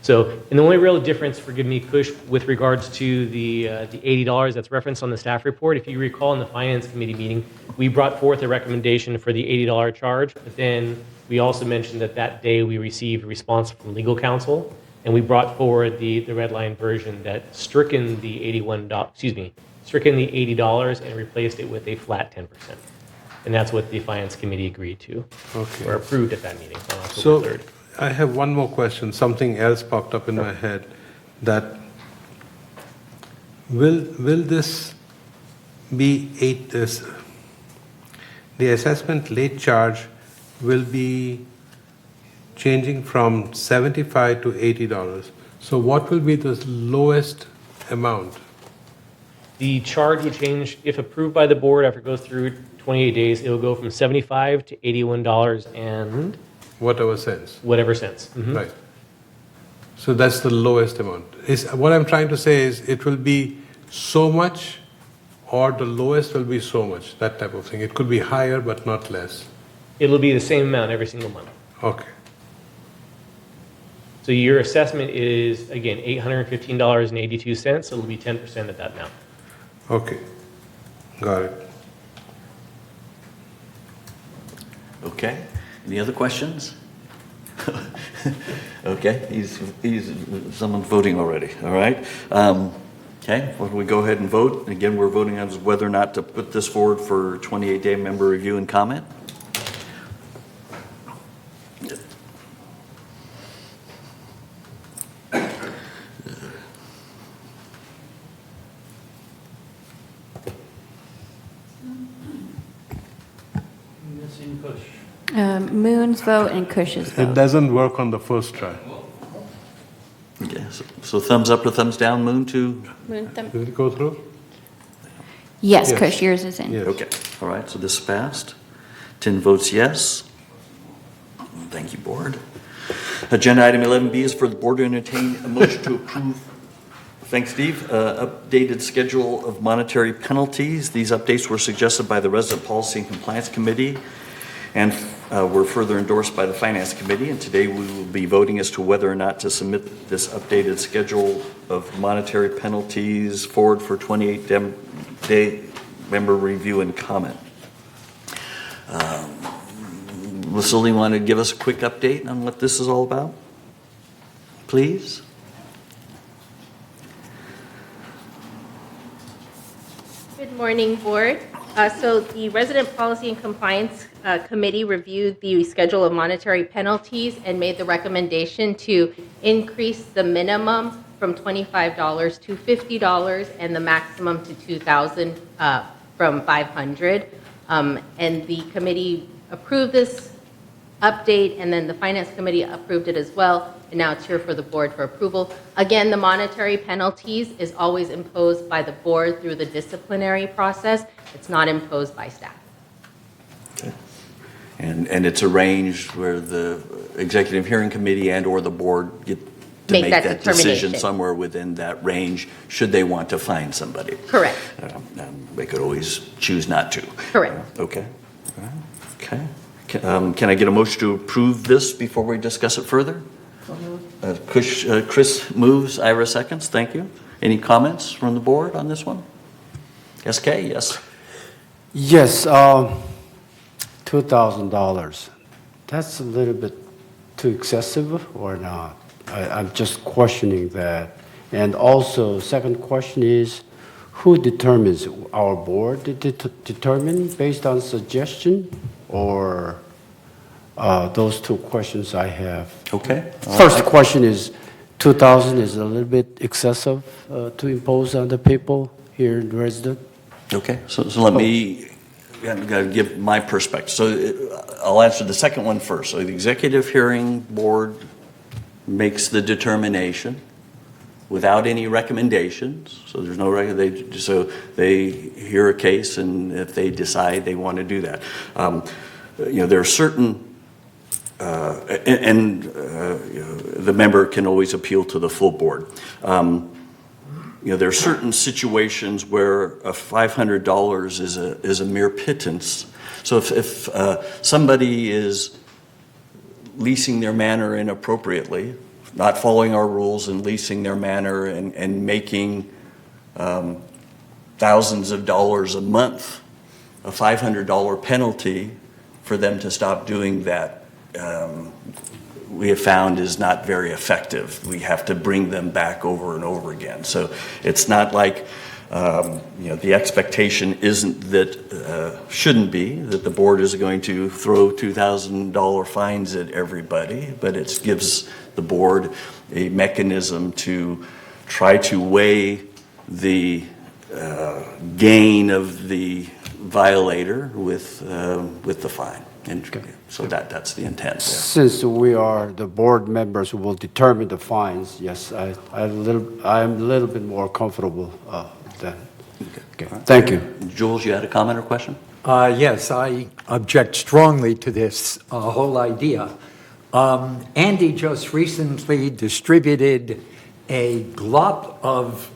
So, and the only real difference, forgive me, Kush, with regards to the $80 that's referenced on the staff report, if you recall in the Finance Committee meeting, we brought forth a recommendation for the $80 charge, but then we also mentioned that that day we received a response from legal counsel, and we brought forward the red line version that stricken the stricken the $80 and replaced it with a flat 10%. And that's what the Finance Committee agreed to, or approved at that meeting on October 3rd. I have one more question. Something else popped up in my head. That will this be the assessment late charge will be changing from $75 to $80. So what will be the lowest amount? The charge would change if approved by the board after it goes through 28 days. It will go from $75 to $81 and whatever cents. Whatever cents. Mm-hmm. Right. So that's the lowest amount. What I'm trying to say is it will be so much, or the lowest will be so much, that type of thing. It could be higher but not less. It'll be the same amount every single month. Okay. So your assessment is, again, $815.82, so it'll be 10% of that amount. Okay. Got it. Okay. Any other questions? Okay. He's someone voting already. All right. Okay. Well, we go ahead and vote. Again, we're voting on whether or not to put this forward for 28-day member review and comment. Moon's vote and Cush's vote. It doesn't work on the first try. Okay. So thumbs up or thumbs down, Moon, to? Did it go through? Yes, Yes. Cush, yours is in. Yes. Okay. All right. So this passed. 10 votes yes. Thank you, board. Agenda item 11B is for the board to entertain a motion to approve. Thanks, Steve. Updated schedule of monetary penalties. These updates were suggested by the Resident Policy and Compliance Committee and were further endorsed by the Finance Committee. And today we will be voting as to whether or not to submit this updated schedule of monetary penalties forward for 28-day member review and comment. Lucille, you want to give us a quick update on what this is all about? Please? Good morning, Board. So the Resident Policy and Compliance Committee reviewed the schedule of monetary penalties and made the recommendation to increase the minimum from $25 to $50 and the maximum to $2,000 from $500. And the committee approved this update, and then the Finance Committee approved it as well, and now it's here for the board for approval. Again, the monetary penalties is always imposed by the board through the disciplinary process. It's not imposed by staff. Okay. And it's arranged where the Executive Hearing Committee and or the board get to make that decision somewhere within that range, should they want to fine somebody. Correct. They could always choose not to. Correct. Okay. Okay. Can I get a motion to approve this before we discuss it further? Chris moves, Ira seconds. Thank you. Any comments from the board on this one? SK, yes. Yes, $2,000. That's a little bit too excessive or not? I'm just questioning that. And also, second question is, who determines? Our board determine based on suggestion, or those two questions I have. Okay. First question is, 2,000 is a little bit excessive to impose on the people here in resident? Okay, so let me give my perspective. So I'll answer the second one first. So the executive hearing board makes the determination without any recommendations. So there's no so they hear a case, and if they decide they want to do that, there are certain. The member can always appeal to the full board. There are certain situations where $500 is a mere pittance. So if somebody is leasing their manor inappropriately, not following our rules and leasing their manor and making thousands of dollars a month, a $500 penalty for them to stop doing that, we have found is not very effective. We have to bring them back over and over again. So it's not like, the expectation isn't that, shouldn't be, that the board is going to throw $2,000 fines at everybody, but it gives the board a mechanism to try to weigh the gain of the violator with the fine. And so that's the intent there. Since we are the board members who will determine the fines, yes, I'm a little bit more comfortable then. Okay. Thank you. Jules, you had a comment or question? Yes, I object strongly to this whole idea. Andy just recently distributed a glop of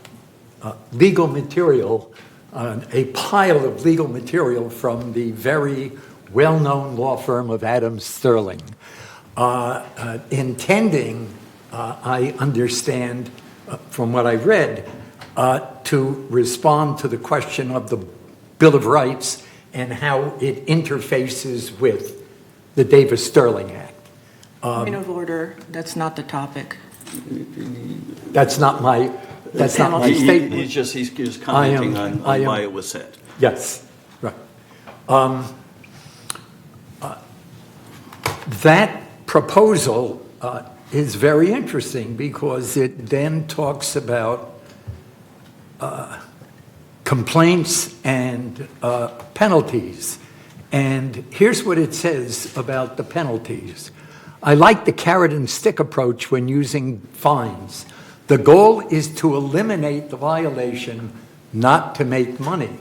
legal material, a pile of legal material from the very well-known law firm of Adams Sterling, intending, I understand from what I read, to respond to the question of the Bill of Rights and how it interfaces with the Davis-Sterling Act. Point of order, that's not the topic. That's not my statement. He's just commenting on why it was sent. Yes, right. That proposal is very interesting because it then talks about complaints and penalties. And here's what it says about the penalties. I like the carrot and stick approach when using fines. The goal is to eliminate the violation, not to make money.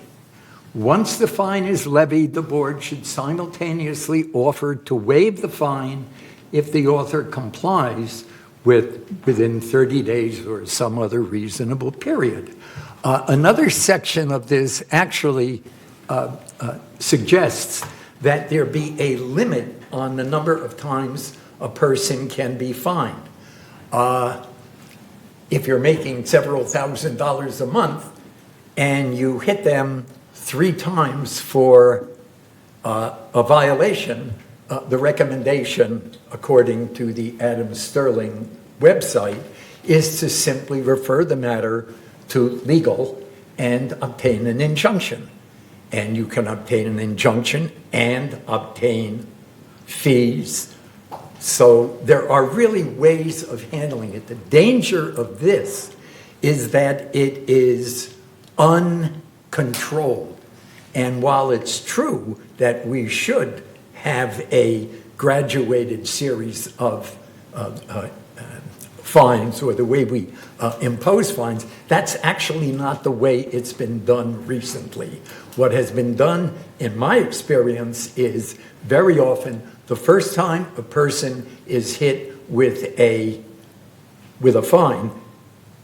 Once the fine is levied, the board should simultaneously offer to waive the fine if the author complies within 30 days or some other reasonable period. Another section of this actually suggests that there be a limit on the number of times a person can be fined. If you're making several $1,000s a month and you hit them 3 times for a violation, the recommendation, according to the Adams Sterling website, is to simply refer the matter to legal and obtain an injunction. And you can obtain an injunction and obtain fees. So there are really ways of handling it. The danger of this is that it is uncontrolled. And while it's true that we should have a graduated series of fines, or the way we impose fines, that's actually not the way it's been done recently. What has been done, in my experience, is very often the first time a person is hit with a fine,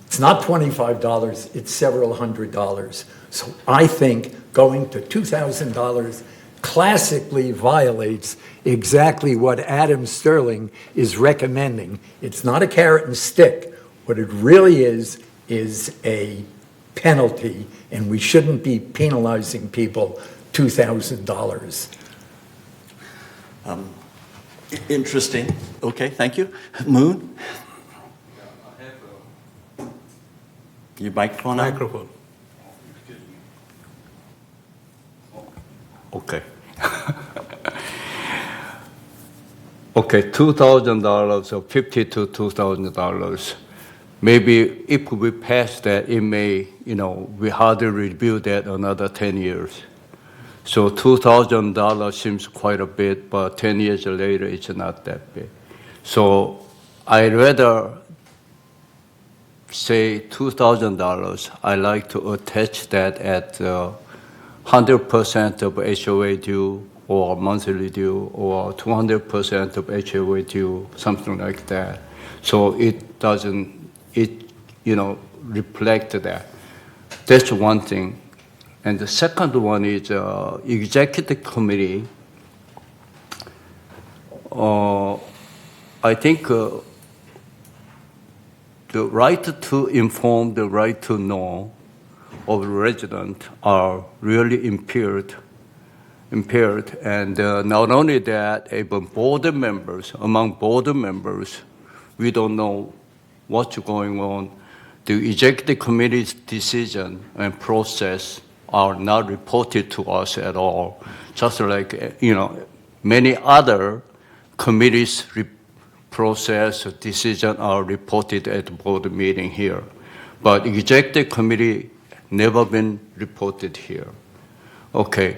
it's not $25, it's several $100s. So I think going to $2,000 classically violates exactly what Adam Sterling is recommending. It's not a carrot and stick. What it really is a penalty, and we shouldn't be penalizing people $2,000. Interesting. Okay, thank you. Moon? Your microphone on? Microphone. Okay. Okay, $2,000 or $50 to $2,000. Maybe if we pass that, it may, we hardly review that another 10 years. So $2,000 seems quite a bit, but 10 years later, it's not that big. So I'd rather say $2,000. I like to attach that at 100% of HOA due or monthly due or 200% of HOA due, something like that. So it doesn't, reflect that. That's one thing. And the second one is executive committee. I think the right to inform, the right to know of the resident are really impaired. And not only that, even among board members, we don't know what's going on. The executive committee's decision and process are not reported to us at all. Just like, many other committees process decision are reported at the board meeting here. But executive committee never been reported here. Okay,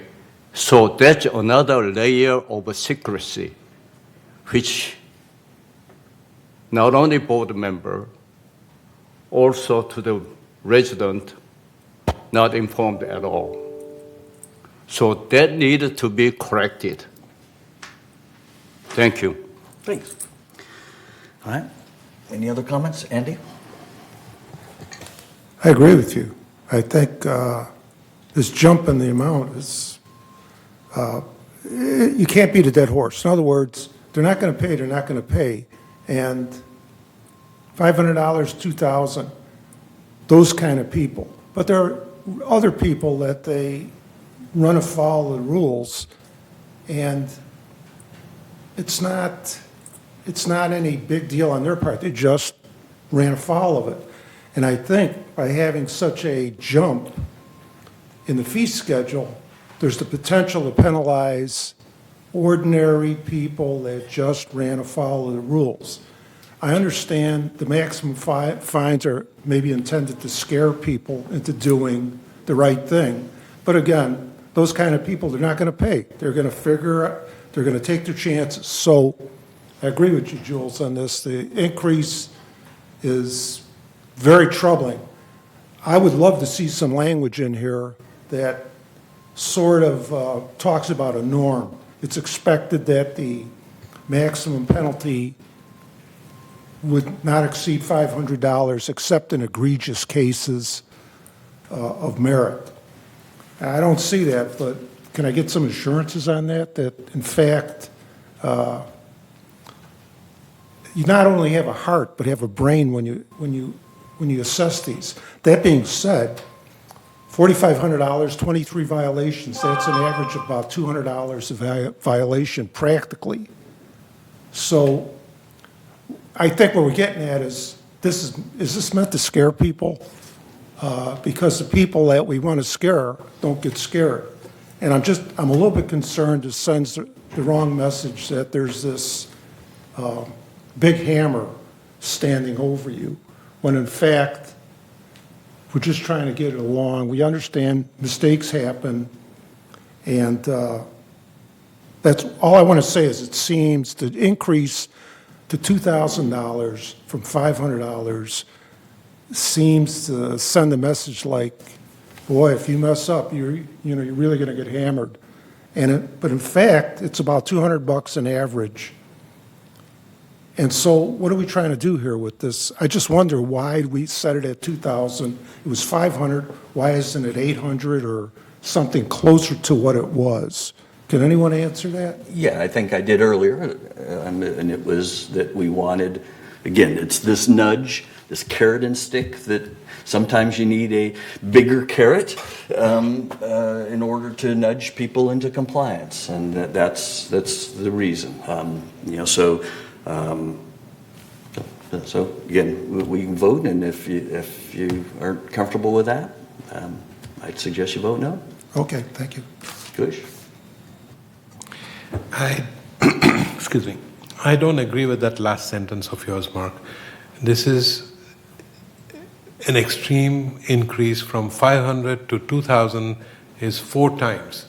so that's another layer of secrecy, which not only board member, also to the resident, not informed at all. So that needed to be corrected. Thank you. Thanks. All right. Any other comments? Andy? I agree with you. I think this jump in the amount is, you can't beat a dead horse. In other words, they're not going to pay, they're not going to pay. And $500, $2,000, those kind of people. But there are other people that they run afoul of the rules, and it's not any big deal on their part. They just ran afoul of it. And I think by having such a jump in the fee schedule, there's the potential to penalize ordinary people that just ran afoul of the rules. I understand the maximum fines are maybe intended to scare people into doing the right thing. But again, those kind of people, they're not going to pay. They're going to take their chances. So I agree with you, Jules, on this. The increase is very troubling. I would love to see some language in here that sort of talks about a norm. It's expected that the maximum penalty would not exceed $500 except in egregious cases of merit. I don't see that, but can I get some assurances on that? That in fact, you not only have a heart, but have a brain when you assess these. That being said, $4,500, 23 violations, that's an average of about $200 a violation practically. So I think what we're getting at is this meant to scare people? Because the people that we want to scare don't get scared. And I'm a little bit concerned it sends the wrong message that there's this big hammer standing over you, when in fact, we're just trying to get it along. We understand mistakes happen, and that's all I want to say is it seems the increase to $2,000 from $500 seems to send a message like, boy, if you mess up, you're really going to get hammered. But in fact, it's about $200 an average. And so what are we trying to do here with this? I just wonder why we set it at $2,000. It was $500. Why isn't it $800 or something closer to what it was? Can anyone answer that? Yeah, I think I did earlier, and it was that we wanted, again, it's this nudge, this carrot and stick that sometimes you need a bigger carrot in order to nudge people into compliance, and that's the reason. So again, we can vote, and if you aren't comfortable with that, I'd suggest you vote no. Okay, thank you. Kush? Excuse me. I don't agree with that last sentence of yours, Mark. This is an extreme increase from 500 to 2,000 is 4 times.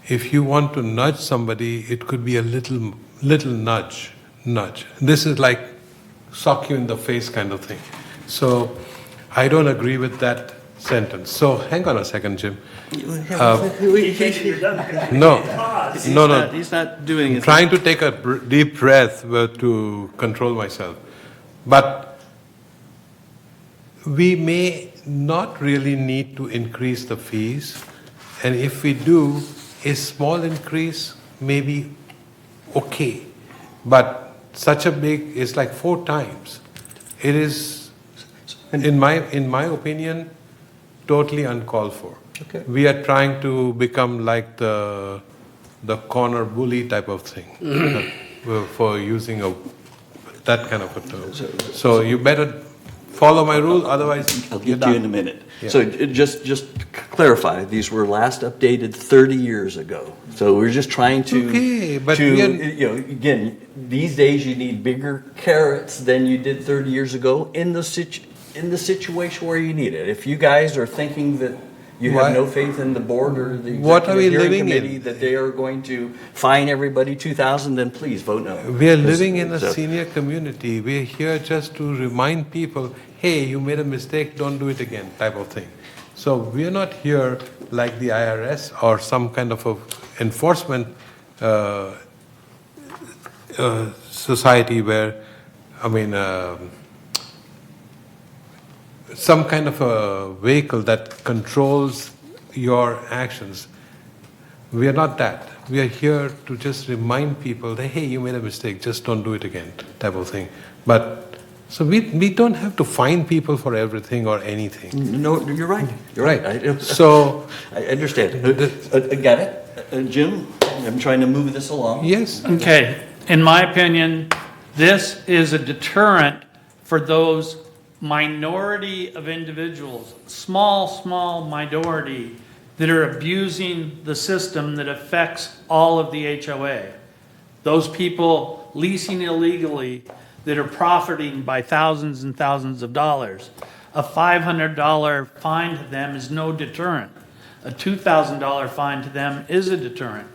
If you want to nudge somebody, it could be a little nudge. This is like sock you in the face kind of thing. So I don't agree with that sentence. So hang on a second, Jim. No. He's not doing it. I'm trying to take a deep breath to control myself. But we may not really need to increase the fees. And if we do, a small increase may be okay. But such a big is like 4 times. It is, in my opinion, totally uncalled for. Okay. We are trying to become like the corner bully type of thing for using that kind of a term. So you better follow my rule, otherwise I'll you're get to you done. in a minute. Yeah. So just clarify, these were last updated 30 years ago. So we're just trying to, Okay, but again, these days you need bigger carrots than you did 30 years ago in the situation where you need it. If you guys are thinking that you have no faith in the board or the What are we executive hearing living in? committee that they are going to fine everybody 2,000, then please vote no. We are living in a So- senior community. We are here just to remind people, hey, you made a mistake, don't do it again, type of thing. So we are not here like the IRS or some kind of a enforcement society where, some kind of a vehicle that controls your actions. We are not that. We are here to just remind people that, hey, you made a mistake, just don't do it again, type of thing. But, so we don't have to fine people for everything or anything. No, you're right. You're right. So I understand. I got it. Jim, I'm trying to move this along. Yes. Okay, in my opinion, this is a deterrent for those minority of individuals, small minority, that are abusing the system that affects all of the HOA. Those people leasing illegally that are profiting by thousands and thousands of dollars. A $500 fine to them is no deterrent. A $2,000 fine to them is a deterrent.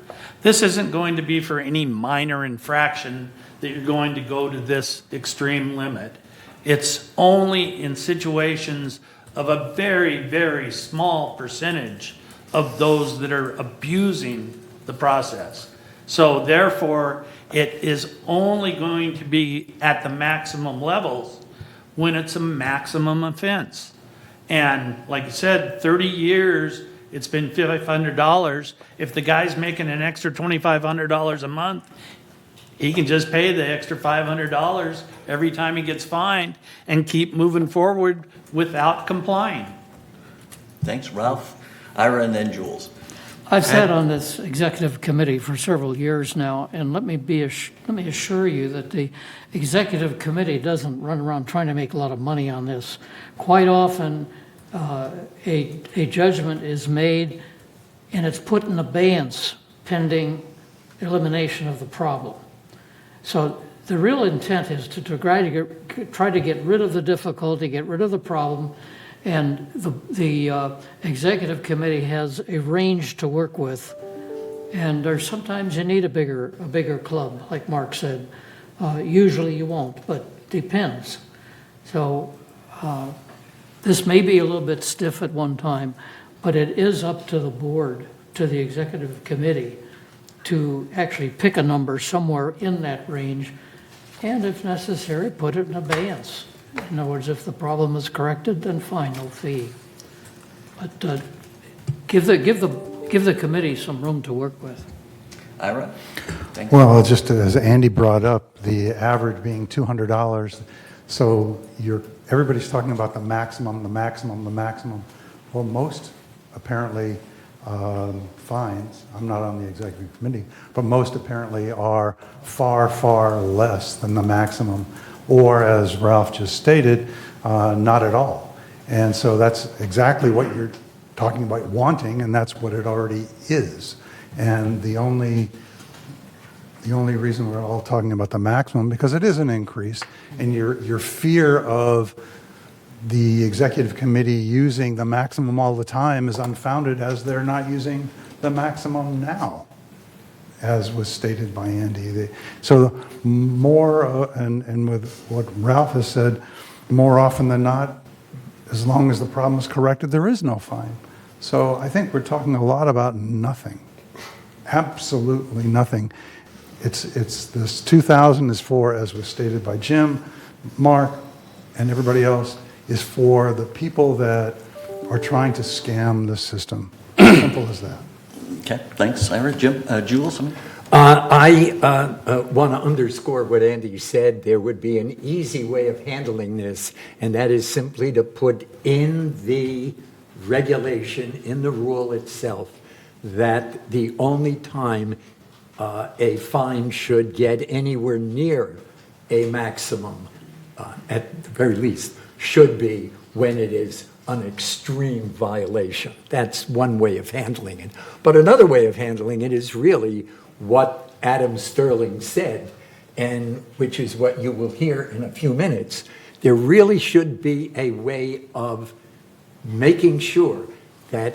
This isn't going to be for any minor infraction that you're going to go to this extreme limit. It's only in situations of a very, very small percentage of those that are abusing the process. So therefore, it is only going to be at the maximum levels when it's a maximum offense. And like you said, 30 years, it's been $500. If the guy's making an extra $2,500 a month, he can just pay the extra $500 every time he gets fined and keep moving forward without complying. Thanks, Ralph. Ira, and then Jules. I've sat on this executive committee for several years now, and let me assure you that the executive committee doesn't run around trying to make a lot of money on this. Quite often, a judgment is made and it's put in abeyance pending elimination of the problem. So the real intent is to try to get rid of the difficulty, get rid of the problem, and the executive committee has a range to work with. And there's sometimes you need a bigger club, like Mark said. Usually you won't, but depends. So this may be a little bit stiff at one time, but it is up to the board, to the executive committee, to actually pick a number somewhere in that range, and if necessary, put it in abeyance. In other words, if the problem is corrected, then fine, no fee. But give the committee some room to work with. Ira? Thanks. Well, just as Andy brought up, the average being $200, so everybody's talking about the maximum, the maximum, the maximum. Well, most apparently fines, I'm not on the executive committee, but most apparently are far, far less than the maximum, or as Ralph just stated, not at all. And so that's exactly what you're talking about wanting, and that's what it already is. And the only reason we're all talking about the maximum, because it is an increase, and your fear of the executive committee using the maximum all the time is unfounded, as they're not using the maximum now, as was stated by Andy. So more, and with what Ralph has said, more often than not, as long as the problem is corrected, there is no fine. So I think we're talking a lot about nothing. Absolutely nothing. It's this 2,000 is for, as was stated by Jim, Mark, and everybody else, is for the people that are trying to scam the system. Simple as that. Okay, thanks, Ira. Jim, Jules, something? I want to underscore what Andy said. There would be an easy way of handling this, and that is simply to put in the regulation, in the rule itself, that the only time a fine should get anywhere near a maximum, at the very least, should be when it is an extreme violation. That's one way of handling it. But another way of handling it is really what Adam Sterling said, and which is what you will hear in a few minutes. There really should be a way of making sure that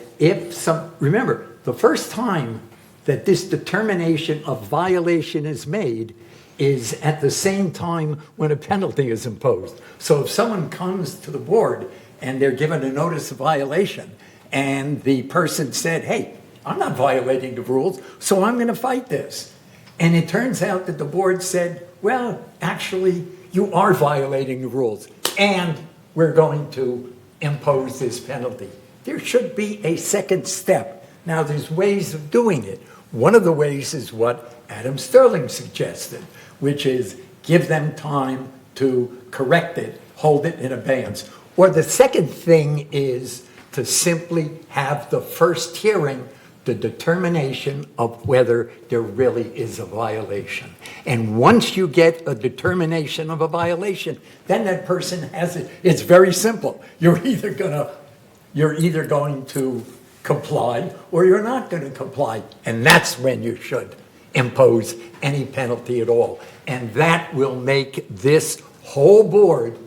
remember, the first time that this determination of violation is made is at the same time when a penalty is imposed. So if someone comes to the board and they're given a notice of violation, and the person said, hey, I'm not violating the rules, so I'm going to fight this. And it turns out that the board said, well, actually, you are violating the rules, and we're going to impose this penalty. There should be a second step. Now, there's ways of doing it. One of the ways is what Adam Sterling suggested, which is give them time to correct it, hold it in abeyance. Or the second thing is to simply have the first hearing, the determination of whether there really is a violation. And once you get a determination of a violation, then that person has it. It's very simple. You're either going to comply or you're not going to comply. And that's when you should impose any penalty at all. And that will make this whole board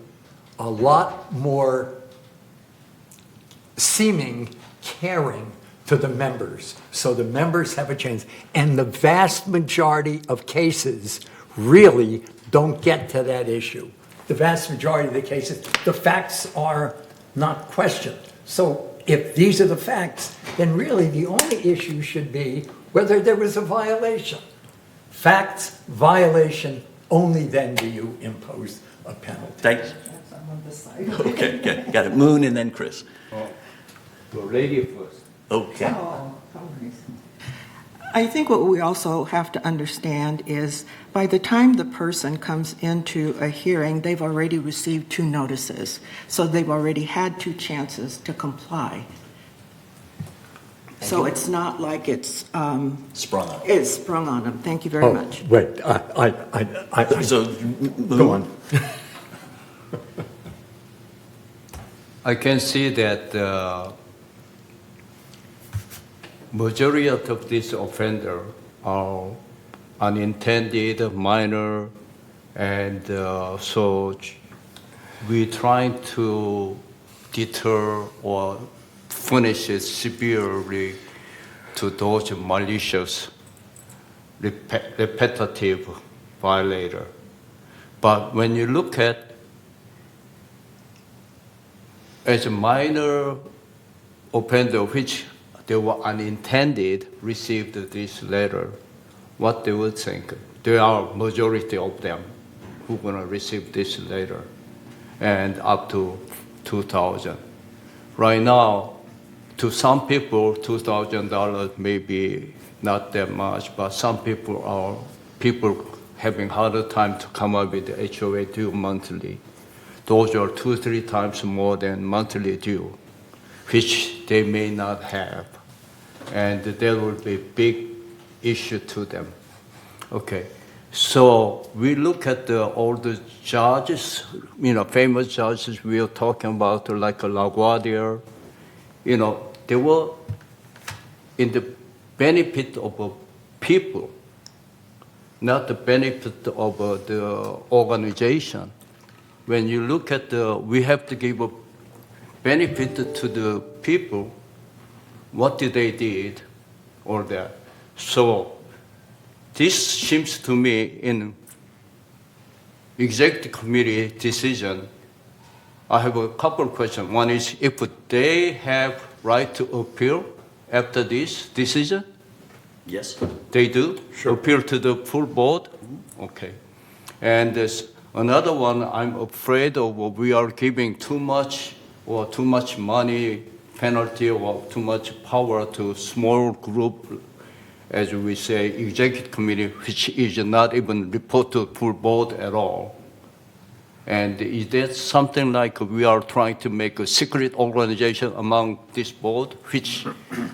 a lot more seeming caring to the members. So the members have a chance. And the vast majority of cases really don't get to that issue. The vast majority of the cases, the facts are not questioned. So if these are the facts, then really the only issue should be whether there was a violation. Facts, violation, only then do you impose a penalty. Thanks. Okay, got it. Moon and then Chris. Go lady first. Okay. I think what we also have to understand is by the time the person comes into a hearing, they've already received 2 notices. So they've already had 2 chances to comply. So it's not like it's sprung on. It's sprung on them. Thank you very much. Wait, So, go on. I can see that the majority of these offenders are unintended, minor, and so we're trying to deter or punish it severely to those malicious, repetitive violator. But when you look at as a minor offender, which they were unintended, received this letter, what they would think. There are majority of them who are going to receive this letter, and up to 2,000. Right now, To some people, $2,000 may be not that much, but some people having harder time to come up with the HOA due monthly. Those are 2-3 times more than monthly due, which they may not have. And that will be a big issue to them. Okay, so we look at all the judges, famous judges we are talking about, like LaGuardia, they were in the benefit of people, not the benefit of the organization. When you look at we have to give a benefit to the people, what did they did, or that. So this seems to me in executive committee decision, I have a couple of questions. One is if they have right to appeal after this decision? Yes. They do? Sure. Appeal to the full board? Okay. And there's another one, I'm afraid of we are giving too much money penalty or too much power to small group, as we say, executive committee, which is not even report to full board at all. And is that something like we are trying to make a secret organization among this board, which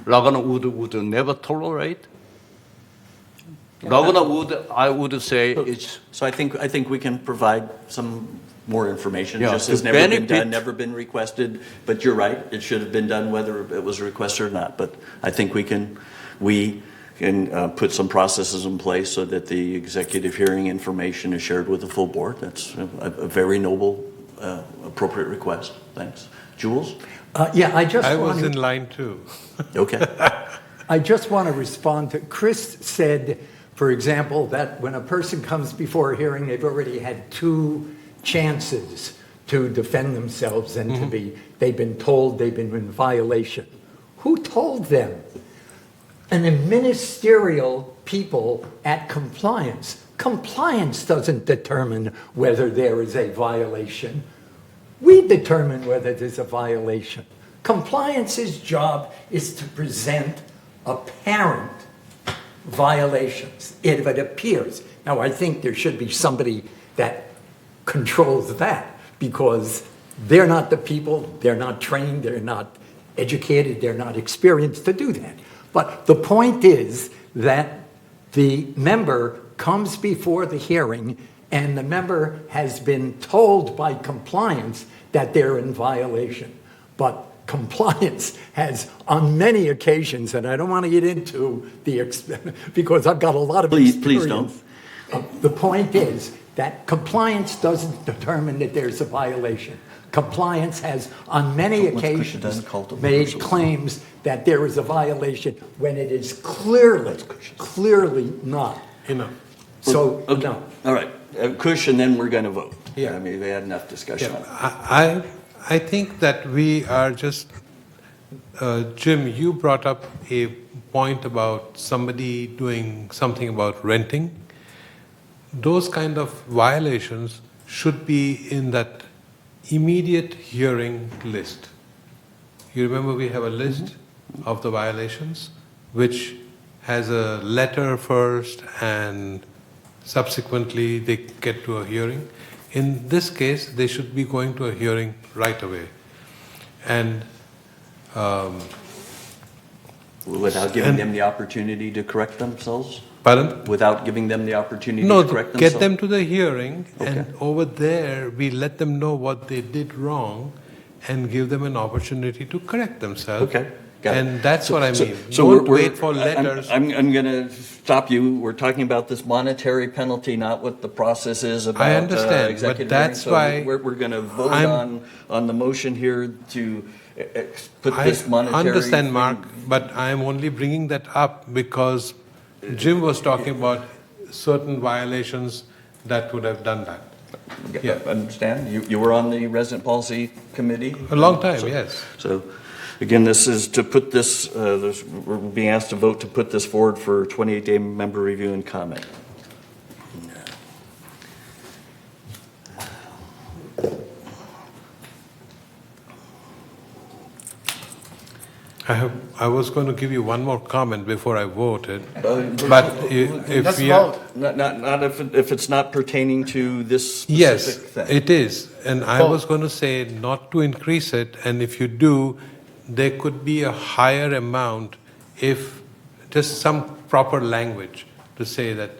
Laguna Woods would never tolerate? Laguna Woods, I would say it's... So I think we can provide some more information. Yeah, Just has never been done, never been requested. But you're right, it should have been done whether it was requested or not. But I think we can put some processes in place so that the executive hearing information is shared with the full board. That's a very noble, appropriate request. Thanks. Jules? I was in line too. Okay. I just want to respond to, Chris said, for example, that when a person comes before a hearing, they've already had 2 chances to defend themselves and they've been told they've been in violation. Who told them? An ministerial people at compliance. Compliance doesn't determine whether there is a violation. We determine whether there's a violation. Compliance's job is to present apparent violations if it appears. Now, I think there should be somebody that controls that because they're not the people, they're not trained, they're not educated, they're not experienced to do that. But the point is that the member comes before the hearing and the member has been told by compliance that they're in violation. But compliance has, on many occasions, and I don't want to get into because I've got a lot of experience. Please don't. The point is that compliance doesn't determine that there's a violation. Compliance has, on many occasions, made claims that there is a violation when it is clearly not. Enough. So, okay. No. All right. Kush, and then we're going to vote. Yeah. I mean, we had enough discussion on it. I think that we are just, Jim, you brought up a point about somebody doing something about renting. Those kind of violations should be in that immediate hearing list. You remember we have a list of the violations, which has a letter first and subsequently they get to a hearing. In this case, they should be going to a hearing right away. And without giving them the opportunity to correct themselves? Pardon? Without giving them the opportunity to correct themselves? No, get them to the hearing, Okay. and over there, we let them know what they did wrong and give them an opportunity to correct themselves. Okay. Got it. And that's what I mean. So Don't wait for letters. I'm going to stop you. We're talking about this monetary penalty, not what the process is about. I understand, executive but that's hearing. So why we're going to vote on the motion here to put this monetary. I understand, thing- Mark, but I'm only bringing that up because Jim was talking about certain violations that would have done that. Yeah, I understand. You were on the resident policy committee? A long time, yes. So, again, this is to put this, we're being asked to vote to put this forward for 28-day member review and comment. I was going to give you one more comment before I voted, but if we are, Not if it's not pertaining to this specific yes, thing. it is, and I was going to say not to increase it, and if you do, there could be a higher amount if just some proper language to say that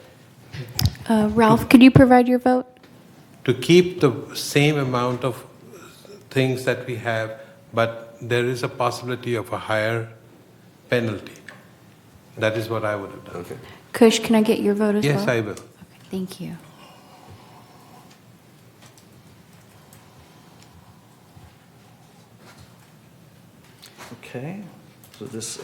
Ralph, could you provide your vote? to keep the same amount of things that we have, but there is a possibility of a higher penalty. That is what I would have done. Okay. Kush, can I get your vote as well? Yes, I will. Okay, thank you. Okay, so this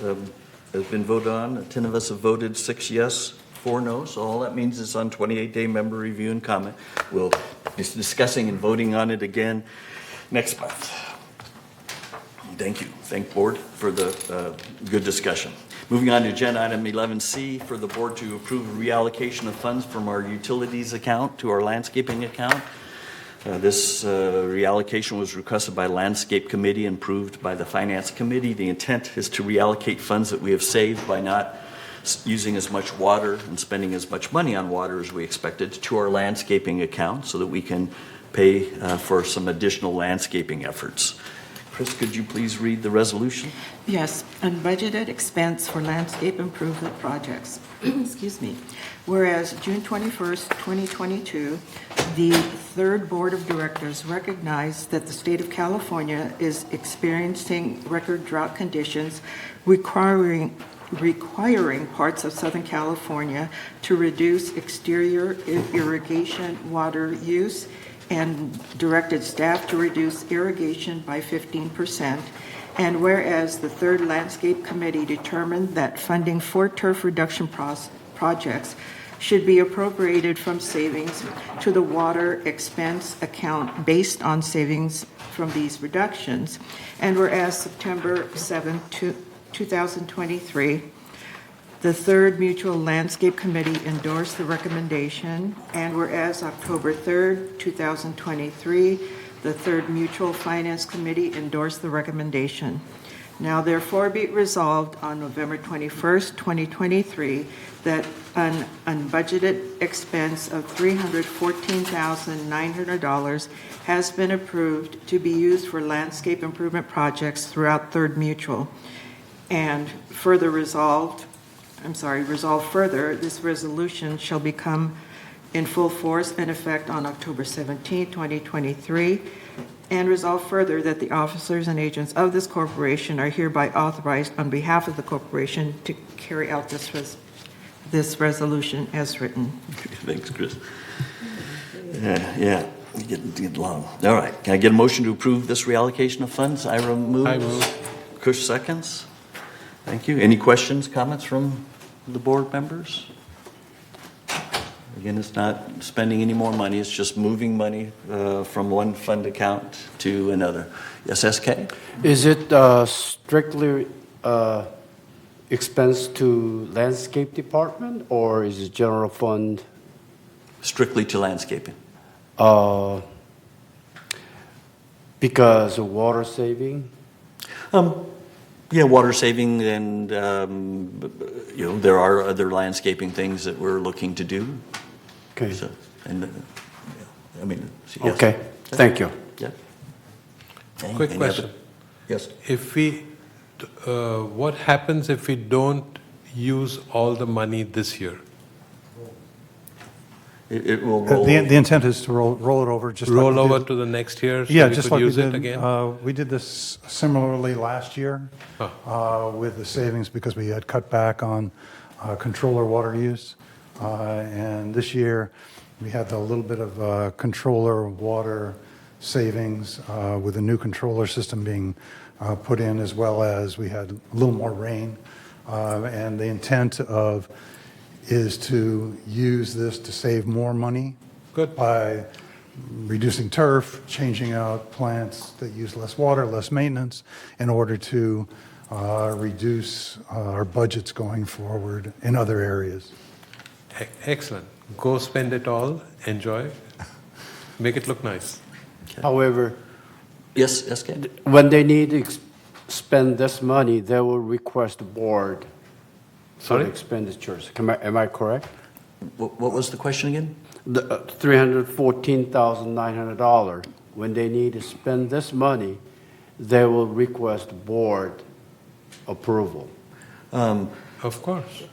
has been voted on. 10 of us have voted, 6 yes, 4 no. So all that means is on 28-day member review and comment. We'll be discussing and voting on it again next month. Thank you. Thank board for the good discussion. Moving on to agenda item 11C for the board to approve reallocation of funds from our utilities account to our landscaping account. This reallocation was requested by Landscape Committee and approved by the Finance Committee. The intent is to reallocate funds that we have saved by not using as much water and spending as much money on water as we expected to our landscaping account so that we can pay for some additional landscaping efforts. Chris, could you please read the resolution? Yes, unbudgeted expense for landscape improvement projects. Excuse me. Whereas June 21st, 2022, the third board of directors recognized that the state of California is experiencing record drought conditions requiring parts of Southern California to reduce exterior irrigation water use and directed staff to reduce irrigation by 15%. And whereas the third landscape committee determined that funding for turf reduction projects should be appropriated from savings to the water expense account based on savings from these reductions. And whereas September 7, 2023, the third Mutual Landscape Committee endorsed the recommendation, and whereas October 3rd, 2023, the third Mutual Finance Committee endorsed the recommendation. Now therefore be it resolved on November 21st, 2023, that an unbudgeted expense of $314,900 has been approved to be used for landscape improvement projects throughout Third Mutual. And resolved further, this resolution shall become in full force and effect on October 17, 2023, and resolve further that the officers and agents of this corporation are hereby authorized on behalf of the corporation to carry out this resolution as written. Thanks, Chris. Yeah, get long. All right, can I get a motion to approve this reallocation of funds? Ira moves. I move. Kush seconds. Thank you. Any questions, comments from the board members? Again, it's not spending any more money, it's just moving money from one fund account to another. Yes, SK? Is it strictly expense to landscape department, or is it general fund? Strictly to landscaping. Because of water saving? Yeah, water saving, and there are other landscaping things that we're looking to do. Okay. So, and yes. Okay, thank you. Yeah. Quick question. Yes. If we, what happens if we don't use all the money this year? It will roll. The intent is to roll it over. Just Roll like we over did. to the next year, so Yeah, we just could like use we it did. again? We did this similarly last year with the savings because we had cut back on controller water use. And this year, we had a little bit of controller water savings with a new controller system being put in, as well as we had a little more rain. And the intent is to use this to save more money. Good. By reducing turf, changing out plants that use less water, less maintenance, in order to reduce our budgets going forward in other areas. Excellent. Go spend it all, enjoy, make it look nice. However, yes, SK? when they need spend this money, they will request the board for Sorry? the expenditures. Am I correct? What was the question again? The $314,900, when they need to spend this money, they will request board approval. Of course.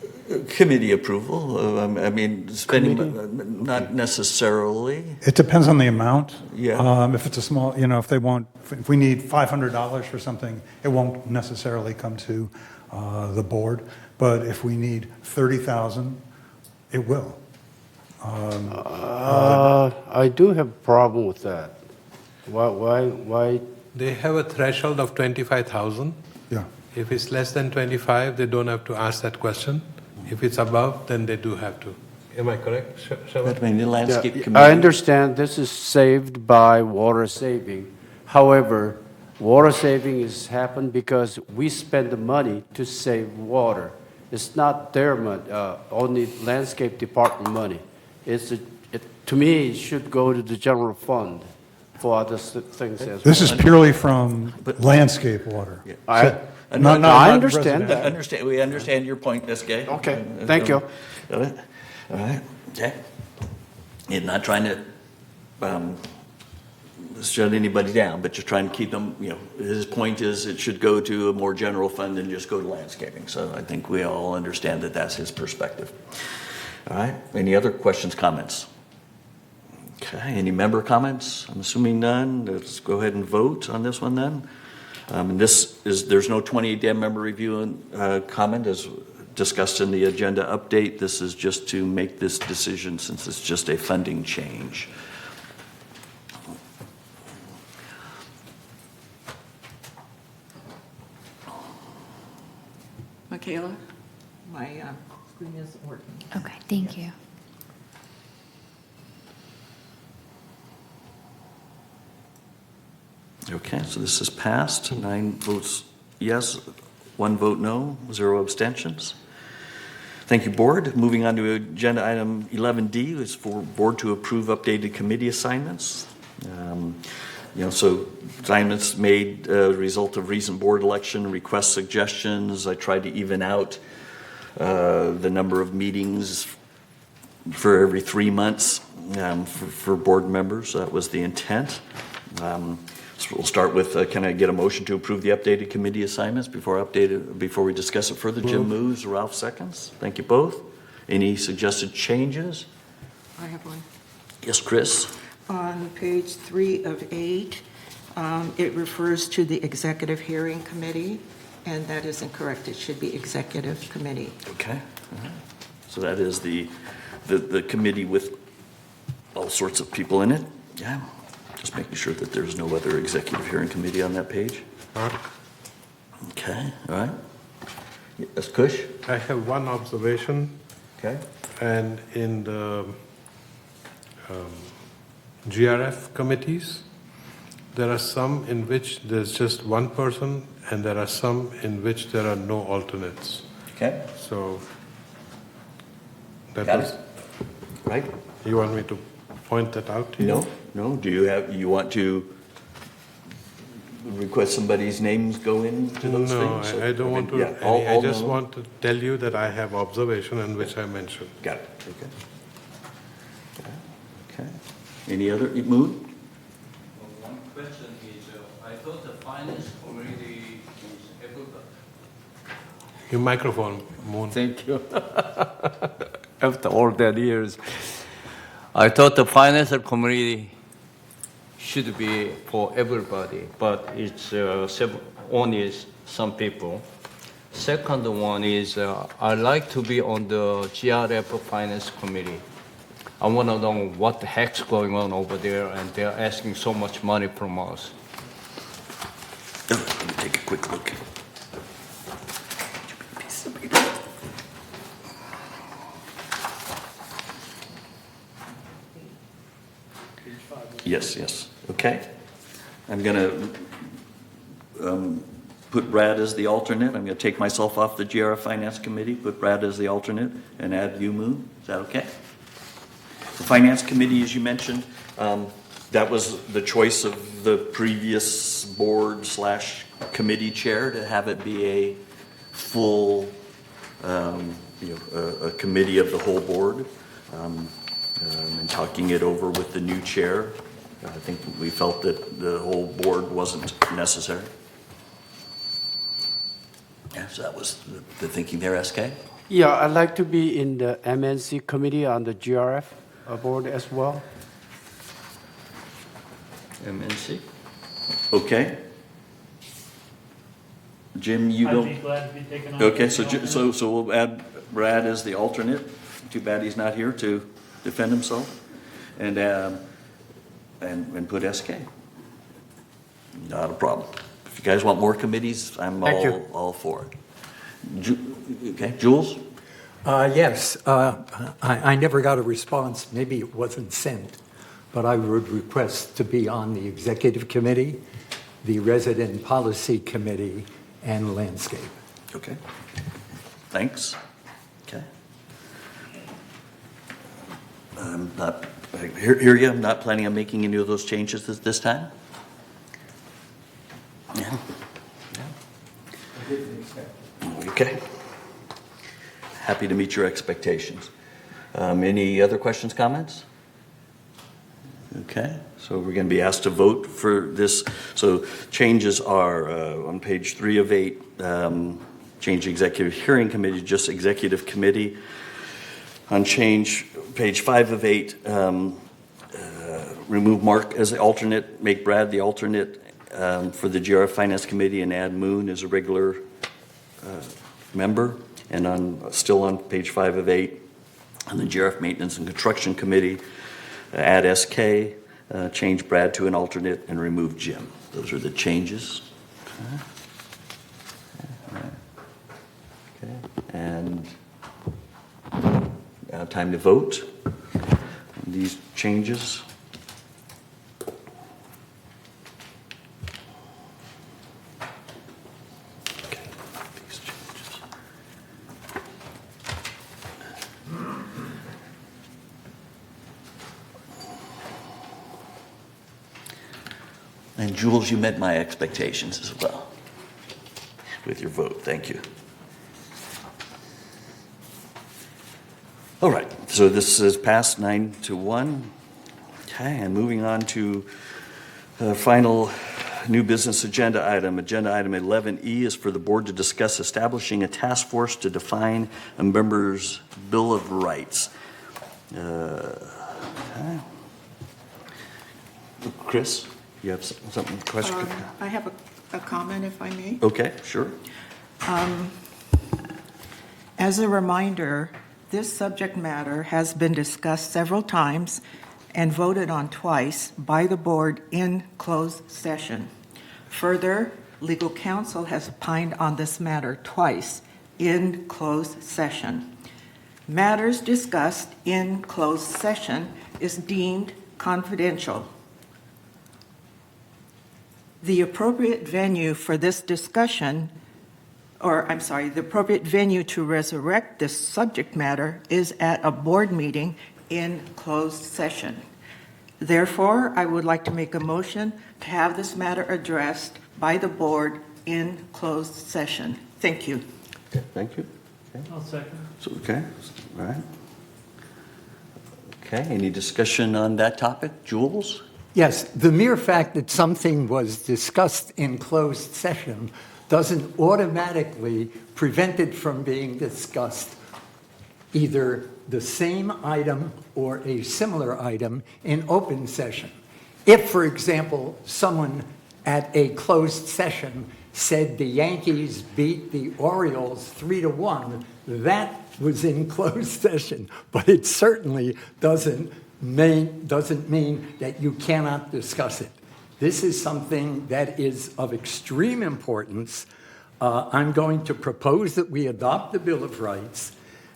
Committee approval, I mean, spending, not necessarily. It depends on the amount. Yeah. If it's a small, if they want, if we need $500 for something, it won't necessarily come to the board. But if we need 30,000, it will. I do have a problem with that. Why? They have a threshold of 25,000. Yeah. If it's less than 25, they don't have to ask that question. If it's above, then they do have to. Am I correct, Shravan? I mean, the landscape Yeah, committee. I understand this is saved by water saving. However, water saving is happened because we spend the money to save water. It's not their money, only landscape department money. To me, it should go to the general fund for other things as well. This is purely from landscape water. I Not understand residential. that. We understand your point, this guy. Okay, thank you. Got it? All right, okay. And not trying to shut anybody down, but just trying to keep them, his point is it should go to a more general fund than just go to landscaping. So I think we all understand that that's his perspective. All right, any other questions, comments? Okay, any member comments? I'm assuming none. Let's go ahead and vote on this one then. And there's no 28-day member review and comment as discussed in the agenda update. This is just to make this decision since it's just a funding change. Michaela, my screen isn't working. Okay, thank you. Okay, so this is passed. 9 votes yes, 1 vote no, 0 abstentions. Thank you, board. Moving on to agenda item 11D is for board to approve updated committee assignments. So assignments made a result of recent board election, request suggestions. I tried to even out the number of meetings for every 3 months for board members. That was the intent. So we'll start with, can I get a motion to approve the updated committee assignments before we discuss it further? Jim moves, Ralph seconds. Thank you both. Any suggested changes? I have one. Yes, Chris? On page 3 of 8, it refers to the executive hearing committee, and that is incorrect. It should be executive committee. Okay. So that is the committee with all sorts of people in it. Yeah. Just making sure that there's no other executive hearing committee on that page. Okay, all right. Yes, Kush? I have one observation. Okay. And in the GRF committees, there are some in which there's just one person, and there are some in which there are no alternates. Okay. So that Got was it. Right. You want me to point that out to you? No. Do you want to request somebody's names go into those things? No, I don't want to. Yeah, I just want to tell you that I have observation in which I mentioned. Got it. Okay. Any other mood? One question is, I thought the finance committee is everybody. Your microphone, Moon. Thank you. After all that years, I thought the finance committee should be for everybody, but it's only some people. Second one is I like to be on the GRF finance committee. I want to know what the heck's going on over there, and they're asking so much money from us. Let me take a quick look. Yes. Okay. I'm going to put Brad as the alternate. I'm going to take myself off the GRF Finance Committee, put Brad as the alternate, and add you, Moon. Is that okay? The Finance Committee, as you mentioned, That was the choice of the previous board/committee chair to have it be a full, a committee of the whole board. And talking it over with the new chair, I think we felt that the whole board wasn't necessary. Yeah, so that was the thinking there, SK? Yeah, I'd like to be in the MNC committee on the GRF board as well. MNC? Okay. Jim, you don't? I'd be glad to be taken on. Okay, so we'll add Brad as the alternate. Too bad he's not here to defend himself. And put SK. Not a problem. If you guys want more committees, I'm all for it. Okay, Jules? Yes, I never got a response. Maybe it wasn't sent, but I would request to be on the executive committee, the resident policy committee, and landscape. Okay. Thanks. Okay. I hear you. I'm not planning on making any of those changes this time. Yeah. Okay. Happy to meet your expectations. Any other questions, comments? Okay, so we're going to be asked to vote for this. So changes are on page 3 of 8, change executive hearing committee, just executive committee. On page 5 of 8, remove Mark as the alternate, make Brad the alternate for the GRF Finance Committee, and add Moon as a regular member. And still on page 5 of 8, on the GRF Maintenance and Construction Committee, add SK, change Brad to an alternate, and remove Jim. Those are the changes. Okay. And now time to vote on these changes. And Jules, you met my expectations as well with your vote. Thank you. All right, so this is passed 9-1. Okay, and moving on to the final new business agenda item. Agenda item 11E is for the board to discuss establishing a task force to define a member's Bill of Rights. Okay. Chris? You have something, question? I have a comment, if I may. Okay, sure. As a reminder, this subject matter has been discussed several times and voted on twice by the board in closed session. Further, legal counsel has opined on this matter twice in closed session. Matters discussed in closed session is deemed confidential. The appropriate venue for this discussion, the appropriate venue to resurrect this subject matter is at a board meeting in closed session. Therefore, I would like to make a motion to have this matter addressed by the board in closed session. Thank you. Okay, thank you. Okay. I'll second. So, okay, all right. Okay, any discussion on that topic? Jules? Yes, the mere fact that something was discussed in closed session doesn't automatically prevent it from being discussed, either the same item or a similar item in open session. If, for example, someone at a closed session said the Yankees beat the Orioles 3-1, that was in closed session, but it certainly doesn't mean that you cannot discuss it. This is something that is of extreme importance. I'm going to propose that we adopt the Bill of Rights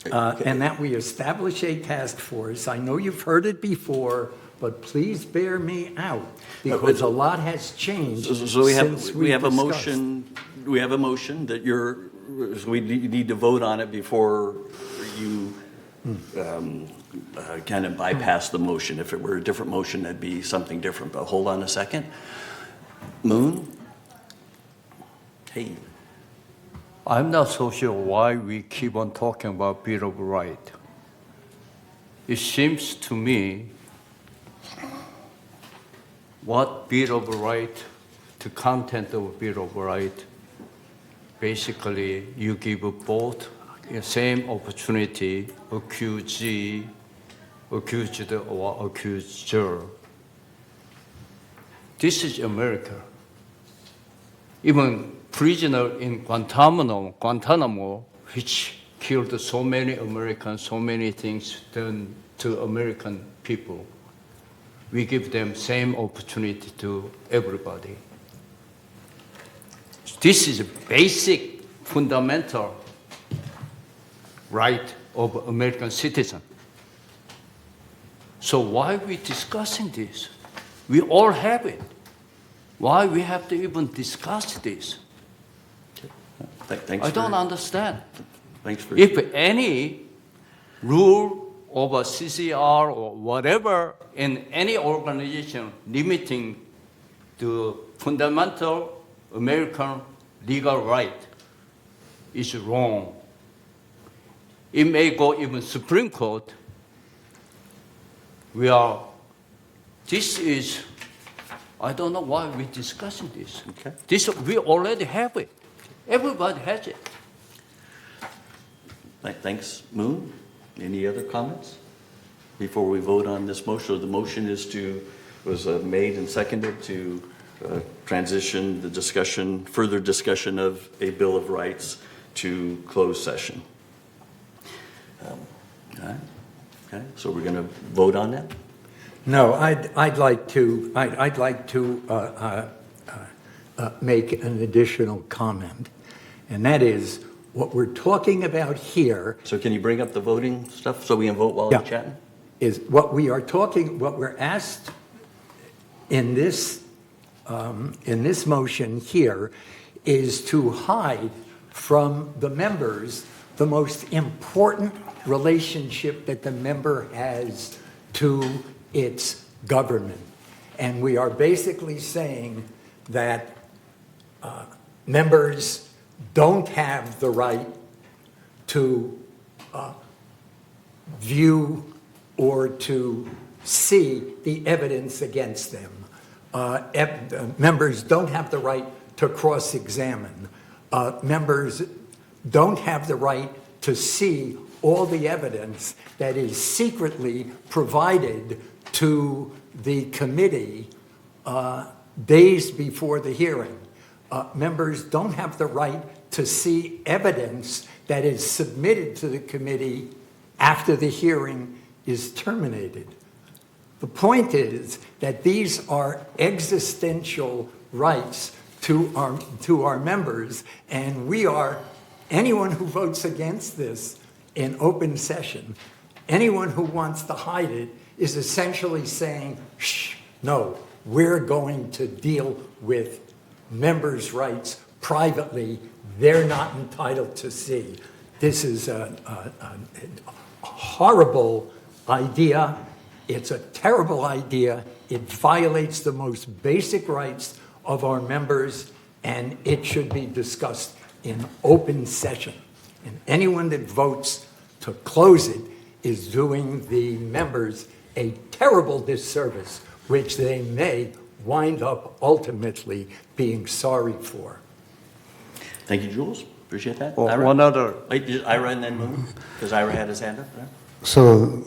and that we establish a task force. I know you've heard it before, but please bear me out because a lot has changed So we have a discussed. motion. We have a motion that we need to vote on it before you kind of bypass the motion. If it were a different motion, that'd be something different. But hold on a second. Moon? Hey. I'm not so sure why we keep on talking about Bill of Rights. It seems to me what Bill of Rights, the content of Bill of Rights, basically you give both the same opportunity, accused or accuser. This is America. Even prisoner in Guantanamo, which killed so many Americans, so many things done to American people. We give them same opportunity to everybody. This is a basic, fundamental right of American citizen. So why are we discussing this? We all have it. Why we have to even discuss this? Thanks I don't understand. Thanks for. If any rule of a CCR or whatever in any organization limiting the fundamental American legal right is wrong. It may go even Supreme Court. This is, I don't know why we're discussing this. Okay. This, we already have it. Everybody has it. Thanks, Moon. Any other comments before we vote on this motion? The motion was made and seconded to transition the discussion, further discussion of a Bill of Rights to closed session. All right. Okay. So we're going to vote on that. No, I'd like to make an additional comment, and that is what we're talking about here. So can you bring up the voting stuff so we can vote while we're chatting? Is what we're asked in this motion here is to hide from the members the most important relationship that the member has to its government. And we are basically saying that members don't have the right to view or to see the evidence against them. Members don't have the right to cross-examine. Members don't have the right to see all the evidence that is secretly provided to the committee days before the hearing. Members don't have the right to see evidence that is submitted to the committee after the hearing is terminated. The point is that these are existential rights to our members, and anyone who votes against this in open session, anyone who wants to hide it is essentially saying, shh, no, we're going to deal with members' rights privately. They're not entitled to see. This is a horrible idea. It's a terrible idea. It violates the most basic rights of our members, and it should be discussed in open session. And anyone that votes to close it is doing the members a terrible disservice, which they may wind up ultimately being sorry for. Thank you, Jules. Appreciate that. Well, Ira? one other. Wait, Ira and then Moon? Because Ira had his hand up. Right? So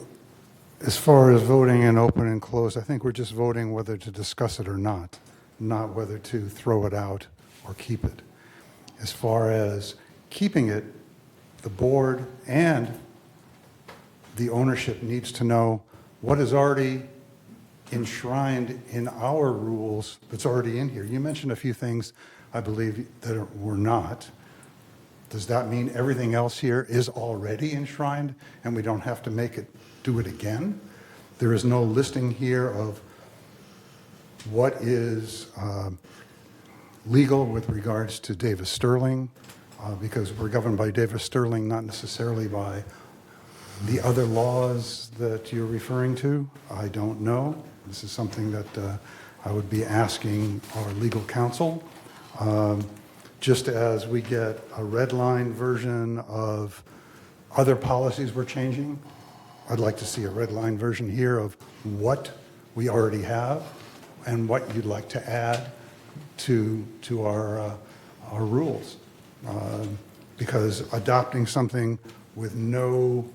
as far as voting in open and closed, I think we're just voting whether to discuss it or not whether to throw it out or keep it. As far as keeping it, the board and the ownership needs to know what is already enshrined in our rules that's already in here. You mentioned a few things, I believe, that were not. Does that mean everything else here is already enshrined and we don't have to do it again? There is no listing here of what is legal with regards to Davis Sterling, because we're governed by Davis Sterling, not necessarily by The other laws that you're referring to, I don't know. This is something that I would be asking our legal counsel. Just as we get a red line version of other policies we're changing, I'd like to see a red line version here of what we already have and what you'd like to add to our rules. Because adopting something with no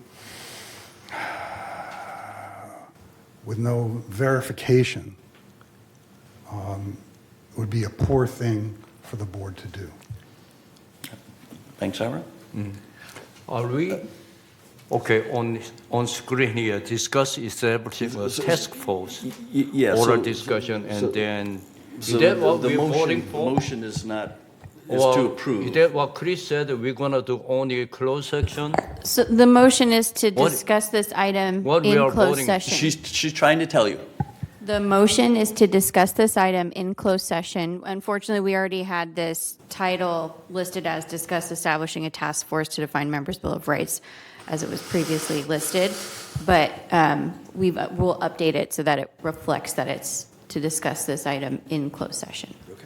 verification would be a poor thing for the board to do. Thanks, Ira. Are we, okay, on screen here, discuss establishing a task force? Yeah. Oral discussion, and then, So is that what the we're voting for? motion is not, is Or to approve. Is that what Chris said, we're gonna do only a closed section? So the motion is to What- discuss this item what we in are closed voting- session. She's trying to tell you. The motion is to discuss this item in closed session. Unfortunately, we already had this title listed as discuss establishing a task force to define members' Bill of Rights as it was previously listed. But we'll update it so that it reflects that it's to discuss this item in closed session. Okay.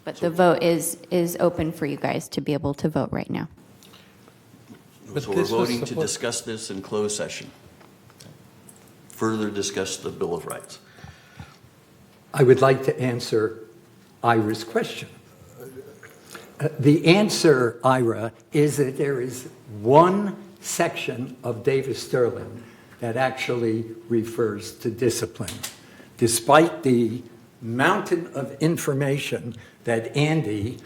But the vote is open for you guys to be able to vote right now. But So we're this was voting to supposed- discuss this in closed session. Further discuss the Bill of Rights. I would like to answer Ira's question. The answer, Ira, is that there is one section of Davis Sterling that actually refers to discipline. Despite the mountain of information that Andy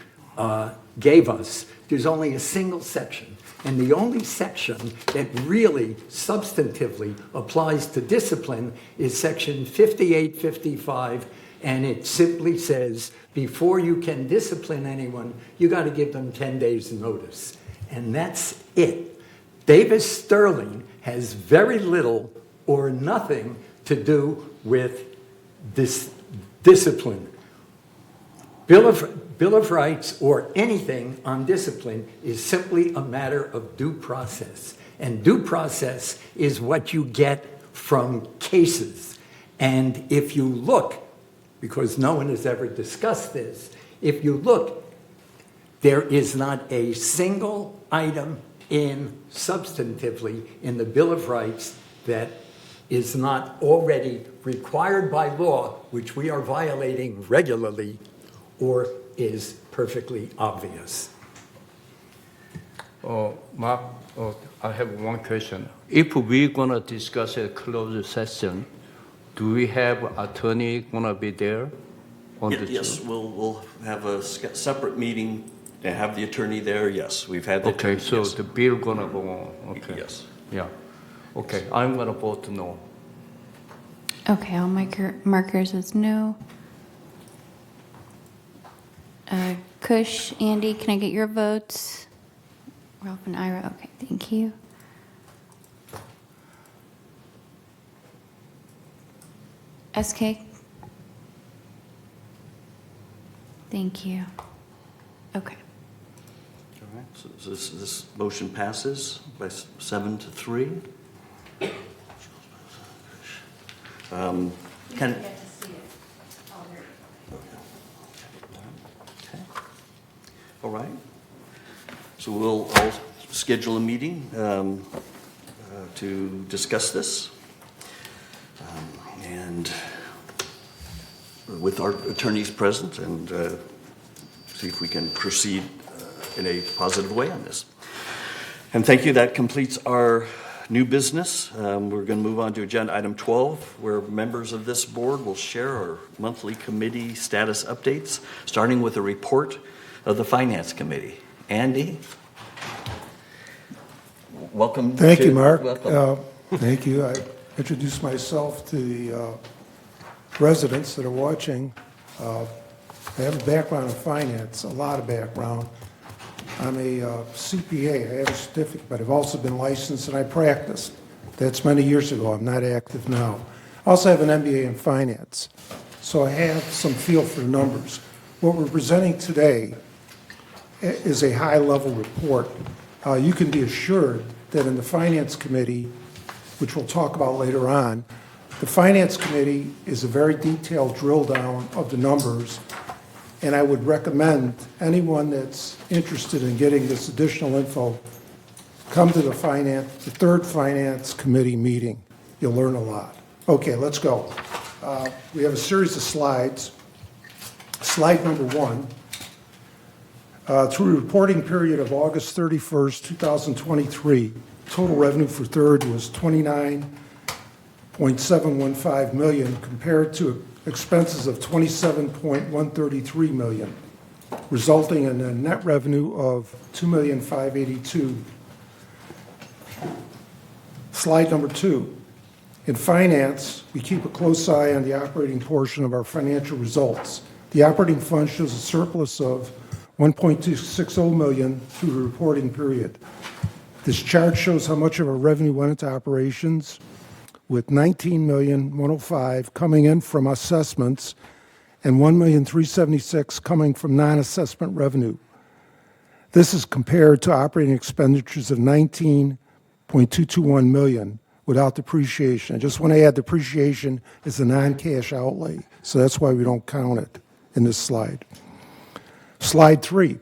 gave us, there's only a single section. And the only section that really substantively applies to discipline is section 5855, and it simply says, before you can discipline anyone, you got to give them 10 days notice. And that's it. Davis Sterling has very little or nothing to do with this discipline. Bill of Rights or anything on discipline is simply a matter of due process. And due process is what you get from cases. And if you look, because no one has ever discussed this, if you look, there is not a single item substantively in the Bill of Rights that is not already required by law, which we are violating regularly, or is perfectly obvious. Mark, I have one question. If we're gonna discuss a closed session, do we have attorney gonna be there? Yes, we'll have a separate meeting and have the attorney there, yes. We've had the Okay, attorney, so yes. the bill gonna go on, okay. Yes. Yeah, okay, I'm gonna vote no. Okay, I'll make your markers as no. Kush, Andy, can I get your votes? Ralph and Ira, okay, thank you. SK? Thank you. Okay. All right, so this motion passes by 7-3. Can, all right. So we'll all schedule a meeting to discuss this. And with our attorneys present and see if we can proceed in a positive way on this. And thank you. That completes our new business. We're going to move on to agenda item 12, where members of this board will share our monthly committee status updates, starting with a report of the Finance Committee. Andy? Welcome. Thank you, Mark. Welcome. Thank you. I introduce myself to the residents that are watching. I have a background in finance, a lot of background. I'm a CPA. I have a certificate, but I've also been licensed and I practiced. That's many years ago. I'm not active now. I also have an MBA in finance, so I have some feel for numbers. What we're presenting today is a high-level report. You can be assured that in the Finance Committee, which we'll talk about later on, the Finance Committee is a very detailed drill down of the numbers, and I would recommend anyone that's interested in getting this additional info, come to the third Finance Committee meeting. You'll learn a lot. Okay, let's go. We have a series of slides. Slide number 1. Through the reporting period of August 31st, 2023, total revenue for third was $29.715 million compared to expenses of $27.133 million, resulting in a net revenue of $2,582,000. Slide number 2. In finance, we keep a close eye on the operating portion of our financial results. The operating fund shows a surplus of $1.260 million through the reporting period. This chart shows how much of our revenue went into operations, with $19,105,000 coming in from assessments and $1,376,000 coming from non-assessment revenue. This is compared to operating expenditures of $19.221 million without depreciation. I just want to add depreciation is a non-cash outlay, so that's why we don't count it in this slide. Slide 3.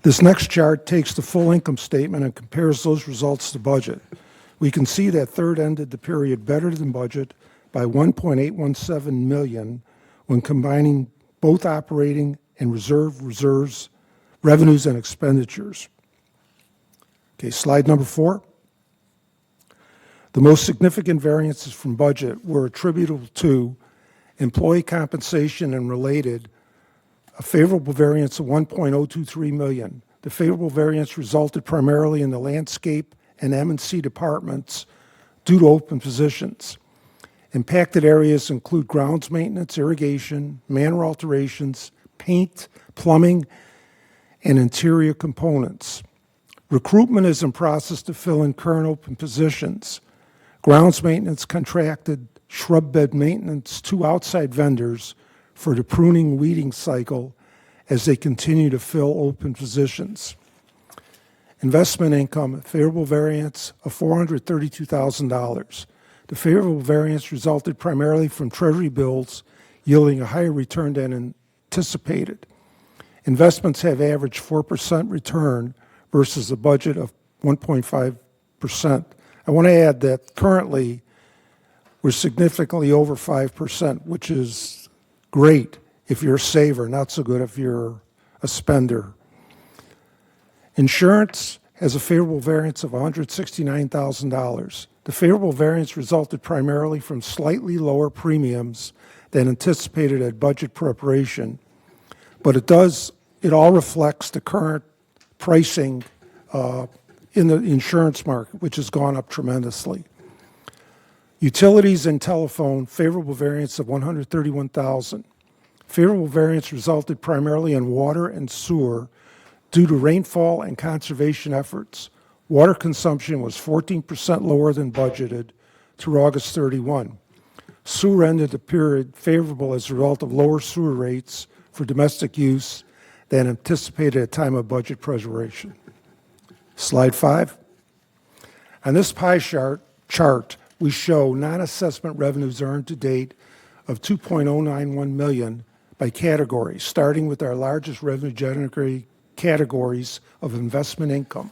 This next chart takes the full income statement and compares those results to budget. We can see that third ended the period better than budget by $1.817 million when combining both operating and reserves, revenues, and expenditures. Okay, slide number 4. The most significant variances from budget were attributable to employee compensation and related, a favorable variance of $1.023 million. The favorable variance resulted primarily in the landscape and M&C departments due to open positions. Impacted areas include grounds maintenance, irrigation, manor alterations, paint, plumbing, and interior components. Recruitment is in process to fill in current open positions. Grounds maintenance contracted shrub bed maintenance to outside vendors for the pruning weeding cycle as they continue to fill open positions. Investment income, a favorable variance of $432,000. The favorable variance resulted primarily from Treasury bills yielding a higher return than anticipated. Investments have averaged 4% return versus a budget of 1.5%. I want to add that currently we're significantly over 5%, which is great if you're a saver, not so good if you're a spender. Insurance has a favorable variance of $169,000. The favorable variance resulted primarily from slightly lower premiums than anticipated at budget preparation, but it all reflects the current pricing in the insurance market, which has gone up tremendously. Utilities and telephone, favorable variance of $131,000. Favorable variance resulted primarily in water and sewer due to rainfall and conservation efforts. Water consumption was 14% lower than budgeted through August 31. Sewer ended the period favorable as a result of lower sewer rates for domestic use than anticipated at time of budget preparation. Slide 5. On this pie chart, we show non-assessment revenues earned to date of $2.091 million by category, starting with our largest revenue generating categories of investment income.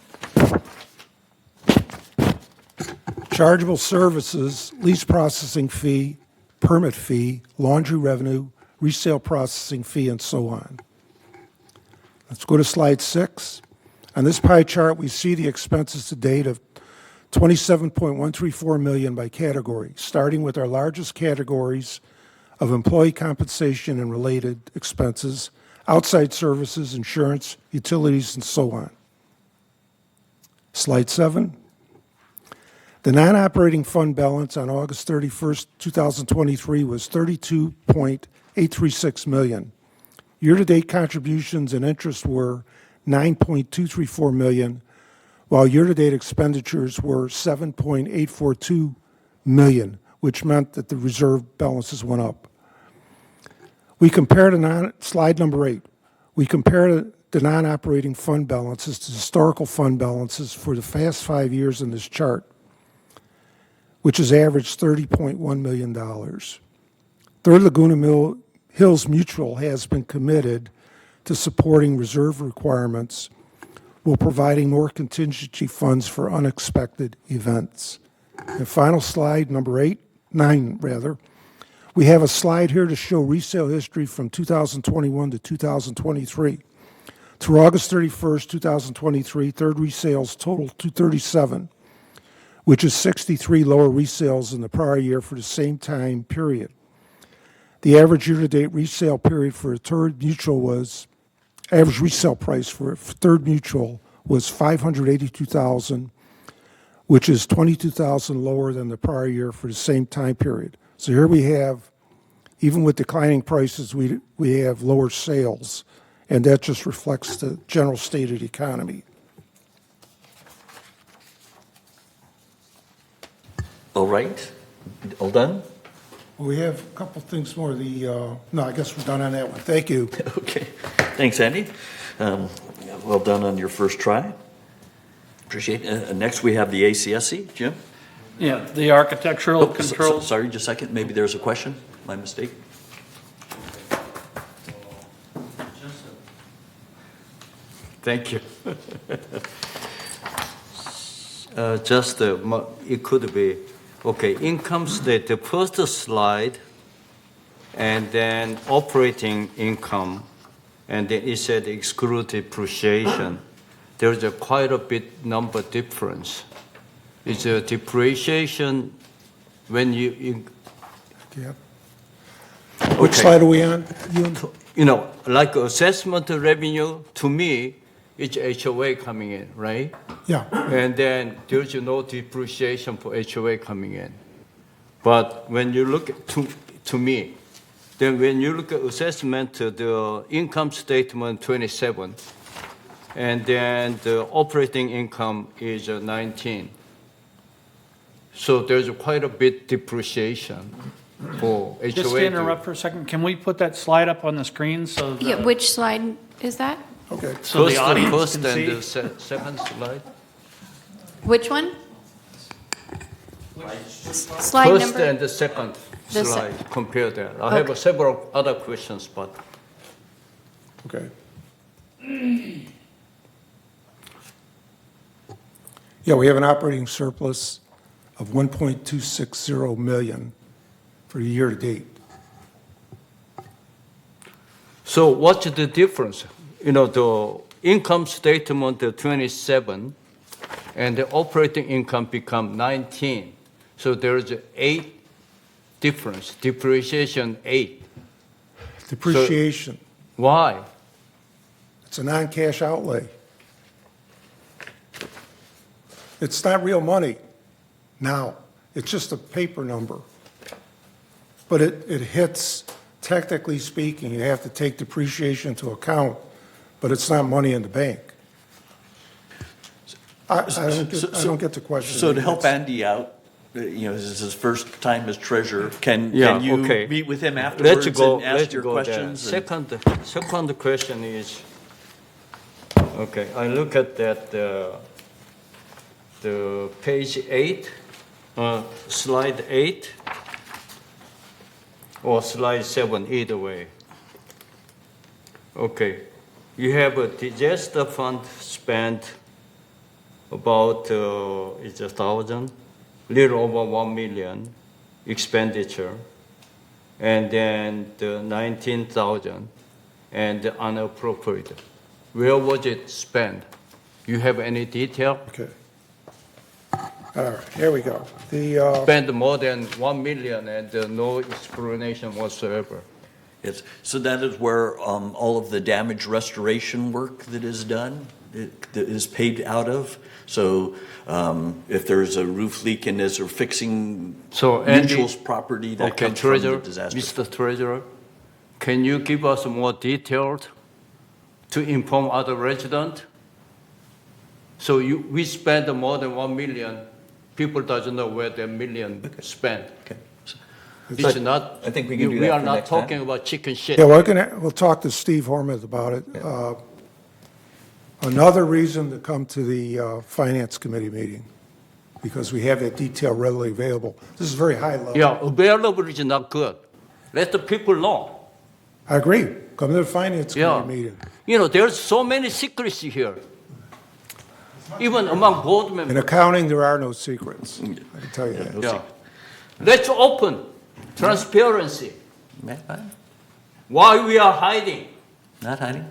Chargeable services, lease processing fee, permit fee, laundry revenue, resale processing fee, and so on. Let's go to slide 6. On this pie chart, we see the expenses to date of $27.134 million by category, starting with our largest categories of employee compensation and related expenses, outside services, insurance, utilities, and so on. Slide 7. The non-operating fund balance on August 31st, 2023 was $32.836 million. Year-to-date contributions and interest were $9.234 million, while year-to-date expenditures were $7.842 million, which meant that the reserve balances went up. We compared slide number 8. We compared the non-operating fund balances to historical fund balances for the past 5 years in this chart, which has averaged $30.1 million. Third Laguna Hills Mutual has been committed to supporting reserve requirements while providing more contingency funds for unexpected events. And final slide, number 9 rather. We have a slide here to show resale history from 2021 to 2023. Through August 31st, 2023, third resales totaled 237, which is 63 lower resales than the prior year for the same time period. The average year-to-date resale period for a third mutual was, average resale price for a third mutual was $582,000, which is $22,000 lower than the prior year for the same time period. So here we have, even with declining prices, we have lower sales, and that just reflects the general state of the economy. All right, all done? We have a couple things more. No, I guess we're done on that one. Thank you. Okay, thanks, Andy. Well done on your first try. Appreciate it. Next, we have the ACSC. Jim? Yeah, the architectural controls. Sorry, just a second. Maybe there's a question. My mistake. Thank you. It could be, okay, income state, the first slide, and then operating income, and then it said exclude depreciation. There's quite a bit number difference. It's a depreciation when you Yeah. Which slide are we on? you know, like assessment revenue, to me, it's HOA coming in, right? Yeah. And then there's no depreciation for HOA coming in. But when you look at, to me, then when you look at assessment, the income statement 27, and then the operating income is 19. So there's quite a bit depreciation for HOA. Just to interrupt for a second, can we put that slide up on the screen so that... Yeah, which slide is that? Okay. So the audience first can and see? the second slide. Which one? Slide First number? and the second The slide, compare that. I have Okay. several other questions, but. Okay. Yeah, we have an operating surplus of $1.260 million for the year to date. So what's the difference? You know, the income statement, the 27, and the operating income become 19. So there's 8 difference, depreciation 8. Depreciation. So why? It's a non-cash outlay. It's not real money now. It's just a paper number. But it hits, technically speaking, you have to take depreciation into account, but it's not money in the bank. I don't get the question. So to help Andy out, you know, this is his first time as treasurer. Can Yeah, you okay. meet with him afterwards and ask let's your go questions? there. Second question is, okay, I look at that, the page 8, slide 8, or slide 7, either way. Okay, you have a disaster fund spent about, it's 1,000, little over 1 million expenditure, and then the 19,000 and the unappropriated. Where was it spent? You have any detail? Okay. All right, here we go. Spent more than 1 million and no explanation whatsoever. Yes. So that is where all of the damage restoration work that is done that is paid out of. So if there's a roof leak and is there fixing mutual's property that comes from the disaster. Mr. Treasurer, can you give us more detailed to inform other residents? So we spend more than 1 million. People doesn't know where the million spent. Okay. It's not. I think we can do that We are for not next time. talking about chicken shit. Yeah, we'll talk to Steve Hormuth about it. Another reason to come to the Finance Committee meeting, because we have that detail readily available. This is very high level. Yeah, available is not good. Let the people know. I agree. Come to the Finance Committee Yeah. meeting. You know, there's so many secrets here, even among board In members. accounting, there are no secrets. I can tell you that. Yeah. Let's open transparency. Yeah, fine. Why we are hiding? Not hiding.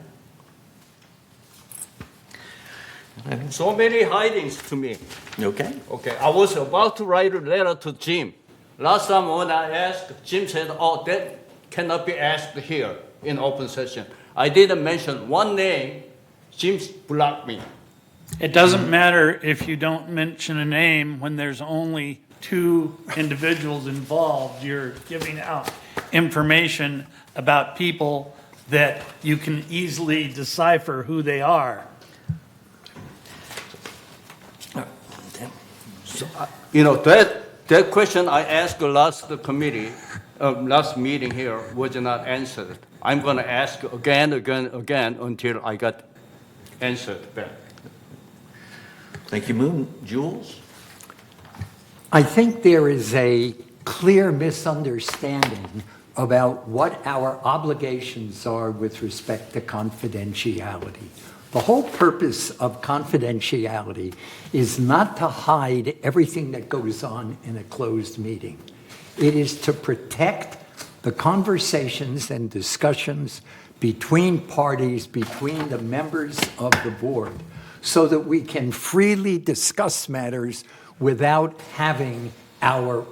So many hidings to me. Okay. Okay, I was about to write a letter to Jim. Last time when I asked, Jim said, oh, that cannot be asked here in open session. I didn't mention one name. Jim blocked me. It doesn't matter if you don't mention a name when there's only 2 individuals involved. You're giving out information about people that you can easily decipher who they are. You know, that question I asked last committee, last meeting here was not answered. I'm going to ask again until I got answered back. Thank you, Moon. Jules? I think there is a clear misunderstanding about what our obligations are with respect to confidentiality. The whole purpose of confidentiality is not to hide everything that goes on in a closed meeting. It is to protect the conversations and discussions between parties, between the members of the board, so that we can freely discuss matters without having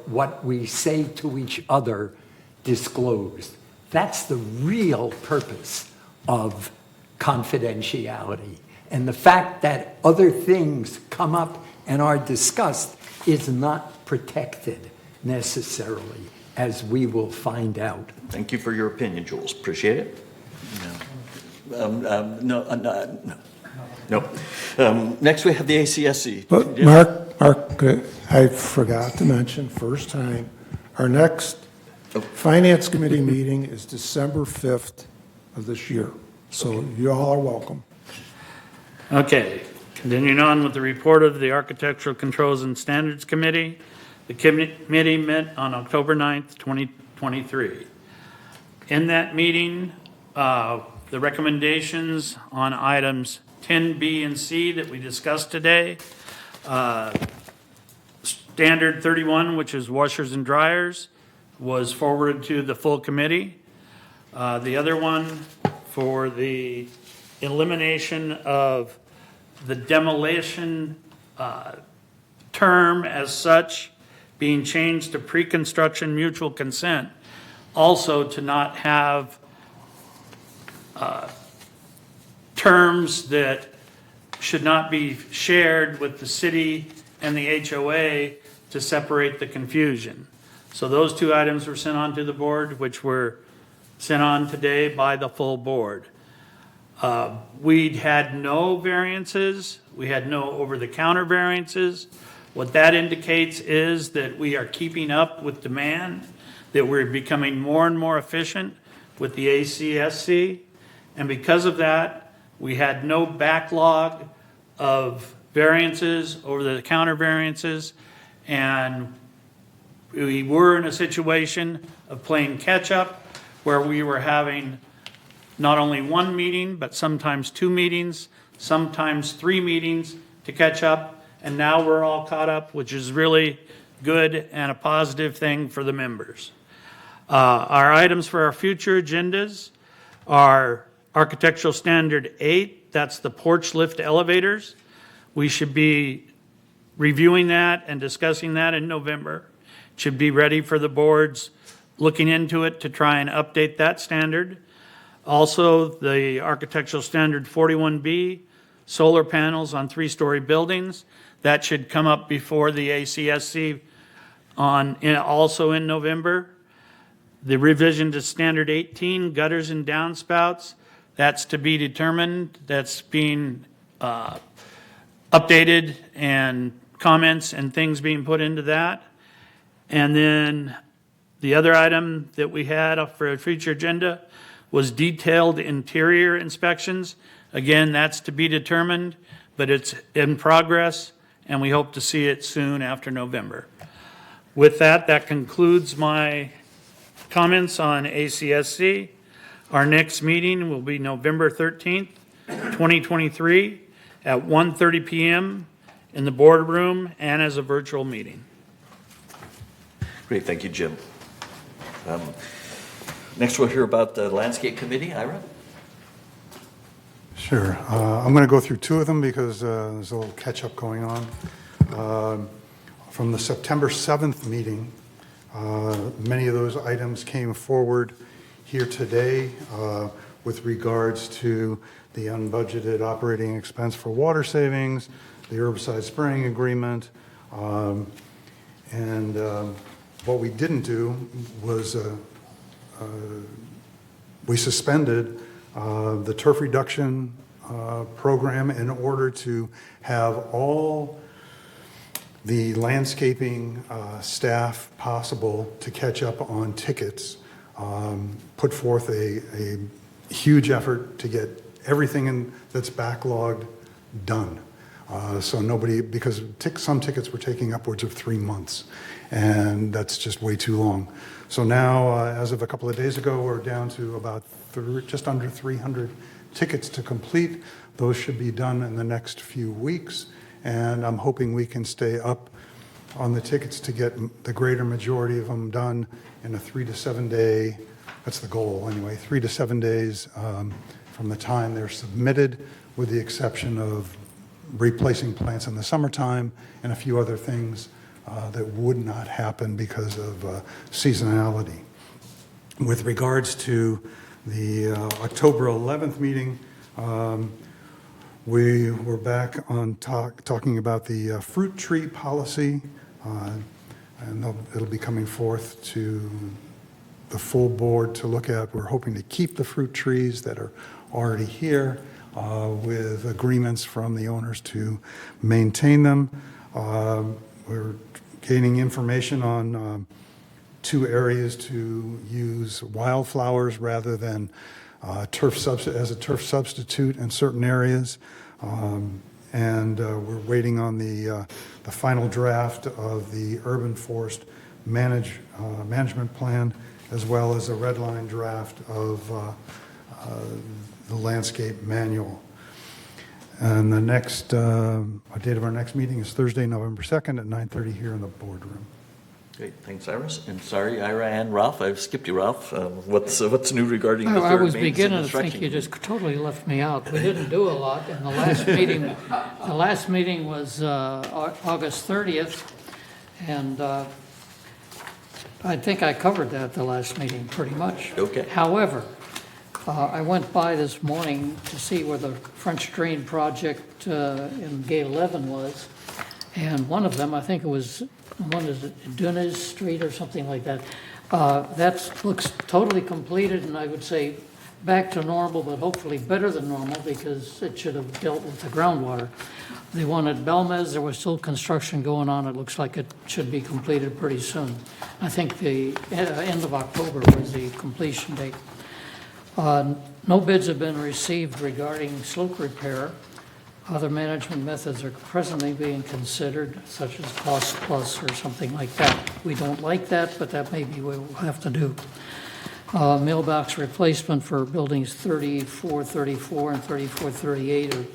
what we say to each other disclosed. That's the real purpose of confidentiality. And the fact that other things come up and are discussed is not protected necessarily, as we will find out. Thank you for your opinion, Jules. Appreciate it. No. Next, we have the ACSC. But Mark, I forgot to mention, first time, our next Finance Committee meeting is December 5th of this year. So you all are welcome. Okay, continuing on with the report of the Architectural Controls and Standards Committee. The committee met on October 9th, 2023. In that meeting, the recommendations on items 10B and C that we discussed today, Standard 31, which is washers and dryers, was forwarded to the full committee. The other one for the elimination of the demolition term as such being changed to pre-construction mutual consent, also to not have terms that should not be shared with the city and the HOA to separate the confusion. So those 2 items were sent on to the board, which were sent on today by the full board. We had no variances. We had no over-the-counter variances. What that indicates is that we are keeping up with demand, that we're becoming more and more efficient with the ACSC. And because of that, we had no backlog of variances, over-the-counter variances, and we were in a situation of playing catch-up where we were having not only 1 meeting, but sometimes 2 meetings, sometimes 3 meetings to catch up, and now we're all caught up, which is really good and a positive thing for the members. Our items for our future agendas are Architectural Standard 8, that's the porch lift elevators. We should be reviewing that and discussing that in November. It should be ready for the boards looking into it to try and update that standard. Also, the Architectural Standard 41B, solar panels on 3-story buildings. That should come up before the ACSC also in November. The revision to Standard 18, gutters and downspouts. That's to be determined. That's being updated and comments and things being put into that. And then the other item that we had for a future agenda was detailed interior inspections. Again, that's to be determined, but it's in progress, and we hope to see it soon after November. With that, that concludes my comments on ACSC. Our next meeting will be November 13th, 2023 at 1:30 p.m. in the boardroom and as a virtual meeting. Great, thank you, Jim. Next, we'll hear about the Landscape Committee. Ira? Sure. I'm going to go through two of them because there's a little catch-up going on. From the September 7th meeting, many of those items came forward here today with regards to the unbudgeted operating expense for water savings, the herbicide spraying agreement, and what we didn't do was we suspended the turf reduction program in order to have all the landscaping staff possible to catch up on tickets, put forth a huge effort to get everything that's backlogged done. So nobody, because some tickets were taking upwards of 3 months, and that's just way too long. So now, as of a couple of days ago, we're down to about just under 300 tickets to complete. Those should be done in the next few weeks, and I'm hoping we can stay up on the tickets to get the greater majority of them done in a 3 to 7 day, that's the goal anyway, 3 to 7 days from the time they're submitted, with the exception of replacing plants in the summertime and a few other things that would not happen because of seasonality. With regards to the October 11th meeting, we were back on talking about the fruit tree policy, and it'll be coming forth to the full board to look at. We're hoping to keep the fruit trees that are already here with agreements from the owners to maintain them. We're gaining information on 2 areas to use wildflowers rather than as a turf substitute in certain areas. And we're waiting on the final draft of the urban forest management plan, as well as a red line draft of the landscape manual. And the next date of our next meeting is Thursday, November 2nd at 9:30 here in the boardroom. Great, thanks, Iris. And sorry, Ira and Ralph, I've skipped you, Ralph. What's new regarding the I third was maintenance and beginning to construction think you committee? just totally left me out. We didn't do a lot in the last meeting. The last meeting was August 30th, and I think I covered that the last meeting pretty much. Okay. However, I went by this morning to see where the French Drain project in Gate 11 was, and one of them, I think it was, one is Dunes Street or something like that. That looks totally completed, and I would say back to normal, but hopefully better than normal, because it should have dealt with the groundwater. The one at Belmez, there was still construction going on. It looks like it should be completed pretty soon. I think the end of October was the completion date. No bids have been received regarding slope repair. Other management methods are presently being considered, such as cost plus or something like that. We don't like that, but that may be what we'll have to do. Mailbox replacement for buildings 3434 and 3438, or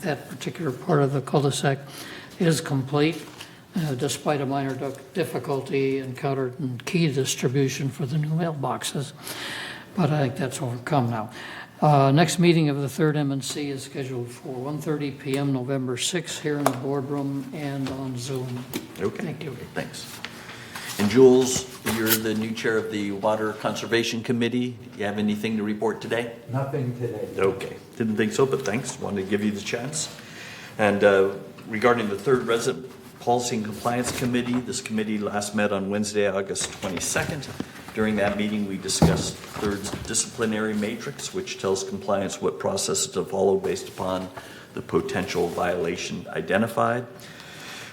that particular part of the cul-de-sac, is complete, despite a minor difficulty encountered in key distribution for the new mailboxes. But I think that's overcome now. Next meeting of the third M&C is scheduled for 1:30 p.m. November 6th here in the boardroom and on Zoom. Okay. Thank you. Thanks. And Jules, you're the new chair of the Water Conservation Committee. Do you have anything to report today? Nothing today. Okay. Didn't think so, but thanks. Wanted to give you the chance. And regarding the third Resident Policy and Compliance Committee, this committee last met on Wednesday, August 22nd. During that meeting, we discussed Third's disciplinary matrix, which tells compliance what processes to follow based upon the potential violation identified.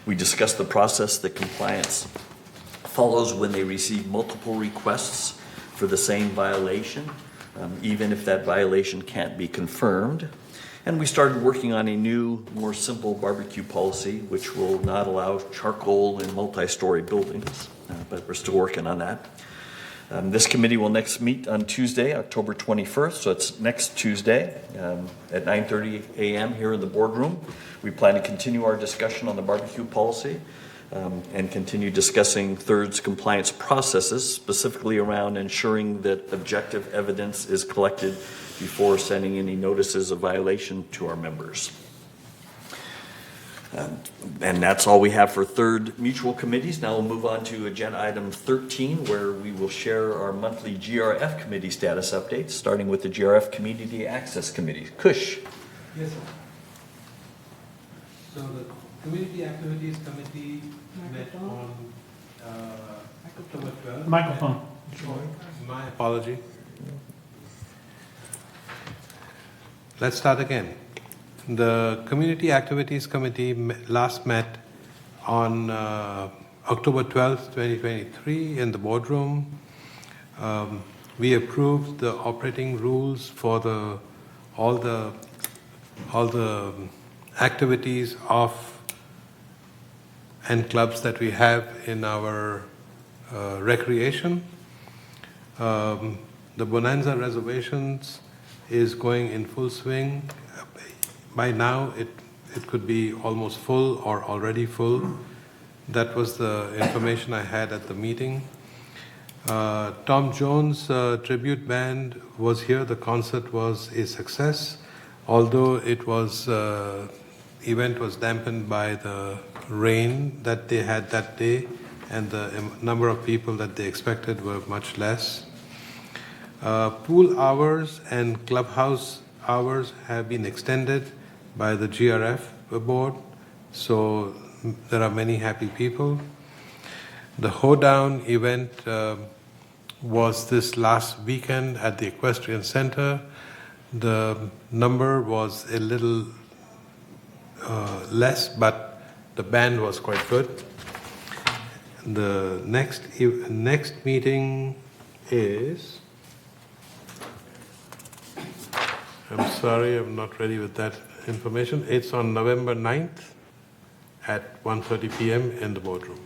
We discussed the process that compliance follows when they receive multiple requests for the same violation, even if that violation can't be confirmed. And we started working on a new, more simple barbecue policy, which will not allow charcoal in multi-story buildings, but we're still working on that. This committee will next meet on Tuesday, October 21st, so it's next Tuesday at 9:30 a.m. here in the boardroom. We plan to continue our discussion on the barbecue policy and continue discussing THIRD's compliance processes, specifically around ensuring that objective evidence is collected before sending any notices of violation to our members. And that's all we have for THIRD mutual committees. Now we'll move on to agenda item 13, where we will share our monthly GRF committee status updates, starting with the GRF Community Access Committee. Kush. Yes, sir. So the Community Activities Committee met on October 12th. Microphone. My apology. Let's start again. The Community Activities Committee last met on October 12th, 2023 in the boardroom. We approved the operating rules for all the activities of and clubs that we have in our recreation. The Bonanza reservations is going in full swing. By now, it could be almost full or already full. That was the information I had at the meeting. Tom Jones tribute band was here. The concert was a success, although it was event was dampened by the rain that they had that day, and the number of people that they expected were much less. Pool hours and clubhouse hours have been extended by the GRF board, so there are many happy people. The Hoedown event was this last weekend at the Equestrian Center. The number was a little less, but the band was quite good. The next meeting is, I'm sorry, I'm not ready with that information. It's on November 9th at 1:30 p.m. in the boardroom.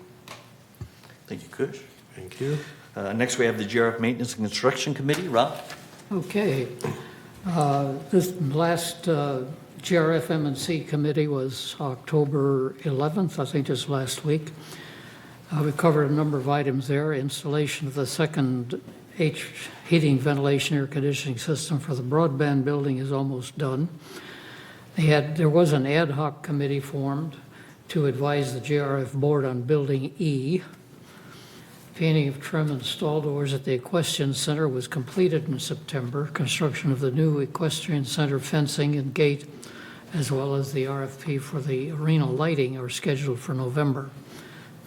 Thank you, Kush. Thank you. Next, we have the GRF Maintenance and Construction Committee. Rob? Okay. This last GRF M&C committee was October 11th, I think just last week. We covered a number of items there. Installation of the second heating, ventilation, air conditioning system for the broadband building is almost done. There was an ad hoc committee formed to advise the GRF board on Building E. Painting of trim and stall doors at the Equestrian Center was completed in September. Construction of the new Equestrian Center fencing and gate, as well as the RFP for the arena lighting, are scheduled for November.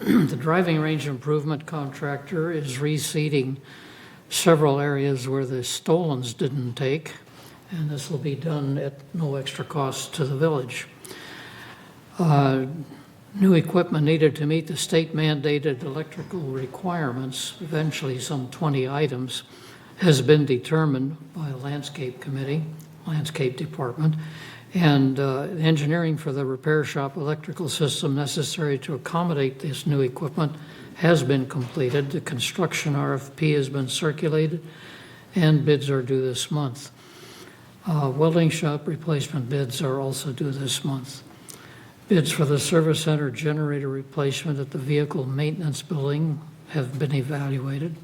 The driving range improvement contractor is reseeding several areas where the stolens didn't take, and this will be done at no extra cost to the village. New equipment needed to meet the state mandated electrical requirements, eventually some 20 items, has been determined by a landscape department, and engineering for the repair shop electrical system necessary to accommodate this new equipment has been completed. The construction RFP has been circulated, and bids are due this month. Welding shop replacement bids are also due this month. Bids for the service center generator replacement at the vehicle maintenance building have been evaluated.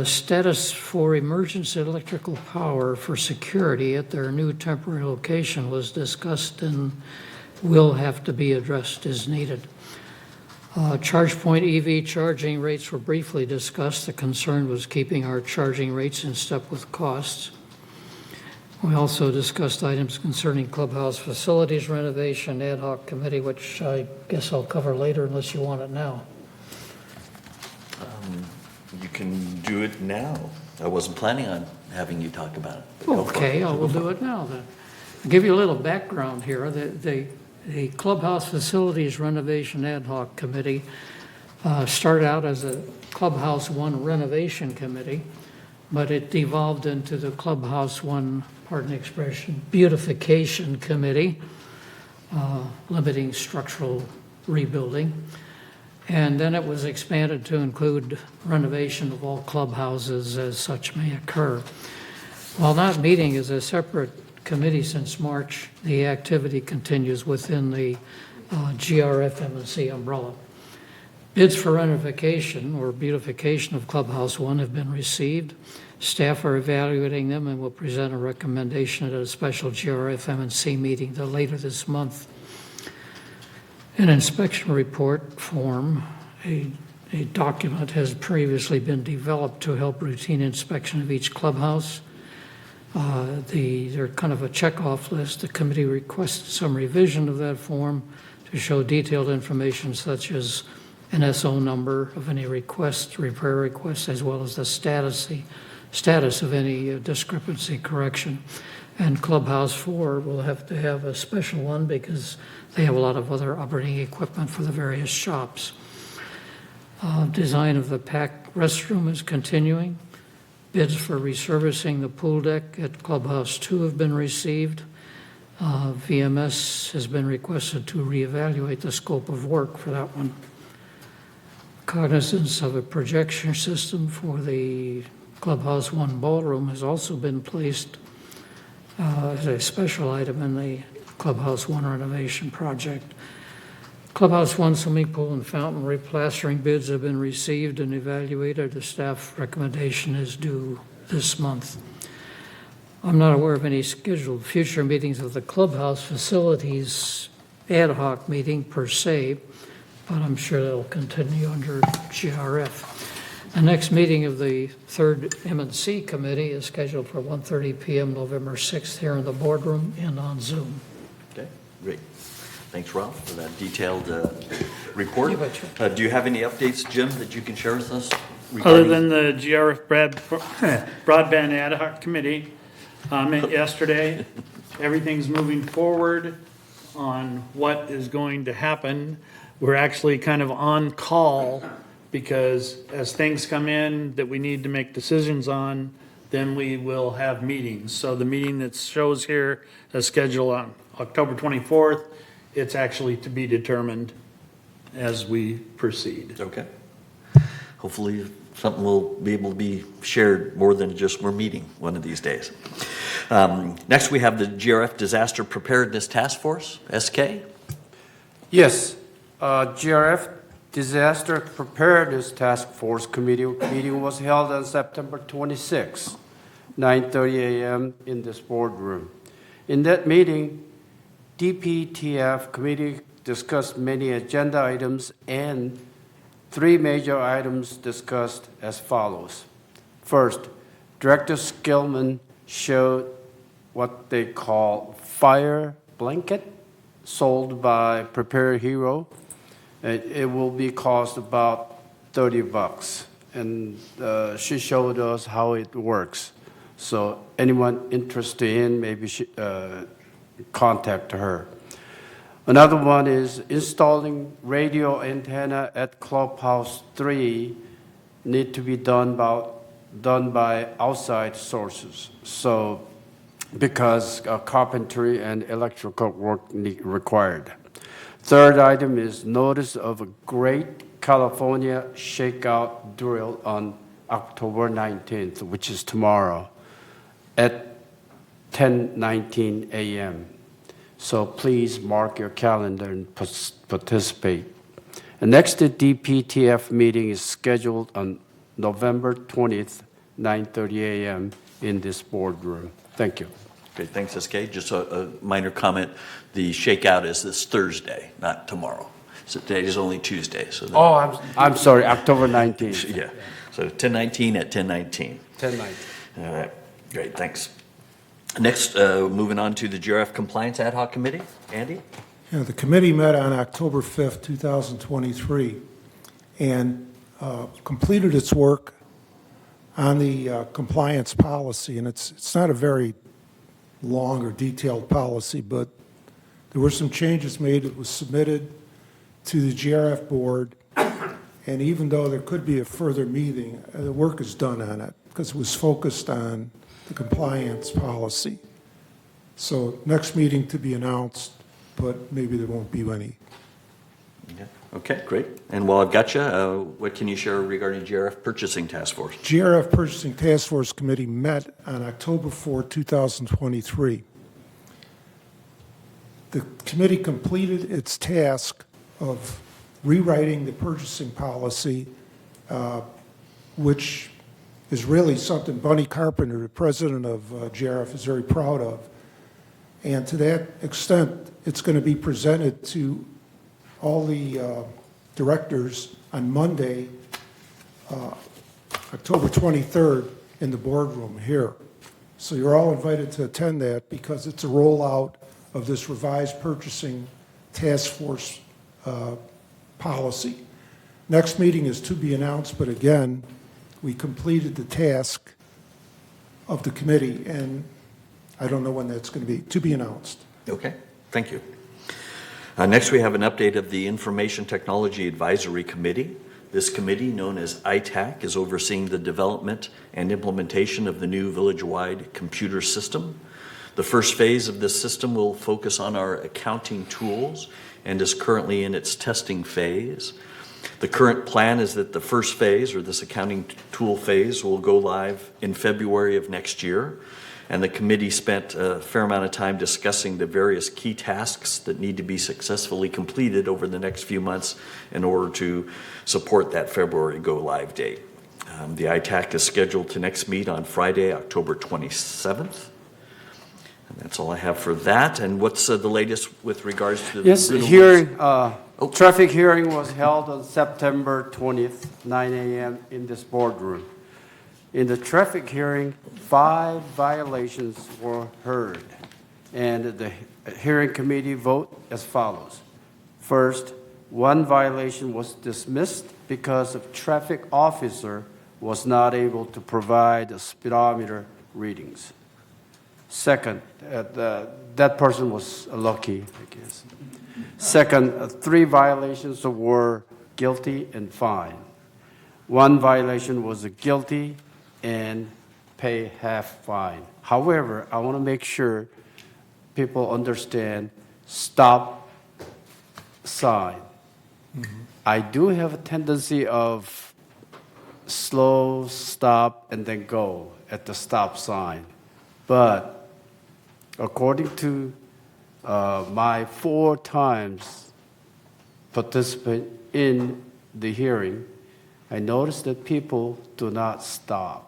Status for emergency electrical power for security at their new temporary location was discussed and will have to be addressed as needed. ChargePoint EV charging rates were briefly discussed. The concern was keeping our charging rates in step with costs. We also discussed items concerning clubhouse facilities renovation ad hoc committee, which I guess I'll cover later unless you want it now. You can do it now. I wasn't planning on having you talk about it. Okay, I will do it now then. I'll give you a little background here. The clubhouse facilities renovation ad hoc committee started out as a Clubhouse 1 renovation committee, but it devolved into the Clubhouse 1 pardon the expression, beautification committee, limiting structural rebuilding. And then it was expanded to include renovation of all clubhouses as such may occur. While not meeting as a separate committee since March, the activity continues within the GRF-M&C umbrella. Bids for renovation or beautification of Clubhouse 1 have been received. Staff are evaluating them and will present a recommendation at a special GRF-M&C meeting later this month. An inspection report form, a document has previously been developed to help routine inspection of each clubhouse. They're kind of a checkoff list. The committee requested some revision of that form to show detailed information such as an SO number of any requests, repair requests, as well as the status of any discrepancy correction. And Clubhouse 4 will have to have a special one because they have a lot of other operating equipment for the various shops. Design of the PAC restroom is continuing. Bids for resurfacing the pool deck at Clubhouse 2 have been received. VMS has been requested to reevaluate the scope of work for that one. Cognizance of a projection system for the Clubhouse 1 ballroom has also been placed as a special item in the Clubhouse 1 renovation project. Clubhouse 1 swimming pool and fountain replastering bids have been received and evaluated. The staff recommendation is due this month. I'm not aware of any scheduled future meetings of the clubhouse facilities ad hoc meeting per se, but I'm sure they'll continue under GRF. The next meeting of the third M&C committee is scheduled for 1:30 p.m. November 6th here in the boardroom and on Zoom. Okay, great. Thanks, Ralph, for that detailed report. You betcha. Do you have any updates, Jim, that you can share with us? Other than the GRF Broadband Ad Hoc Committee met yesterday, everything's moving forward on what is going to happen. We're actually kind of on call because as things come in that we need to make decisions on, then we will have meetings. So the meeting that shows here is scheduled on October 24th. It's actually to be determined as we proceed. Okay. Hopefully something will be able to be shared more than just we're meeting one of these days. Next, we have the GRF Disaster Preparedness Task Force, SK. Yes, GRF Disaster Preparedness Task Force Committee meeting was held on September 26, 9:30 a.m. in this boardroom. In that meeting, DPTF committee discussed many agenda items, and three major items discussed as follows. First, Director Skillman showed what they call fire blanket sold by Prepare Hero. It will be cost about $30, and she showed us how it works. So anyone interested in, maybe contact her. Another one is installing radio antenna at Clubhouse 3 need to be done by outside sources. So because carpentry and electrical work required. Third item is notice of a Great California Shakeout drill on October 19th, which is tomorrow, at 10:19 a.m. So please mark your calendar and participate. The next DPTF meeting is scheduled on November 20th, 9:30 a.m. in this boardroom. Thank you. Okay, thanks, SK. Just a minor comment. The shakeout is this Thursday, not tomorrow. So today is only Tuesday. So I'm sorry, October 19th. Yeah, so 10:19 at 10:19. 10:19. All right, great, thanks. Next, moving on to the GRF Compliance Ad Hoc Committee. Andy? Yeah, the committee met on October 5th, 2023, and completed its work on the compliance policy. And it's not a very long or detailed policy, but there were some changes made. It was submitted to the GRF board, and even though there could be a further meeting, the work is done on it because it was focused on the compliance policy. So next meeting to be announced, but maybe there won't be any. Okay, great. And while I've got you, what can you share regarding GRF Purchasing Task Force? GRF Purchasing Task Force Committee met on October 4, 2023. The committee completed its task of rewriting the purchasing policy, which is really something Bunny Carpenter, the president of GRF, is very proud of. And to that extent, it's going to be presented to all the directors on Monday, October 23rd, in the boardroom here. So you're all invited to attend that because it's a rollout of this revised purchasing task force policy. Next meeting is to be announced, but again, we completed the task of the committee, and I don't know when that's going to be announced. Okay, thank you. Next, we have an update of the Information Technology Advisory Committee. This committee, known as ITAC, is overseeing the development and implementation of the new village-wide computer system. The first phase of this system will focus on our accounting tools and is currently in its testing phase. The current plan is that the first phase, or this accounting tool phase, will go live in February of next year. And the committee spent a fair amount of time discussing the various key tasks that need to be successfully completed over the next few months in order to support that February go-live date. The ITAC is scheduled to next meet on Friday, October 27th. And that's all I have for that. And what's the latest with regards to the Yes, hearing, traffic hearing was held on September 20th, 9 a.m. in this boardroom. In the traffic hearing, 5 violations were heard, and the hearing committee vote as follows. First, 1 violation was dismissed because a traffic officer was not able to provide the speedometer readings. Second, that person was lucky, I guess. Second, 3 violations were guilty and fine. 1 violation was a guilty and pay half fine. However, I want to make sure people understand stop sign. I do have a tendency of slow, stop, and then go at the stop sign. But according to my 4 times participant in the hearing, I noticed that people do not stop.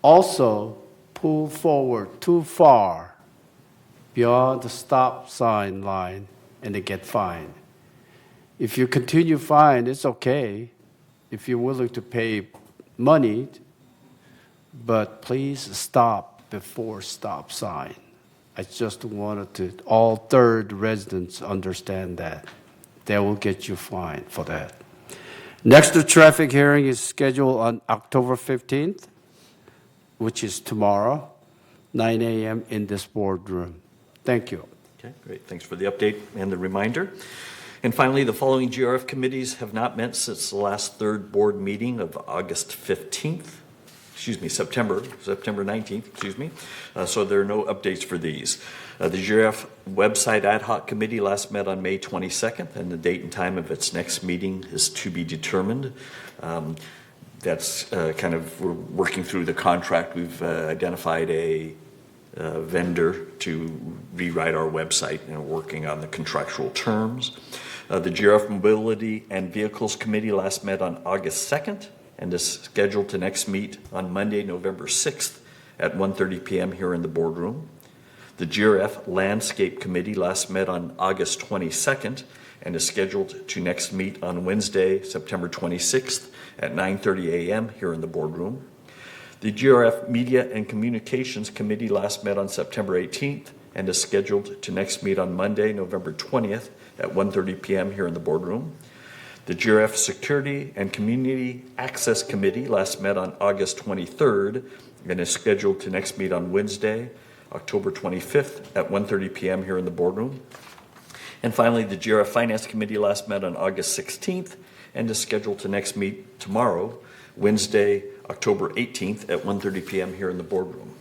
Also, pull forward too far beyond the stop sign line and they get fined. If you continue fine, it's okay if you're willing to pay money, but please stop before stop sign. I just wanted to all third residents understand that. They will get you fined for that. Next traffic hearing is scheduled on October 15th, which is tomorrow, 9 a.m. in this boardroom. Thank you. Okay, great. Thanks for the update and the reminder. And finally, the following GRF committees have not met since the last 3rd board meeting of September 19th, so there are no updates for these. The GRF website ad hoc committee last met on May 22nd, and the date and time of its next meeting is to be determined. That's we're working through the contract. We've identified a vendor to rewrite our website and working on the contractual terms. The GRF Mobility and Vehicles Committee last met on August 2nd and is scheduled to next meet on Monday, November 6th at 1:30 p.m. here in the boardroom. The GRF Landscape Committee last met on August 22nd and is scheduled to next meet on Wednesday, September 26th at 9:30 a.m. here in the boardroom. The GRF Media and Communications Committee last met on September 18th and is scheduled to next meet on Monday, November 20th at 1:30 p.m. here in the boardroom. The GRF Security and Community Access Committee last met on August 23rd and is scheduled to next meet on Wednesday, October 25th at 1:30 p.m. here in the boardroom. And finally, the GRF Finance Committee last met on August 16th and is scheduled to next meet tomorrow, Wednesday, October 18th at 1:30 p.m. here in the boardroom.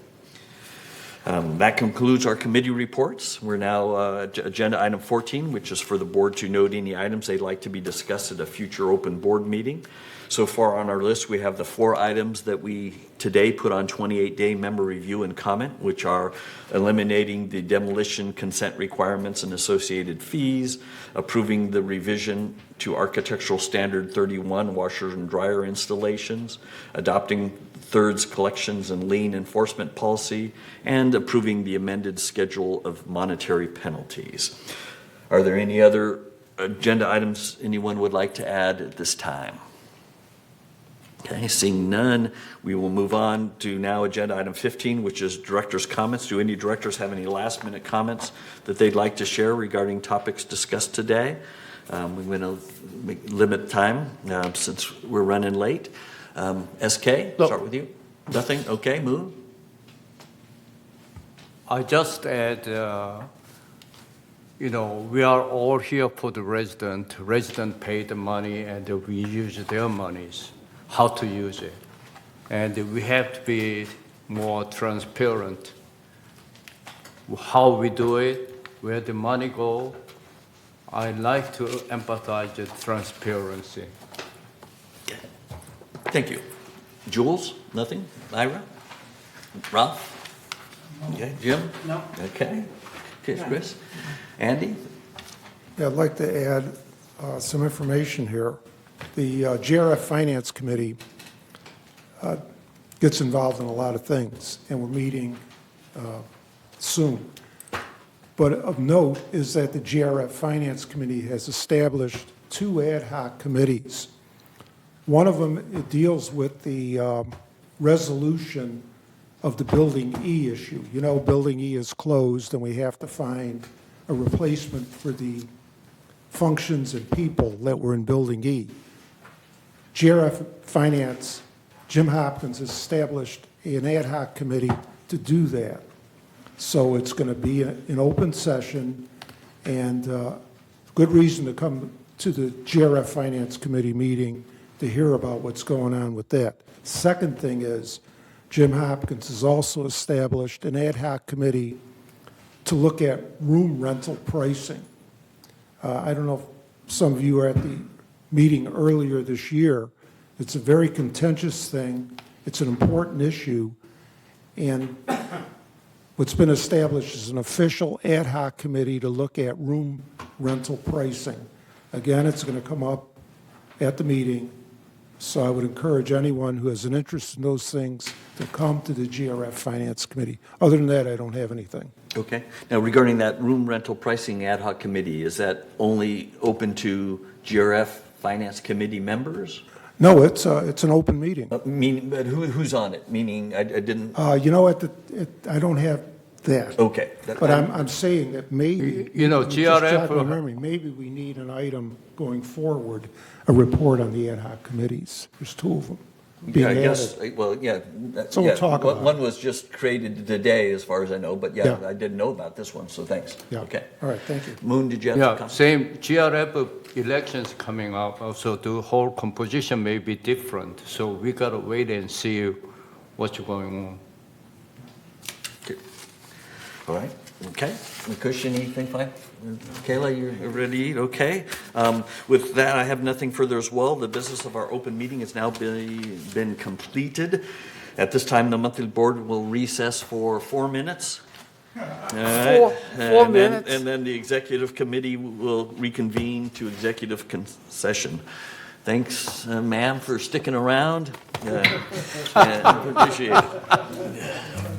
That concludes our committee reports. We're now agenda item 14, which is for the board to note any items they'd like to be discussed at a future open board meeting. So far on our list, we have the 4 items that we today put on 28-day member review and comment, which are eliminating the demolition consent requirements and associated fees, approving the revision to Architectural Standard 31 washer and dryer installations, adopting thirds collections and lien enforcement policy, and approving the amended schedule of monetary penalties. Are there any other agenda items anyone would like to add at this time? Okay, seeing none, we will move on to now agenda item 15, which is directors' comments. Do any directors have any last-minute comments that they'd like to share regarding topics discussed today? We're going to limit time since we're running late. SK, start with you. Nothing? Okay, move. I just add, we are all here for the resident. Resident pay the money and we use their monies, how to use it. And we have to be more transparent. How we do it, where the money go. I like to emphasize the transparency. Thank you. Jules, nothing? Ira? Ralph? Okay, Jim? No. Okay. Chris? Andy? Yeah, I'd like to add some information here. The GRF Finance Committee gets involved in a lot of things, and we're meeting soon. But of note is that the GRF Finance Committee has established 2 ad hoc committees. One of them it deals with the resolution of the Building E issue. You know, Building E is closed, and we have to find a replacement for the functions and people that were in Building E. GRF Finance, Jim Hopkins has established an ad hoc committee to do that. So it's going to be an open session, and good reason to come to the GRF Finance Committee meeting to hear about what's going on with that. Second thing is, Jim Hopkins has also established an ad hoc committee to look at room rental pricing. I don't know if some of you were at the meeting earlier this year. It's a very contentious thing. It's an important issue. And what's been established is an official ad hoc committee to look at room rental pricing. Again, it's going to come up at the meeting. So I would encourage anyone who has an interest in those things to come to the GRF Finance Committee. Other than that, I don't have anything. Okay. Now, regarding that room rental pricing ad hoc committee, is that only open to GRF Finance Committee members? No, it's an open meeting. But who's on it? Meaning, I didn't. You know, I don't have that. Okay. But I'm saying that maybe, GRF. maybe we need an item going forward, a report on the ad hoc committees. There's 2 of them being I added. guess. Well, yeah. So we'll talk about it. One was just created today, as far as I know. But yeah, Yeah. I didn't know about this one. So thanks. Yeah. Okay. All right. Thank you. Moon, did you have a comment? Same GRF elections coming up, also the whole composition may be different. So we got to wait and see what's going on. Okay. All right. Okay. Nikush, anything fine? Kayla, you're ready to eat? Okay. With that, I have nothing further as well. The business of our open meeting has now been completed. At this time, the monthly board will recess for 4 minutes. All right. Four minutes. And then the executive committee will reconvene to executive session. Thanks, ma'am, for sticking around. Appreciate it.